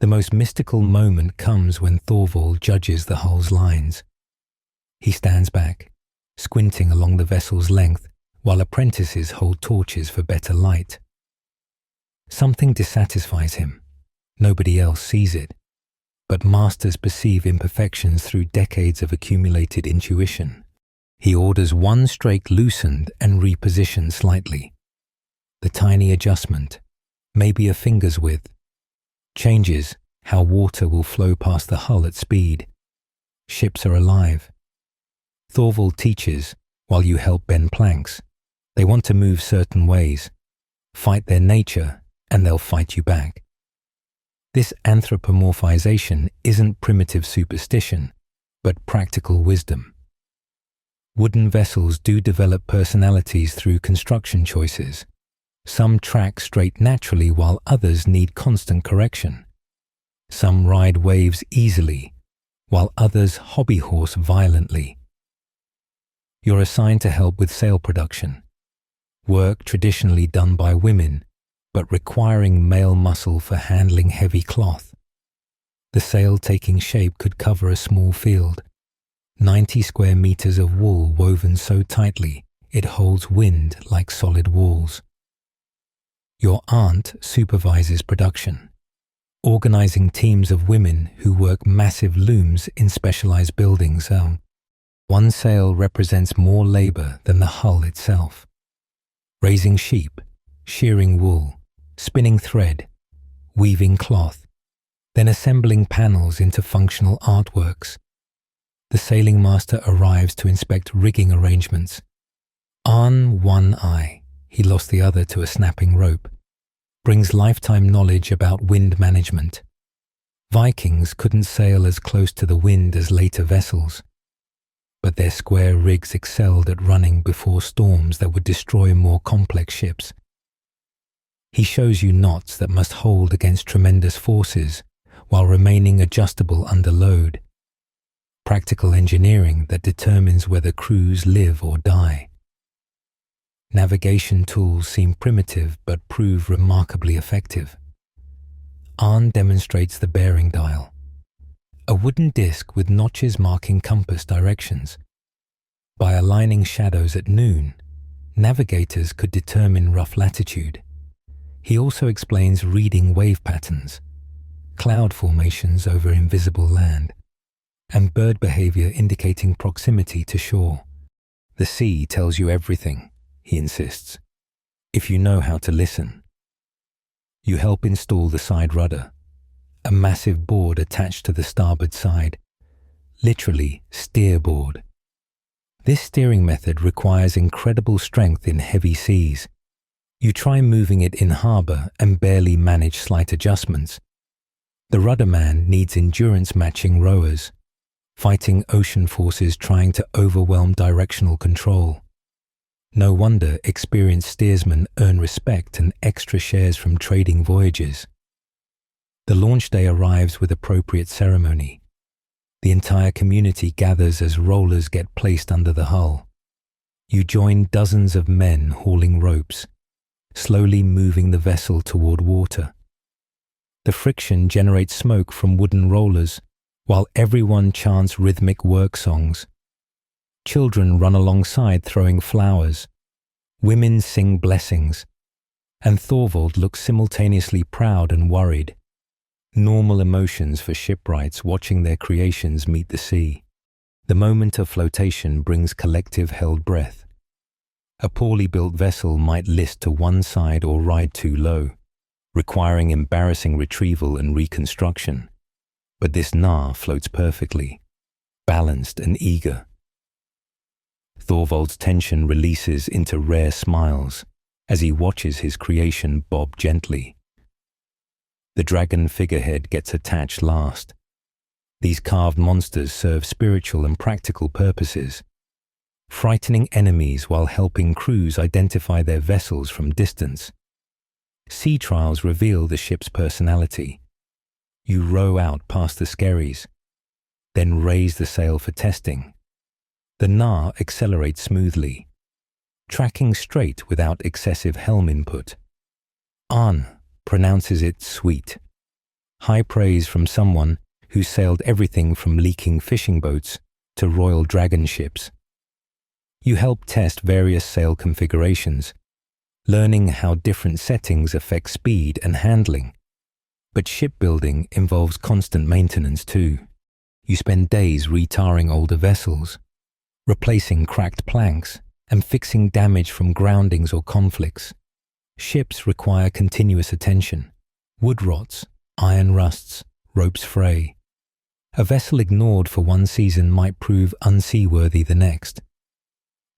The most mystical moment comes when Thorvald judges the hull's lines. He stands back, squinting along the vessel's length, while apprentices hold torches for better light. Something dissatisfies him. Nobody else sees it, but masters perceive imperfections through decades of accumulated intuition. He orders one strake loosened and repositioned slightly. The tiny adjustment, maybe a finger's width, changes how water will flow past the hull at speed. Ships are alive. Thorvald teaches while you help bend planks. They want to move certain ways. Fight their nature and they'll fight you back. This anthropomorphization isn't primitive superstition, but practical wisdom. Wooden vessels do develop personalities through construction choices. Some track straight naturally while others need constant correction. Some ride waves easily, while others hobby horse violently. You're assigned to help with sail production, work traditionally done by women, but requiring male muscle for handling heavy cloth. The sail taking shape could cover a small field, 90 square meters of wool woven so tightly it holds wind like solid walls. Your aunt supervises production, organizing teams of women who work massive looms in specialized buildings. One sail represents more labor than the hull itself. Raising sheep, shearing wool, spinning thread, weaving cloth, then assembling panels into functional artworks. The sailing master arrives to inspect rigging arrangements. On one eye, he lost the other to a snapping rope, brings lifetime knowledge about wind management. Vikings couldn't sail as close to the wind as later vessels, but their square rigs excelled at running before storms that would destroy more complex ships. He shows you knots that must hold against tremendous forces while remaining adjustable under load. Practical engineering that determines whether crews live or die. Navigation tools seem primitive but prove remarkably effective. Arn demonstrates the bearing dial, a wooden disc with notches marking compass directions. By aligning shadows at noon, navigators could determine rough latitude. He also explains reading wave patterns, cloud formations over invisible land, and bird behavior indicating proximity to shore. The sea tells you everything, he insists, if you know how to listen. You help install the side rudder, a massive board attached to the starboard side, literally steerboard. This steering method requires incredible strength in heavy seas. You try moving it in harbour and barely manage slight adjustments. The rudderman needs endurance-matching rowers, fighting ocean forces trying to overwhelm directional control. No wonder experienced steersmen earn respect and extra shares from trading voyages. The launch day arrives with appropriate ceremony. The entire community gathers as rollers get placed under the hull. You join dozens of men hauling ropes, slowly moving the vessel toward water. The friction generates smoke from wooden rollers, while everyone chants rhythmic work songs. Children run alongside throwing flowers. Women sing blessings. And Thorvald looks simultaneously proud and worried. Normal emotions for shipwrights watching their creations meet the sea. The moment of flotation brings collective held breath. A poorly built vessel might list to one side or ride too low, requiring embarrassing retrieval and reconstruction. But this Nar floats perfectly, balanced and eager. Thorvald's tension releases into rare smiles as he watches his creation bob gently. The dragon figurehead gets attached last. These carved monsters serve spiritual and practical purposes, frightening enemies while helping crews identify their vessels from distance. Sea trials reveal the ship's personality. You row out past the skerries, then raise the sail for testing. The Nar accelerates smoothly, tracking straight without excessive helm input. An pronounces it sweet. High praise from someone who sailed everything from leaking fishing boats to royal dragon ships. You help test various sail configurations, learning how different settings affect speed and handling. But shipbuilding involves constant maintenance too. You spend days retarring older vessels, replacing cracked planks, and fixing damage from groundings or conflicts. Ships require continuous attention. Wood rots, iron rusts, ropes fray. A vessel ignored for one season might prove unseaworthy the next.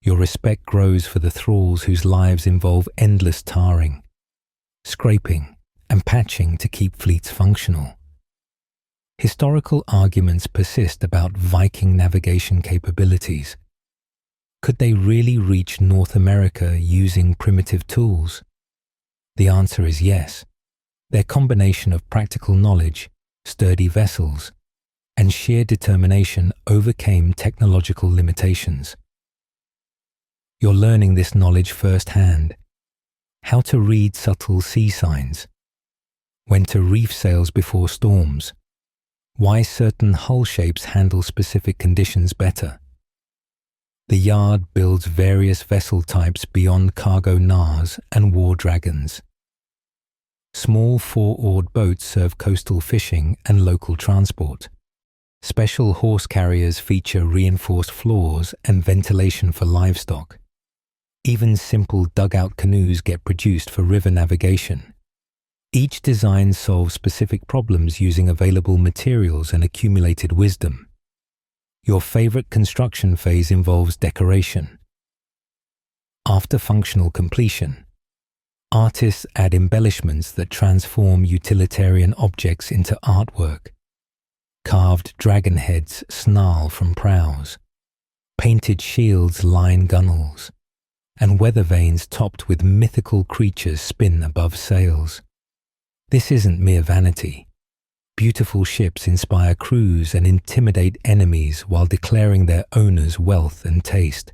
Your respect grows for the thralls whose lives involve endless tarring, scraping, and patching to keep fleets functional. Historical arguments persist about Viking navigation capabilities. Could they really reach North America using primitive tools? The answer is yes. Their combination of practical knowledge, sturdy vessels, and sheer determination overcame technological limitations. You're learning this knowledge firsthand. How to read subtle sea signs, when to reef sails before storms, why certain hull shapes handle specific conditions better. The yard builds various vessel types beyond cargo Nars and war dragons. Small four-oared boats serve coastal fishing and local transport. Special horse carriers feature reinforced floors and ventilation for livestock. Even simple dugout canoes get produced for river navigation. Each design solves specific problems using available materials and accumulated wisdom. Your favorite construction phase involves decoration. After functional completion, artists add embellishments that transform utilitarian objects into artwork. Carved dragon heads snarl from prows. Painted shields line gunnels, and weather vanes topped with mythical creatures spin above sails. This isn't mere vanity. Beautiful ships inspire crews and intimidate enemies while declaring their owners wealth and taste.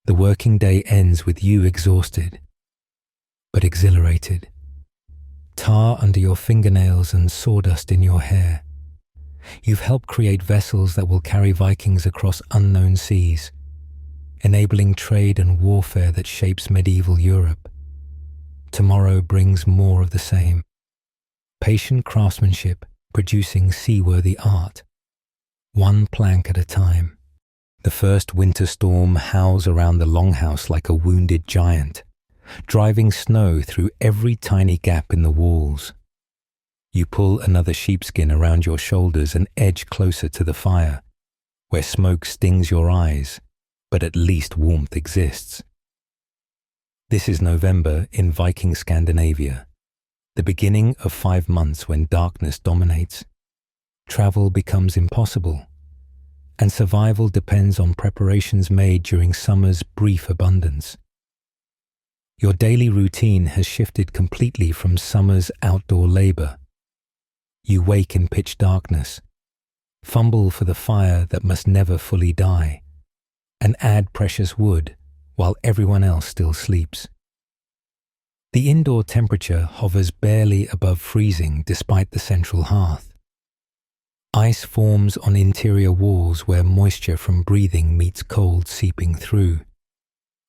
The working day ends with you exhausted, but exhilarated. Tar under your fingernails and sawdust in your hair. You've helped create vessels that will carry Vikings across unknown seas, enabling trade and warfare that shapes medieval Europe. Tomorrow brings more of the same. Patient craftsmanship producing seaworthy art, one plank at a time. The first winter storm howls around the longhouse like a wounded giant, driving snow through every tiny gap in the walls. You pull another sheepskin around your shoulders and edge closer to the fire, where smoke stings your eyes, but at least warmth exists. This is November in Viking Scandinavia, the beginning of 5 months when darkness dominates. Travel becomes impossible, and survival depends on preparations made during summer's brief abundance. Your daily routine has shifted completely from summer's outdoor labor. You wake in pitch darkness, fumble for the fire that must never fully die, and add precious wood while everyone else still sleeps. The indoor temperature hovers barely above freezing despite the central hearth. Ice forms on interior walls where moisture from breathing meets cold seeping through.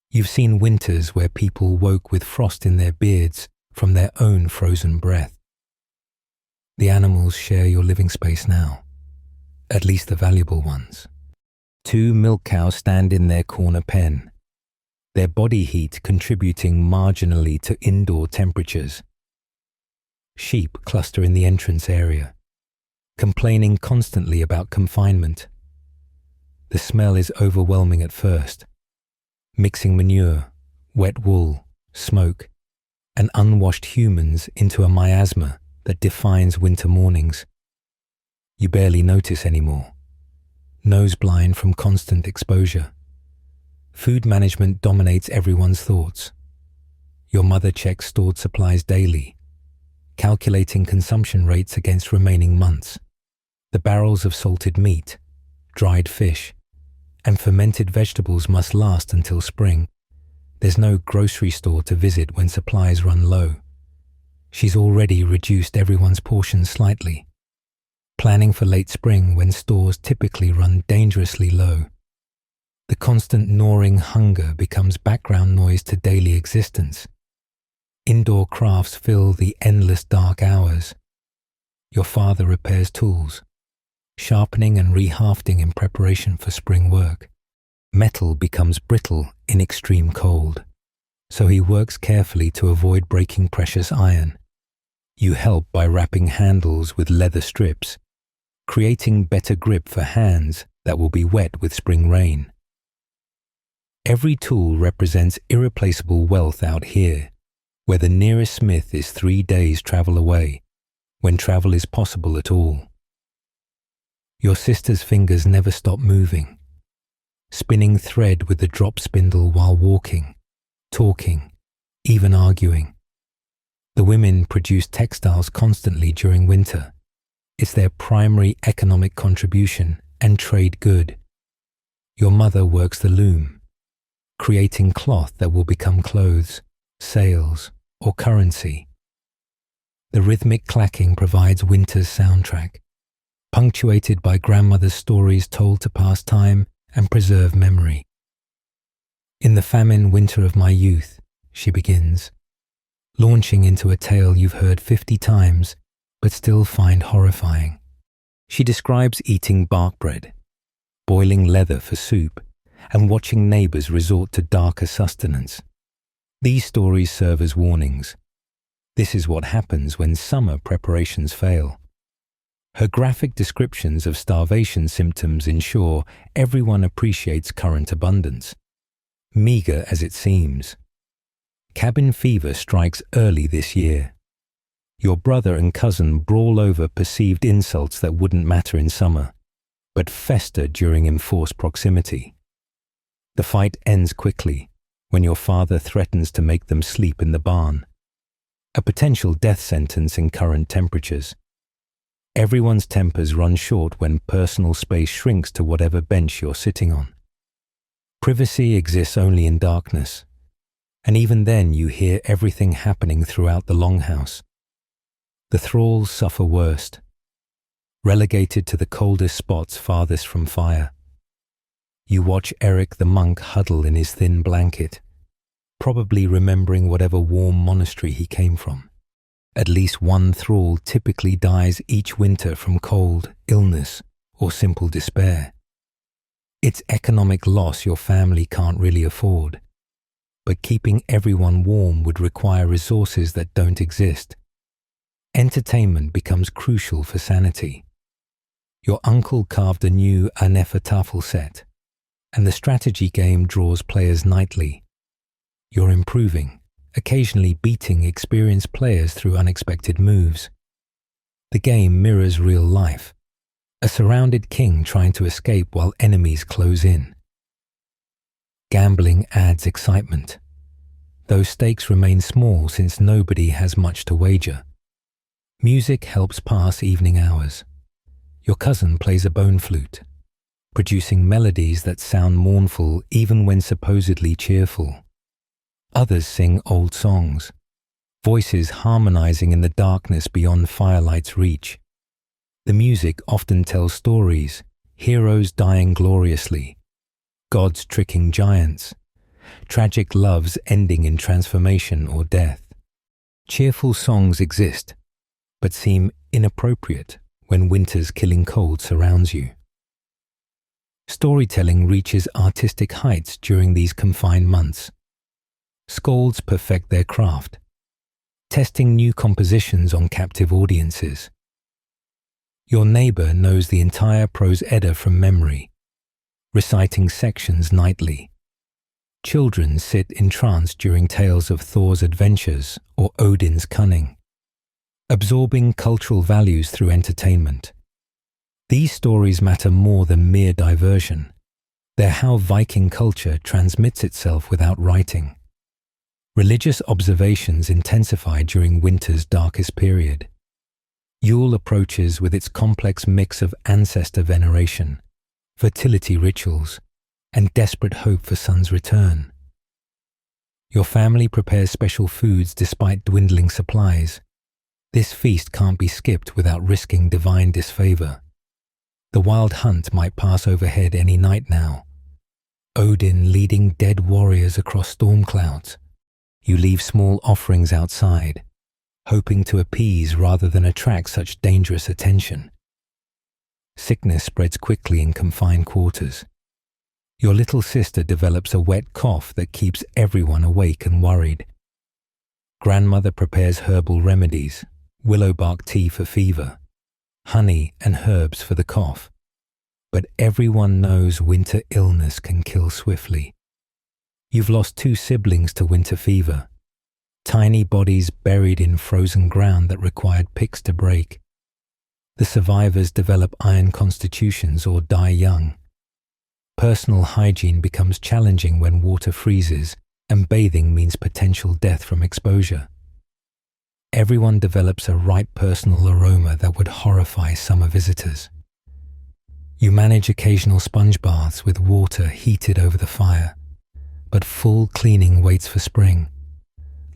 You've seen winters where people woke with frost in their beards from their own frozen breath. The animals share your living space now, at least the valuable ones. 2 milk cows stand in their corner pen, their body heat contributing marginally to indoor temperatures. Sheep cluster in the entrance area, complaining constantly about confinement. The smell is overwhelming at first, mixing manure, wet wool, smoke, and unwashed humans into a miasma that defines winter mornings. You barely notice anymore. Nose blind from constant exposure. Food management dominates everyone's thoughts. Your mother checks stored supplies daily, calculating consumption rates against remaining months. The barrels of salted meat, dried fish, and fermented vegetables must last until spring. There's no grocery store to visit when supplies run low. She's already reduced everyone's portions slightly, planning for late spring when stores typically run dangerously low. The constant gnawing hunger becomes background noise to daily existence. Indoor crafts fill the endless dark hours. Your father repairs tools, sharpening and rehafting in preparation for spring work. Metal becomes brittle in extreme cold, so he works carefully to avoid breaking precious iron. You help by wrapping handles with leather strips, creating better grip for hands that will be wet with spring rain. Every tool represents irreplaceable wealth out here, where the nearest smith is 3 days' travel away, when travel is possible at all. Your sister's fingers never stop moving, spinning thread with the drop spindle while walking, talking, even arguing. The women produce textiles constantly during winter. It's their primary economic contribution and trade good. Your mother works the loom, creating cloth that will become clothes, sails, or currency. The rhythmic clacking provides winter's soundtrack, punctuated by grandmother's stories told to pass time and preserve memory. In the famine winter of my youth, she begins, launching into a tale you've heard 50 times but still find horrifying. She describes eating bark bread, boiling leather for soup, and watching neighbors resort to darker sustenance. These stories serve as warnings. This is what happens when summer preparations fail. Her graphic descriptions of starvation symptoms ensure everyone appreciates current abundance, meager as it seems. Cabin fever strikes early this year. Your brother and cousin brawl over perceived insults that wouldn't matter in summer, but fester during enforced proximity. The fight ends quickly when your father threatens to make them sleep in the barn, a potential death sentence in current temperatures. Everyone's tempers run short when personal space shrinks to whatever bench you're sitting on. Privacy exists only in darkness, and even then you hear everything happening throughout the longhouse. The thralls suffer worst, relegated to the coldest spots farthest from fire. You watch Eric the monk huddle in his thin blanket, probably remembering whatever warm monastery he came from. At least one thrall typically dies each winter from cold, illness, or simple despair. It's economic loss your family can't really afford, but keeping everyone warm would require resources that don't exist. Entertainment becomes crucial for sanity. Your uncle carved a new Anefatafel set, and the strategy game draws players nightly. You're improving, occasionally beating experienced players through unexpected moves. The game mirrors real life, a surrounded king trying to escape while enemies close in. Gambling adds excitement, though stakes remain small since nobody has much to wager. Music helps pass evening hours. Your cousin plays a bone flute, producing melodies that sound mournful even when supposedly cheerful. Others sing old songs, voices harmonizing in the darkness beyond firelight's reach. The music often tells stories, heroes dying gloriously, gods tricking giants, tragic loves ending in transformation or death. Cheerful songs exist, but seem inappropriate when winter's killing cold surrounds you. Storytelling reaches artistic heights during these confined months. Skalds perfect their craft, testing new compositions on captive audiences. Your neighbor knows the entire prose Edda from memory, reciting sections nightly. Children sit entranced during tales of Thor's adventures or Odin's cunning, absorbing cultural values through entertainment. These stories matter more than mere diversion. They're how Viking culture transmits itself without writing. Religious observations intensify during winter's darkest period. Yule approaches with its complex mix of ancestor veneration, fertility rituals, and desperate hope for sun's return. Your family prepares special foods despite dwindling supplies. This feast can't be skipped without risking divine disfavor. The wild hunt might pass overhead any night now. Odin leading dead warriors across storm clouds. You leave small offerings outside, hoping to appease rather than attract such dangerous attention. Sickness spreads quickly in confined quarters. Your little sister develops a wet cough that keeps everyone awake and worried. Grandmother prepares herbal remedies, willow bark tea for fever, honey and herbs for the cough. But everyone knows winter illness can kill swiftly. You've lost 2 siblings to winter fever, tiny bodies buried in frozen ground that required picks to break. The survivors develop iron constitutions or die young. Personal hygiene becomes challenging when water freezes, and bathing means potential death from exposure. Everyone develops a ripe personal aroma that would horrify summer visitors. You manage occasional sponge baths with water heated over the fire, but full cleaning waits for spring.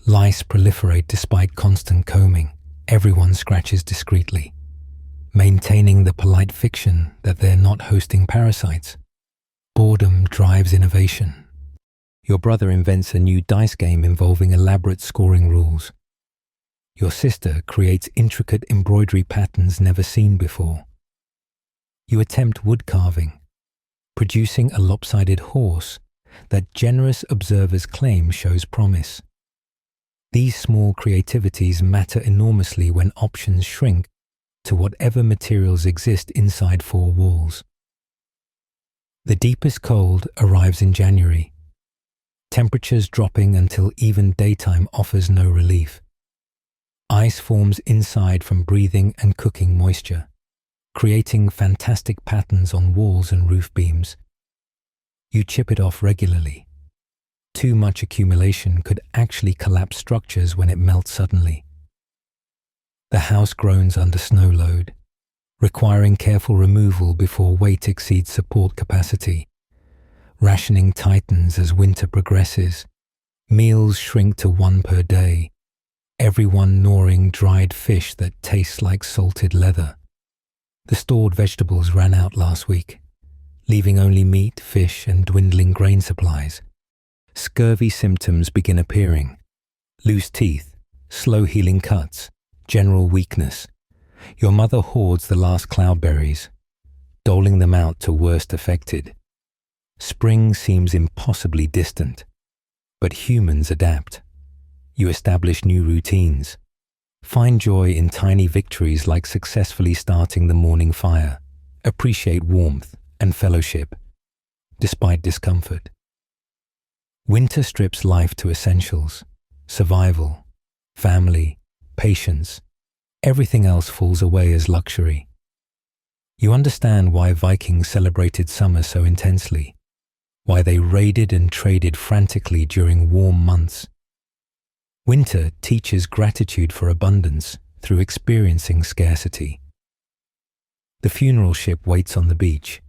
Lice proliferate despite constant combing. Everyone scratches discreetly, maintaining the polite fiction that they're not hosting parasites. Boredom drives innovation. Your brother invents a new dice game involving elaborate scoring rules. Your sister creates intricate embroidery patterns never seen before. You attempt wood carving, producing a lopsided horse that generous observers claim shows promise. These small creativities matter enormously when options shrink to whatever materials exist inside 4 walls. The deepest cold arrives in January, temperatures dropping until even daytime offers no relief. Ice forms inside from breathing and cooking moisture, creating fantastic patterns on walls and roof beams. You chip it off regularly. Too much accumulation could actually collapse structures when it melts suddenly. The house groans under snow load, requiring careful removal before weight exceeds support capacity. Rationing tightens as winter progresses. Meals shrink to 1 per day, everyone gnawing dried fish that tastes like salted leather. The stored vegetables ran out last week, leaving only meat, fish, and dwindling grain supplies. Scurvy symptoms begin appearing. Loose teeth, slow-healing cuts, general weakness. Your mother hoards the last cloudberries, doling them out to worst affected. Spring seems impossibly distant, but humans adapt. You establish new routines. Find joy in tiny victories like successfully starting the morning fire. Appreciate warmth and fellowship, despite discomfort. Winter strips life to essentials: survival, family, patience. Everything else falls away as luxury. You understand why Vikings celebrated summer so intensely, why they raided and traded frantically during warm months. Winter teaches gratitude for abundance through experiencing scarcity. The funeral ship waits on the beach,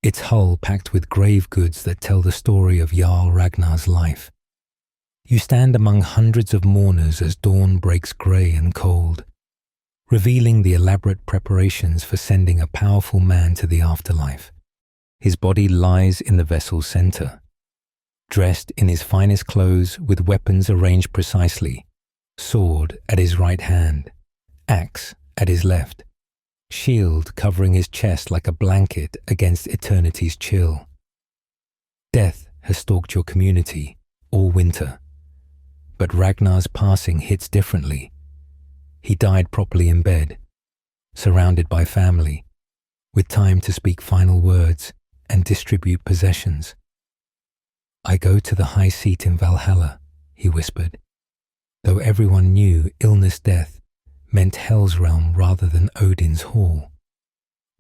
its hull packed with grave goods that tell the story of Jarl Ragnar's life. You stand among hundreds of mourners as dawn breaks grey and cold, revealing the elaborate preparations for sending a powerful man to the afterlife. His body lies in the vessel's center, dressed in his finest clothes with weapons arranged precisely, sword at his right hand, axe at his left, shield covering his chest like a blanket against eternity's chill. Death has stalked your community all winter, but Ragnar's passing hits differently. He died properly in bed, surrounded by family, with time to speak final words and distribute possessions. "I go to the high seat in Valhalla," he whispered, though everyone knew illness death meant Hell's realm rather than Odin's hall.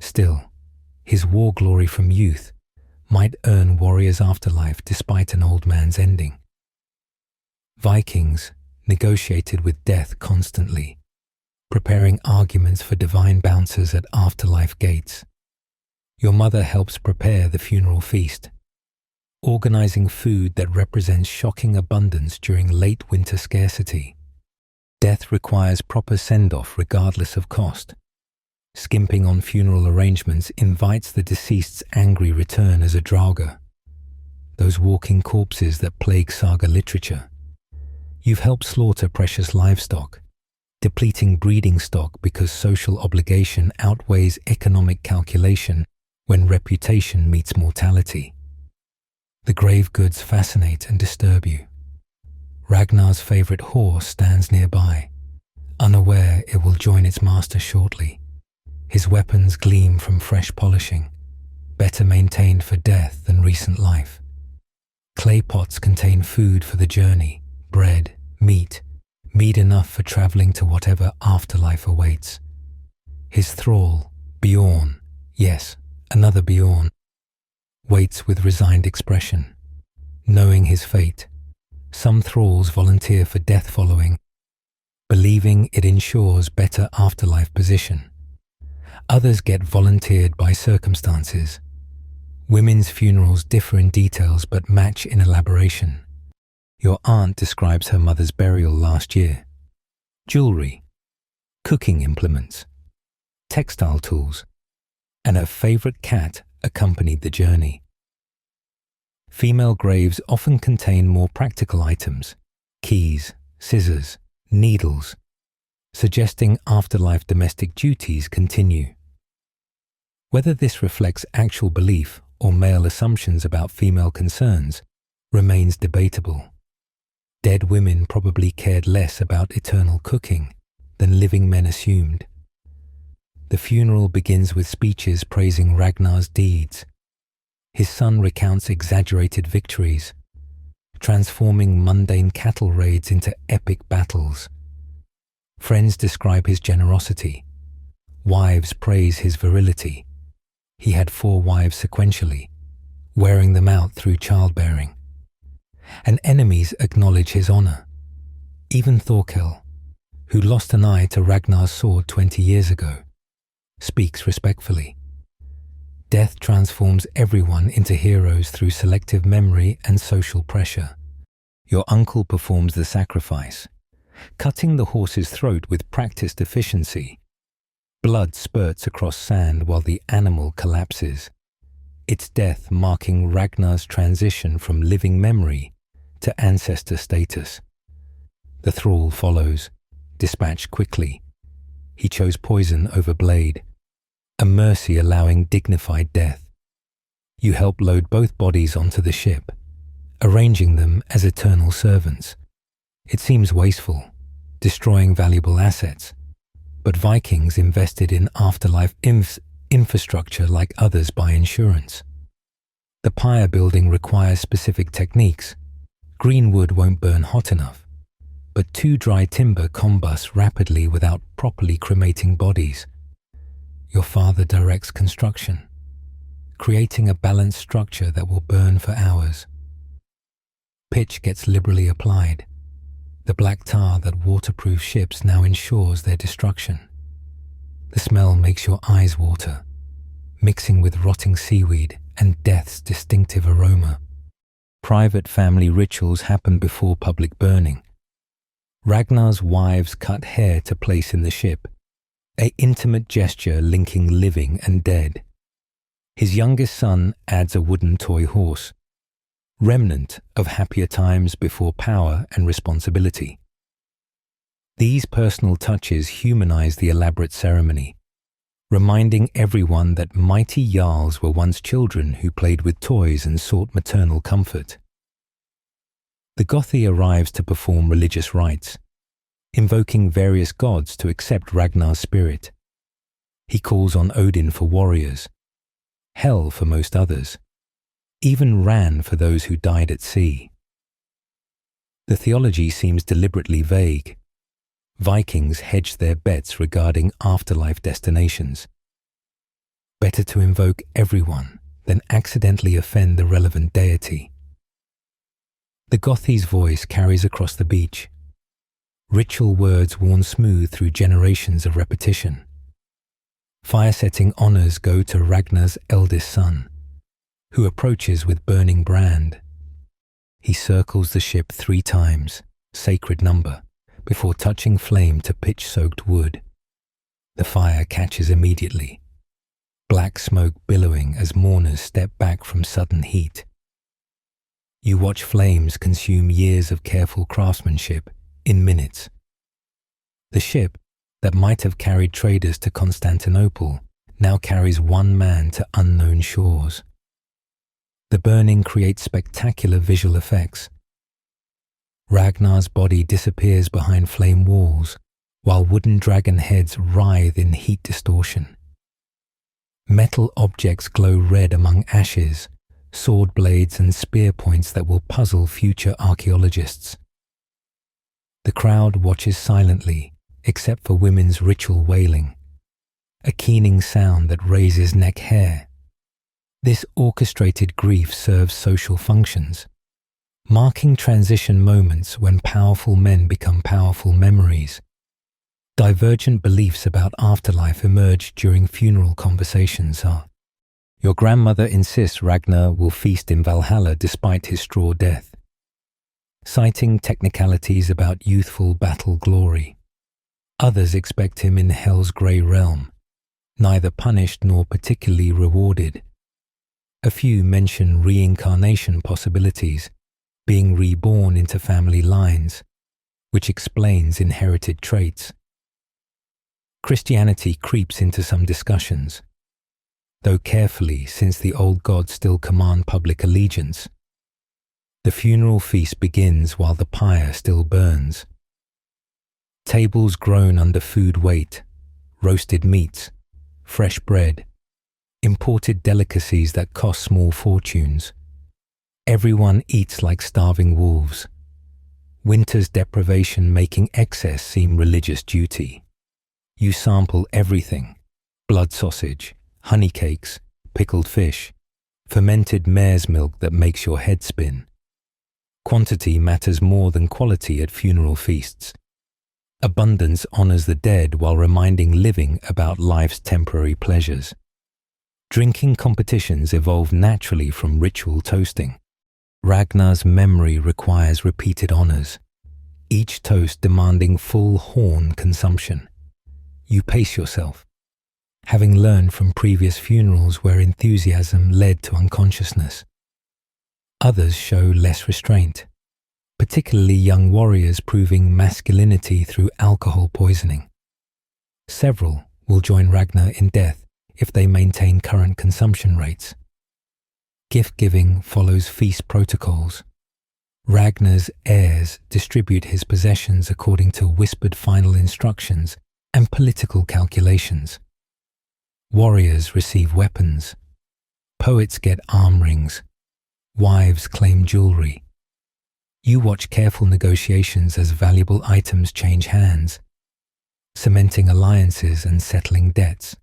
Still, his war glory from youth might earn warriors' afterlife despite an old man's ending. Vikings negotiated with death constantly, preparing arguments for divine bouncers at afterlife gates. Your mother helps prepare the funeral feast, organizing food that represents shocking abundance during late winter scarcity. Death requires proper send-off regardless of cost. Skimping on funeral arrangements invites the deceased's angry return as a draugr, those walking corpses that plague saga literature. You've helped slaughter precious livestock, depleting breeding stock because social obligation outweighs economic calculation when reputation meets mortality. The grave goods fascinate and disturb you. Ragnar's favorite horse stands nearby, unaware it will join its master shortly. His weapons gleam from fresh polishing, better maintained for death than recent life. Clay pots contain food for the journey, bread, meat enough for traveling to whatever afterlife awaits. His thrall, Bjorn, yes, another Bjorn, waits with resigned expression, knowing his fate. Some thralls volunteer for death following, believing it ensures better afterlife position. Others get volunteered by circumstances. Women's funerals differ in details but match in elaboration. Your aunt describes her mother's burial last year. Jewelry, cooking implements, textile tools, and her favorite cat accompanied the journey. Female graves often contain more practical items, keys, scissors, needles, suggesting afterlife domestic duties continue. Whether this reflects actual belief or male assumptions about female concerns remains debatable. Dead women probably cared less about eternal cooking than living men assumed. The funeral begins with speeches praising Ragnar's deeds. His son recounts exaggerated victories, transforming mundane cattle raids into epic battles. Friends describe his generosity. Wives praise his virility. He had 4 wives sequentially, wearing them out through childbearing. And enemies acknowledge his honor. Even Thorkel, who lost an eye to Ragnar's sword 20 years ago, speaks respectfully. Death transforms everyone into heroes through selective memory and social pressure. Your uncle performs the sacrifice, cutting the horse's throat with practiced efficiency. Blood spurts across sand while the animal collapses, its death marking Ragnar's transition from living memory to ancestor status. The thrall follows, dispatched quickly. He chose poison over blade, a mercy allowing dignified death. You help load both bodies onto the ship, arranging them as eternal servants. It seems wasteful, destroying valuable assets, but Vikings invested in afterlife infrastructure like others buy insurance. The pyre building requires specific techniques. Green wood won't burn hot enough, but too dry timber combusts rapidly without properly cremating bodies. Your father directs construction, creating a balanced structure that will burn for hours. Pitch gets liberally applied. The black tar that waterproofs ships now ensures their destruction. The smell makes your eyes water, mixing with rotting seaweed and death's distinctive aroma. Private family rituals happen before public burning. Ragnar's wives cut hair to place in the ship, an intimate gesture linking living and dead. His youngest son adds a wooden toy horse, remnant of happier times before power and responsibility. These personal touches humanize the elaborate ceremony, reminding everyone that mighty jarls were once children who played with toys and sought maternal comfort. The Gothi arrives to perform religious rites, invoking various gods to accept Ragnar's spirit. He calls on Odin for warriors, Hel for most others, even Ran for those who died at sea. The theology seems deliberately vague. Vikings hedged their bets regarding afterlife destinations, better to invoke everyone than accidentally offend the relevant deity. The Gothi's voice carries across the beach, ritual words worn smooth through generations of repetition. Fire-setting honors go to Ragnar's eldest son, who approaches with burning brand. He circles the ship 3 times, sacred number, before touching flame to pitch-soaked wood. The fire catches immediately, black smoke billowing as mourners step back from sudden heat. You watch flames consume years of careful craftsmanship in minutes. The ship that might have carried traders to Constantinople now carries one man to unknown shores. The burning creates spectacular visual effects. Ragnar's body disappears behind flame walls, while wooden dragon heads writhe in heat distortion. Metal objects glow red among ashes, sword blades and spear points that will puzzle future archaeologists. The crowd watches silently, except for women's ritual wailing, a keening sound that raises neck hair. This orchestrated grief serves social functions, marking transition moments when powerful men become powerful memories. Divergent beliefs about afterlife emerge during funeral conversations are: your grandmother insists Ragnar will feast in Valhalla despite his straw death, citing technicalities about youthful battle glory. Others expect him in Hell's grey realm, neither punished nor particularly rewarded. A few mention reincarnation possibilities, being reborn into family lines, which explains inherited traits. Christianity creeps into some discussions, though carefully since the old gods still command public allegiance. The funeral feast begins while the pyre still burns. Tables groan under food weight, roasted meats, fresh bread, imported delicacies that cost small fortunes. Everyone eats like starving wolves, winter's deprivation making excess seem religious duty. You sample everything: blood sausage, honey cakes, pickled fish, fermented mare's milk that makes your head spin. Quantity matters more than quality at funeral feasts. Abundance honors the dead while reminding living about life's temporary pleasures. Drinking competitions evolve naturally from ritual toasting. Ragnar's memory requires repeated honors, each toast demanding full horn consumption. You pace yourself, having learned from previous funerals where enthusiasm led to unconsciousness. Others show less restraint, particularly young warriors proving masculinity through alcohol poisoning. Several will join Ragnar in death if they maintain current consumption rates. Gift-giving follows feast protocols. Ragnar's heirs distribute his possessions according to whispered final instructions and political calculations. Warriors receive weapons. Poets get arm rings. Wives claim jewelry. You watch careful negotiations as valuable items change hands, cementing alliances and settling debts.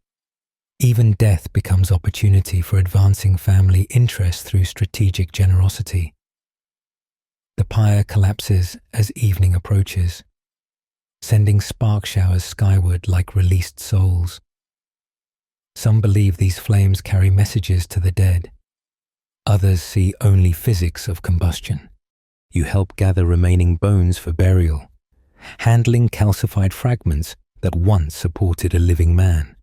Even death becomes opportunity for advancing family interests through strategic generosity. The pyre collapses as evening approaches, sending spark showers skyward like released souls. Some believe these flames carry messages to the dead. Others see only physics of combustion. You help gather remaining bones for burial, handling calcified fragments that once supported a living man.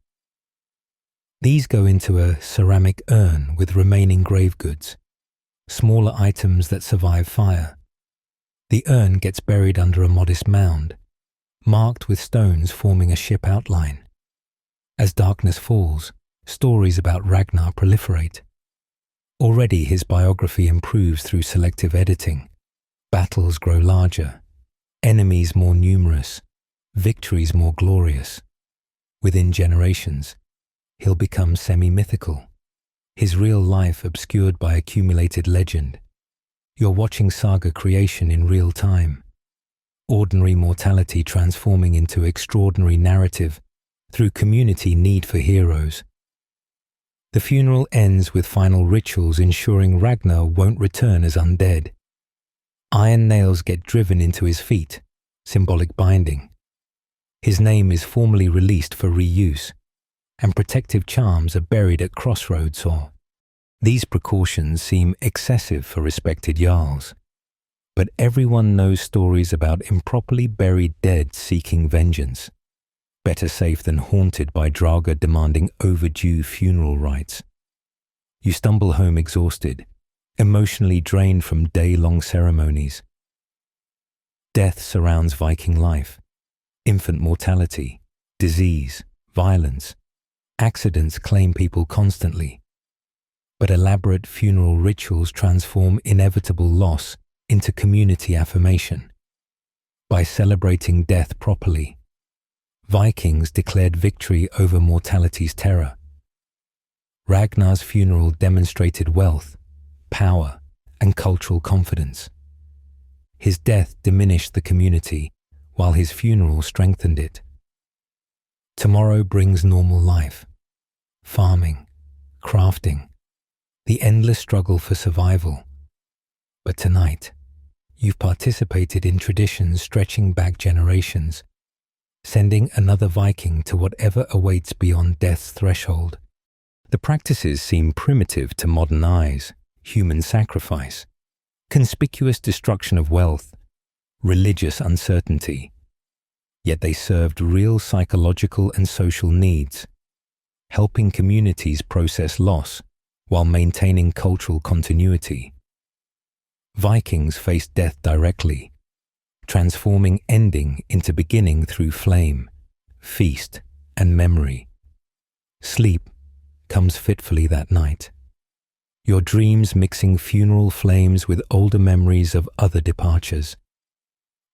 These go into a ceramic urn with remaining grave goods, smaller items that survive fire. The urn gets buried under a modest mound, marked with stones forming a ship outline. As darkness falls, stories about Ragnar proliferate. Already his biography improves through selective editing. Battles grow larger, enemies more numerous, victories more glorious. Within generations, he'll become semi-mythical, his real life obscured by accumulated legend. You're watching saga creation in real time, ordinary mortality transforming into extraordinary narrative through community need for heroes. The funeral ends with final rituals ensuring Ragnar won't return as undead. Iron nails get driven into his feet, symbolic binding. His name is formally released for reuse, and protective charms are buried at crossroads. These precautions seem excessive for respected jarls, but everyone knows stories about improperly buried dead seeking vengeance. Better safe than haunted by Draga demanding overdue funeral rites. You stumble home exhausted, emotionally drained from day-long ceremonies. Death surrounds Viking life. Infant mortality, disease, violence, accidents claim people constantly. But elaborate funeral rituals transform inevitable loss into community affirmation. By celebrating death properly, Vikings declared victory over mortality's terror. Ragnar's funeral demonstrated wealth, power, and cultural confidence. His death diminished the community, while his funeral strengthened it. Tomorrow brings normal life, farming, crafting, the endless struggle for survival. But tonight, you've participated in traditions stretching back generations, sending another Viking to whatever awaits beyond death's threshold. The practices seem primitive to modern eyes: human sacrifice, conspicuous destruction of wealth, religious uncertainty. Yet they served real psychological and social needs, helping communities process loss while maintaining cultural continuity. Vikings faced death directly, transforming ending into beginning through flame, feast, and memory. Sleep comes fitfully that night, your dreams mixing funeral flames with older memories of other departures.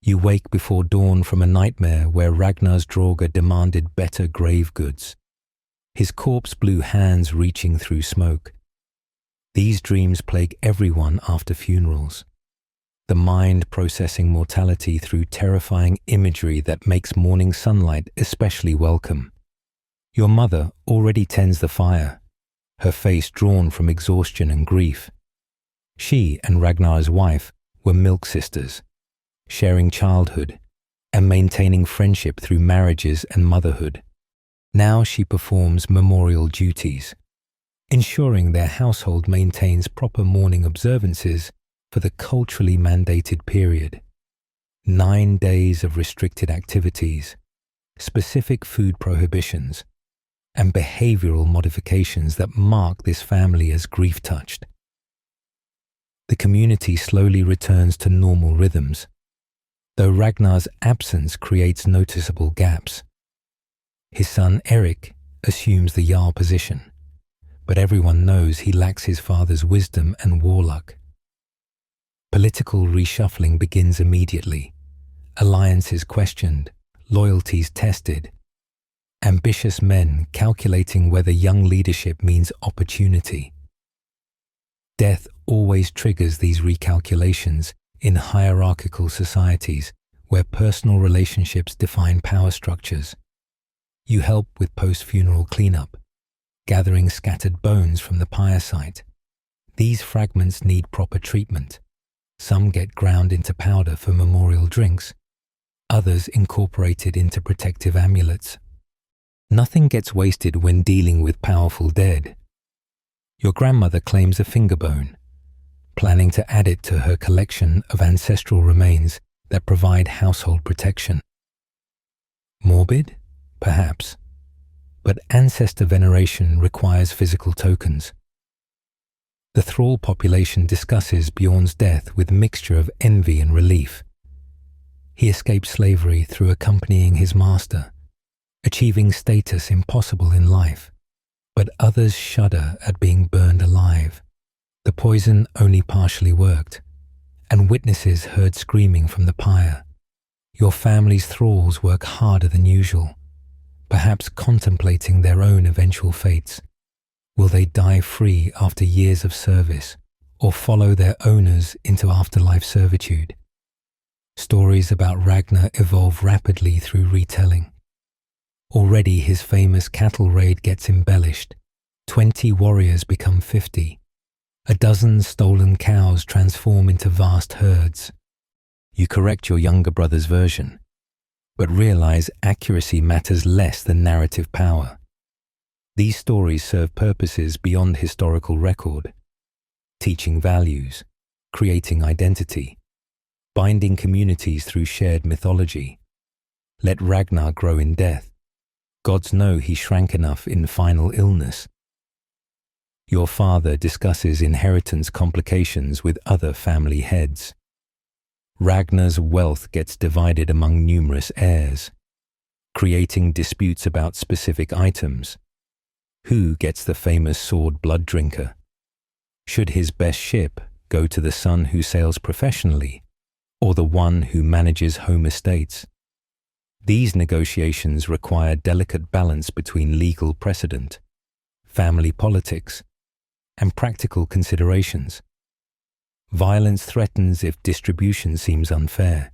You wake before dawn from a nightmare where Ragnar's Draga demanded better grave goods, his corpse-blue hands reaching through smoke. These dreams plague everyone after funerals, the mind processing mortality through terrifying imagery that makes morning sunlight especially welcome. Your mother already tends the fire, her face drawn from exhaustion and grief. She and Ragnar's wife were milk sisters, sharing childhood and maintaining friendship through marriages and motherhood. Now she performs memorial duties, ensuring their household maintains proper mourning observances for the culturally mandated period. 9 days of restricted activities, specific food prohibitions, and behavioral modifications that mark this family as grief-touched. The community slowly returns to normal rhythms, though Ragnar's absence creates noticeable gaps. His son Eric assumes the Jarl position, but everyone knows he lacks his father's wisdom and war luck. Political reshuffling begins immediately, alliances questioned, loyalties tested, ambitious men calculating whether young leadership means opportunity. Death always triggers these recalculations in hierarchical societies where personal relationships define power structures. You help with post-funeral cleanup, gathering scattered bones from the pyre site. These fragments need proper treatment. Some get ground into powder for memorial drinks, others incorporated into protective amulets. Nothing gets wasted when dealing with powerful dead. Your grandmother claims a finger bone, planning to add it to her collection of ancestral remains that provide household protection. Morbid? Perhaps. But ancestor veneration requires physical tokens. The thrall population discusses Bjorn's death with mixture of envy and relief. He escaped slavery through accompanying his master, achieving status impossible in life, but others shudder at being burned alive. The poison only partially worked, and witnesses heard screaming from the pyre. Your family's thralls work harder than usual, perhaps contemplating their own eventual fates. Will they die free after years of service, or follow their owners into afterlife servitude? Stories about Ragnar evolve rapidly through retelling. Already his famous cattle raid gets embellished, 20 warriors become 50. A dozen stolen cows transform into vast herds. You correct your younger brother's version, but realize accuracy matters less than narrative power. These stories serve purposes beyond historical record, teaching values, creating identity, binding communities through shared mythology. Let Ragnar grow in death. Gods know he shrank enough in final illness. Your father discusses inheritance complications with other family heads. Ragnar's wealth gets divided among numerous heirs, creating disputes about specific items. Who gets the famous sword blood drinker? Should his best ship go to the son who sails professionally, or the one who manages home estates? These negotiations require delicate balance between legal precedent, family politics, and practical considerations. Violence threatens if distribution seems unfair.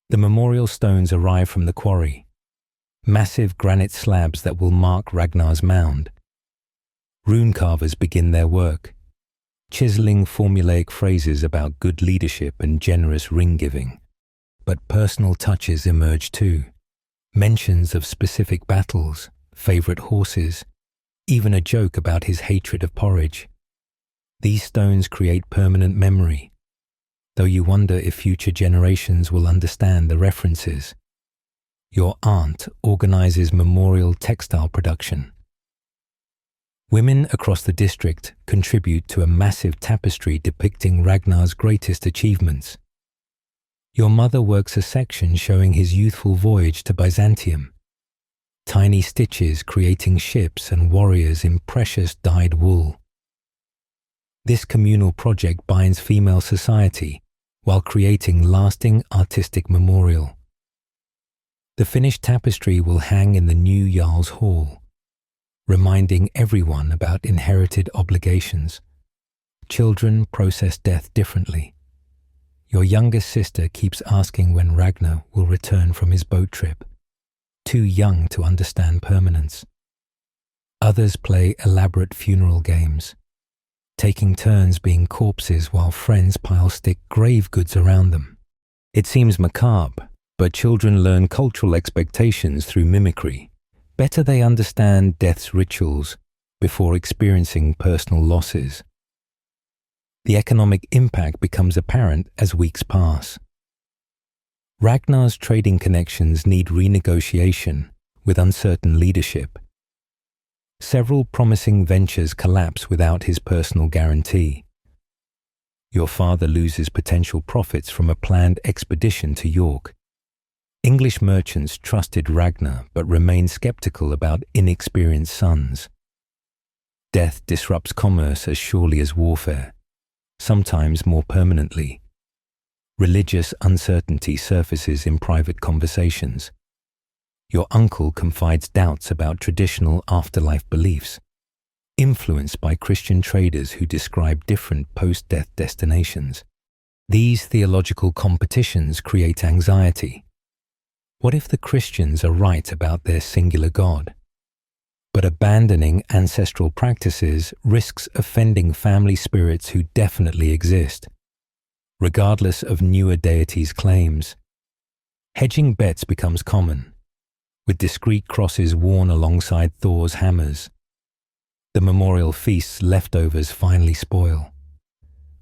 The memorial stones arrive from the quarry, massive granite slabs that will mark Ragnar's mound. Rune carvers begin their work, chiseling formulaic phrases about good leadership and generous ring-giving. But personal touches emerge too. Mentions of specific battles, favorite horses, even a joke about his hatred of porridge. These stones create permanent memory, though you wonder if future generations will understand the references. Your aunt organizes memorial textile production. Women across the district contribute to a massive tapestry depicting Ragnar's greatest achievements. Your mother works a section showing his youthful voyage to Byzantium. Tiny stitches creating ships and warriors in precious dyed wool. This communal project binds female society while creating lasting artistic memorial. The finished tapestry will hang in the new Jarl's Hall, reminding everyone about inherited obligations. Children process death differently. Your youngest sister keeps asking when Ragnar will return from his boat trip, too young to understand permanence. Others play elaborate funeral games, taking turns being corpses while friends pile stick grave goods around them. It seems macabre, but children learn cultural expectations through mimicry. Better they understand death's rituals before experiencing personal losses. The economic impact becomes apparent as weeks pass. Ragnar's trading connections need renegotiation with uncertain leadership. Several promising ventures collapse without his personal guarantee. Your father loses potential profits from a planned expedition to York. English merchants trusted Ragnar but remained skeptical about inexperienced sons. Death disrupts commerce as surely as warfare, sometimes more permanently. Religious uncertainty surfaces in private conversations. Your uncle confides doubts about traditional afterlife beliefs, influenced by Christian traders who describe different post-death destinations. These theological competitions create anxiety. What if the Christians are right about their singular God? But abandoning ancestral practices risks offending family spirits who definitely exist, regardless of newer deities' claims. Hedging bets becomes common, with discreet crosses worn alongside Thor's hammers. The memorial feast's leftovers finally spoil,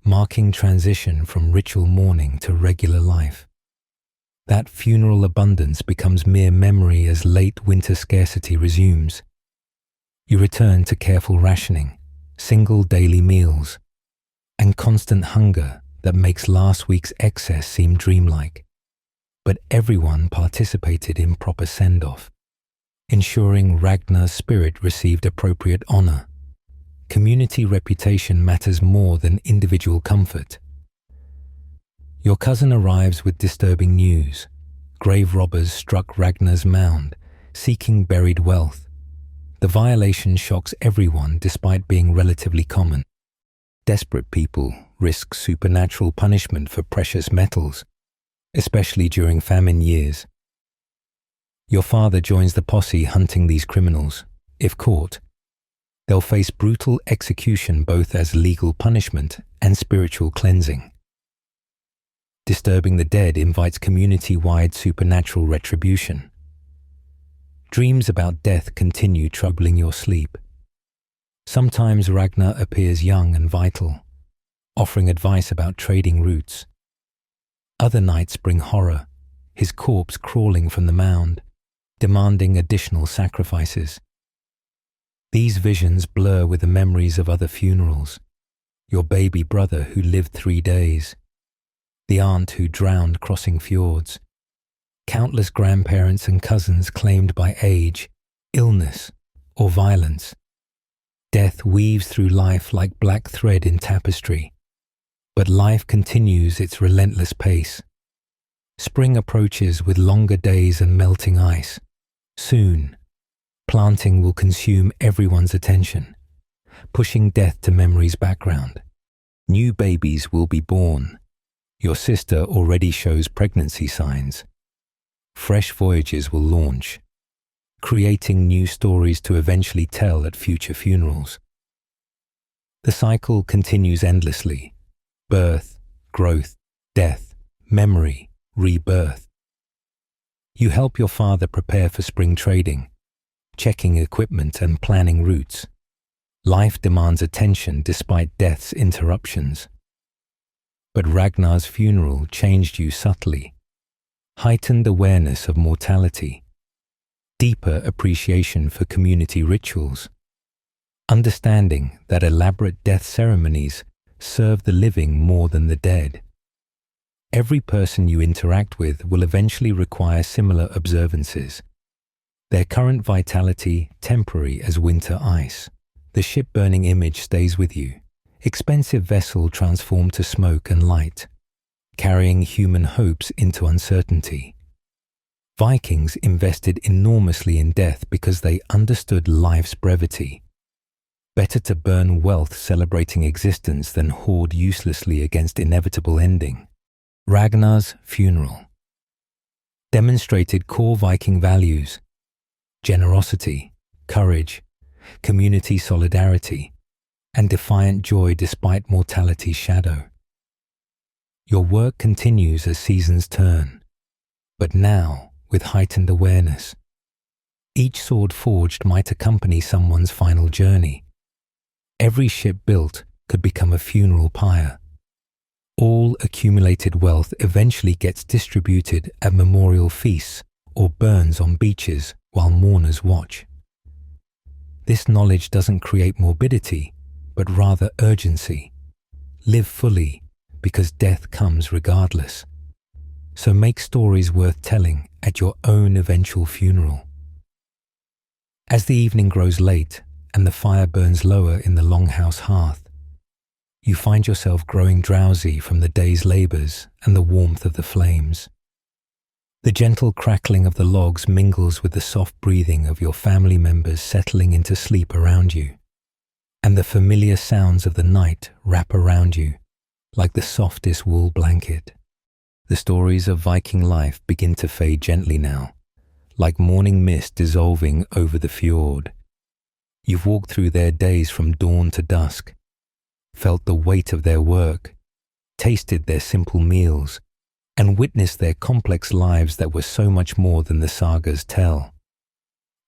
marking transition from ritual mourning to regular life. That funeral abundance becomes mere memory as late winter scarcity resumes. You return to careful rationing, single daily meals, and constant hunger that makes last week's excess seem dreamlike. But everyone participated in proper send-off, ensuring Ragnar's spirit received appropriate honor. Community reputation matters more than individual comfort. Your cousin arrives with disturbing news. Grave robbers struck Ragnar's mound, seeking buried wealth. The violation shocks everyone despite being relatively common. Desperate people risk supernatural punishment for precious metals, especially during famine years. Your father joins the posse hunting these criminals. If caught, They'll face brutal execution both as legal punishment and spiritual cleansing. Disturbing the dead invites community-wide supernatural retribution. Dreams about death continue troubling your sleep. Sometimes Ragnar appears young and vital, offering advice about trading routes. Other nights bring horror, his corpse crawling from the mound, demanding additional sacrifices. These visions blur with the memories of other funerals, your baby brother who lived 3 days, the aunt who drowned crossing fjords, countless grandparents and cousins claimed by age, illness, or violence. Death weaves through life like black thread in tapestry, but life continues its relentless pace. Spring approaches with longer days and melting ice. Soon, planting will consume everyone's attention, pushing death to memory's background. New babies will be born. Your sister already shows pregnancy signs. Fresh voyages will launch, creating new stories to eventually tell at future funerals. The cycle continues endlessly. Birth, growth, death, memory, rebirth. You help your father prepare for spring trading, checking equipment and planning routes. Life demands attention despite death's interruptions. But Ragnar's funeral changed you subtly, heightened awareness of mortality, deeper appreciation for community rituals, understanding that elaborate death ceremonies serve the living more than the dead. Every person you interact with will eventually require similar observances. Their current vitality temporary as winter ice. The ship-burning image stays with you, expensive vessel transformed to smoke and light, carrying human hopes into uncertainty. Vikings invested enormously in death because they understood life's brevity. Better to burn wealth celebrating existence than hoard uselessly against inevitable ending. Ragnar's funeral demonstrated core Viking values: generosity, courage, community solidarity, and defiant joy despite mortality's shadow. Your work continues as seasons turn, but now with heightened awareness. Each sword forged might accompany someone's final journey. Every ship built could become a funeral pyre. All accumulated wealth eventually gets distributed at memorial feasts or burns on beaches while mourners watch. This knowledge doesn't create morbidity, but rather urgency. Live fully, because death comes regardless. So make stories worth telling at your own eventual funeral. As the evening grows late and the fire burns lower in the longhouse hearth, you find yourself growing drowsy from the day's labors and the warmth of the flames. The gentle crackling of the logs mingles with the soft breathing of your family members settling into sleep around you, and the familiar sounds of the night wrap around you like the softest wool blanket. The stories of Viking life begin to fade gently now, like morning mist dissolving over the fjord. You've walked through their days from dawn to dusk, felt the weight of their work, tasted their simple meals, and witnessed their complex lives that were so much more than the sagas tell.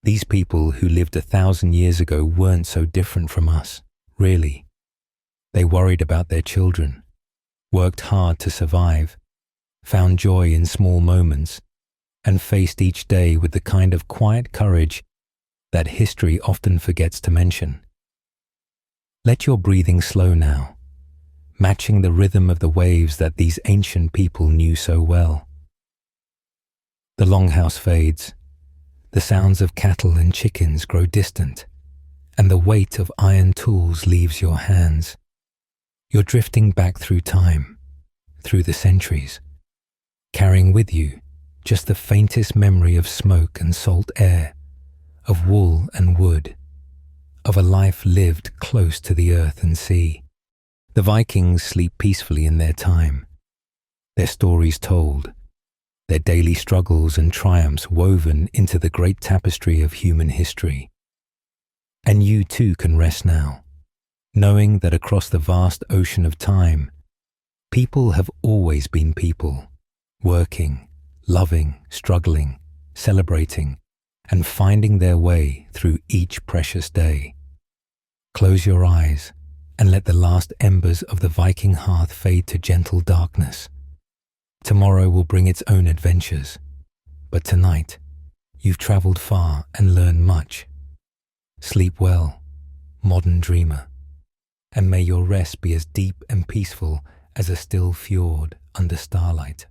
These people who lived 1,000 years ago weren't so different from us, really. They worried about their children, worked hard to survive, found joy in small moments, and faced each day with the kind of quiet courage that history often forgets to mention. Let your breathing slow now, matching the rhythm of the waves that these ancient people knew so well. The longhouse fades, the sounds of cattle and chickens grow distant, and the weight of iron tools leaves your hands. You're drifting back through time, through the centuries, carrying with you just the faintest memory of smoke and salt air, of wool and wood, of a life lived close to the earth and sea. The Vikings sleep peacefully in their time, their stories told, their daily struggles and triumphs woven into the great tapestry of human history. And you too can rest now, knowing that across the vast ocean of time, people have always been people, working, loving, struggling, celebrating, and finding their way through each precious day. Close your eyes and let the last embers of the Viking hearth fade to gentle darkness. Tomorrow will bring its own adventures, but tonight you've traveled far and learned much. Sleep well, modern dreamer, and may your rest be as deep and peaceful as a still fjord under starlight.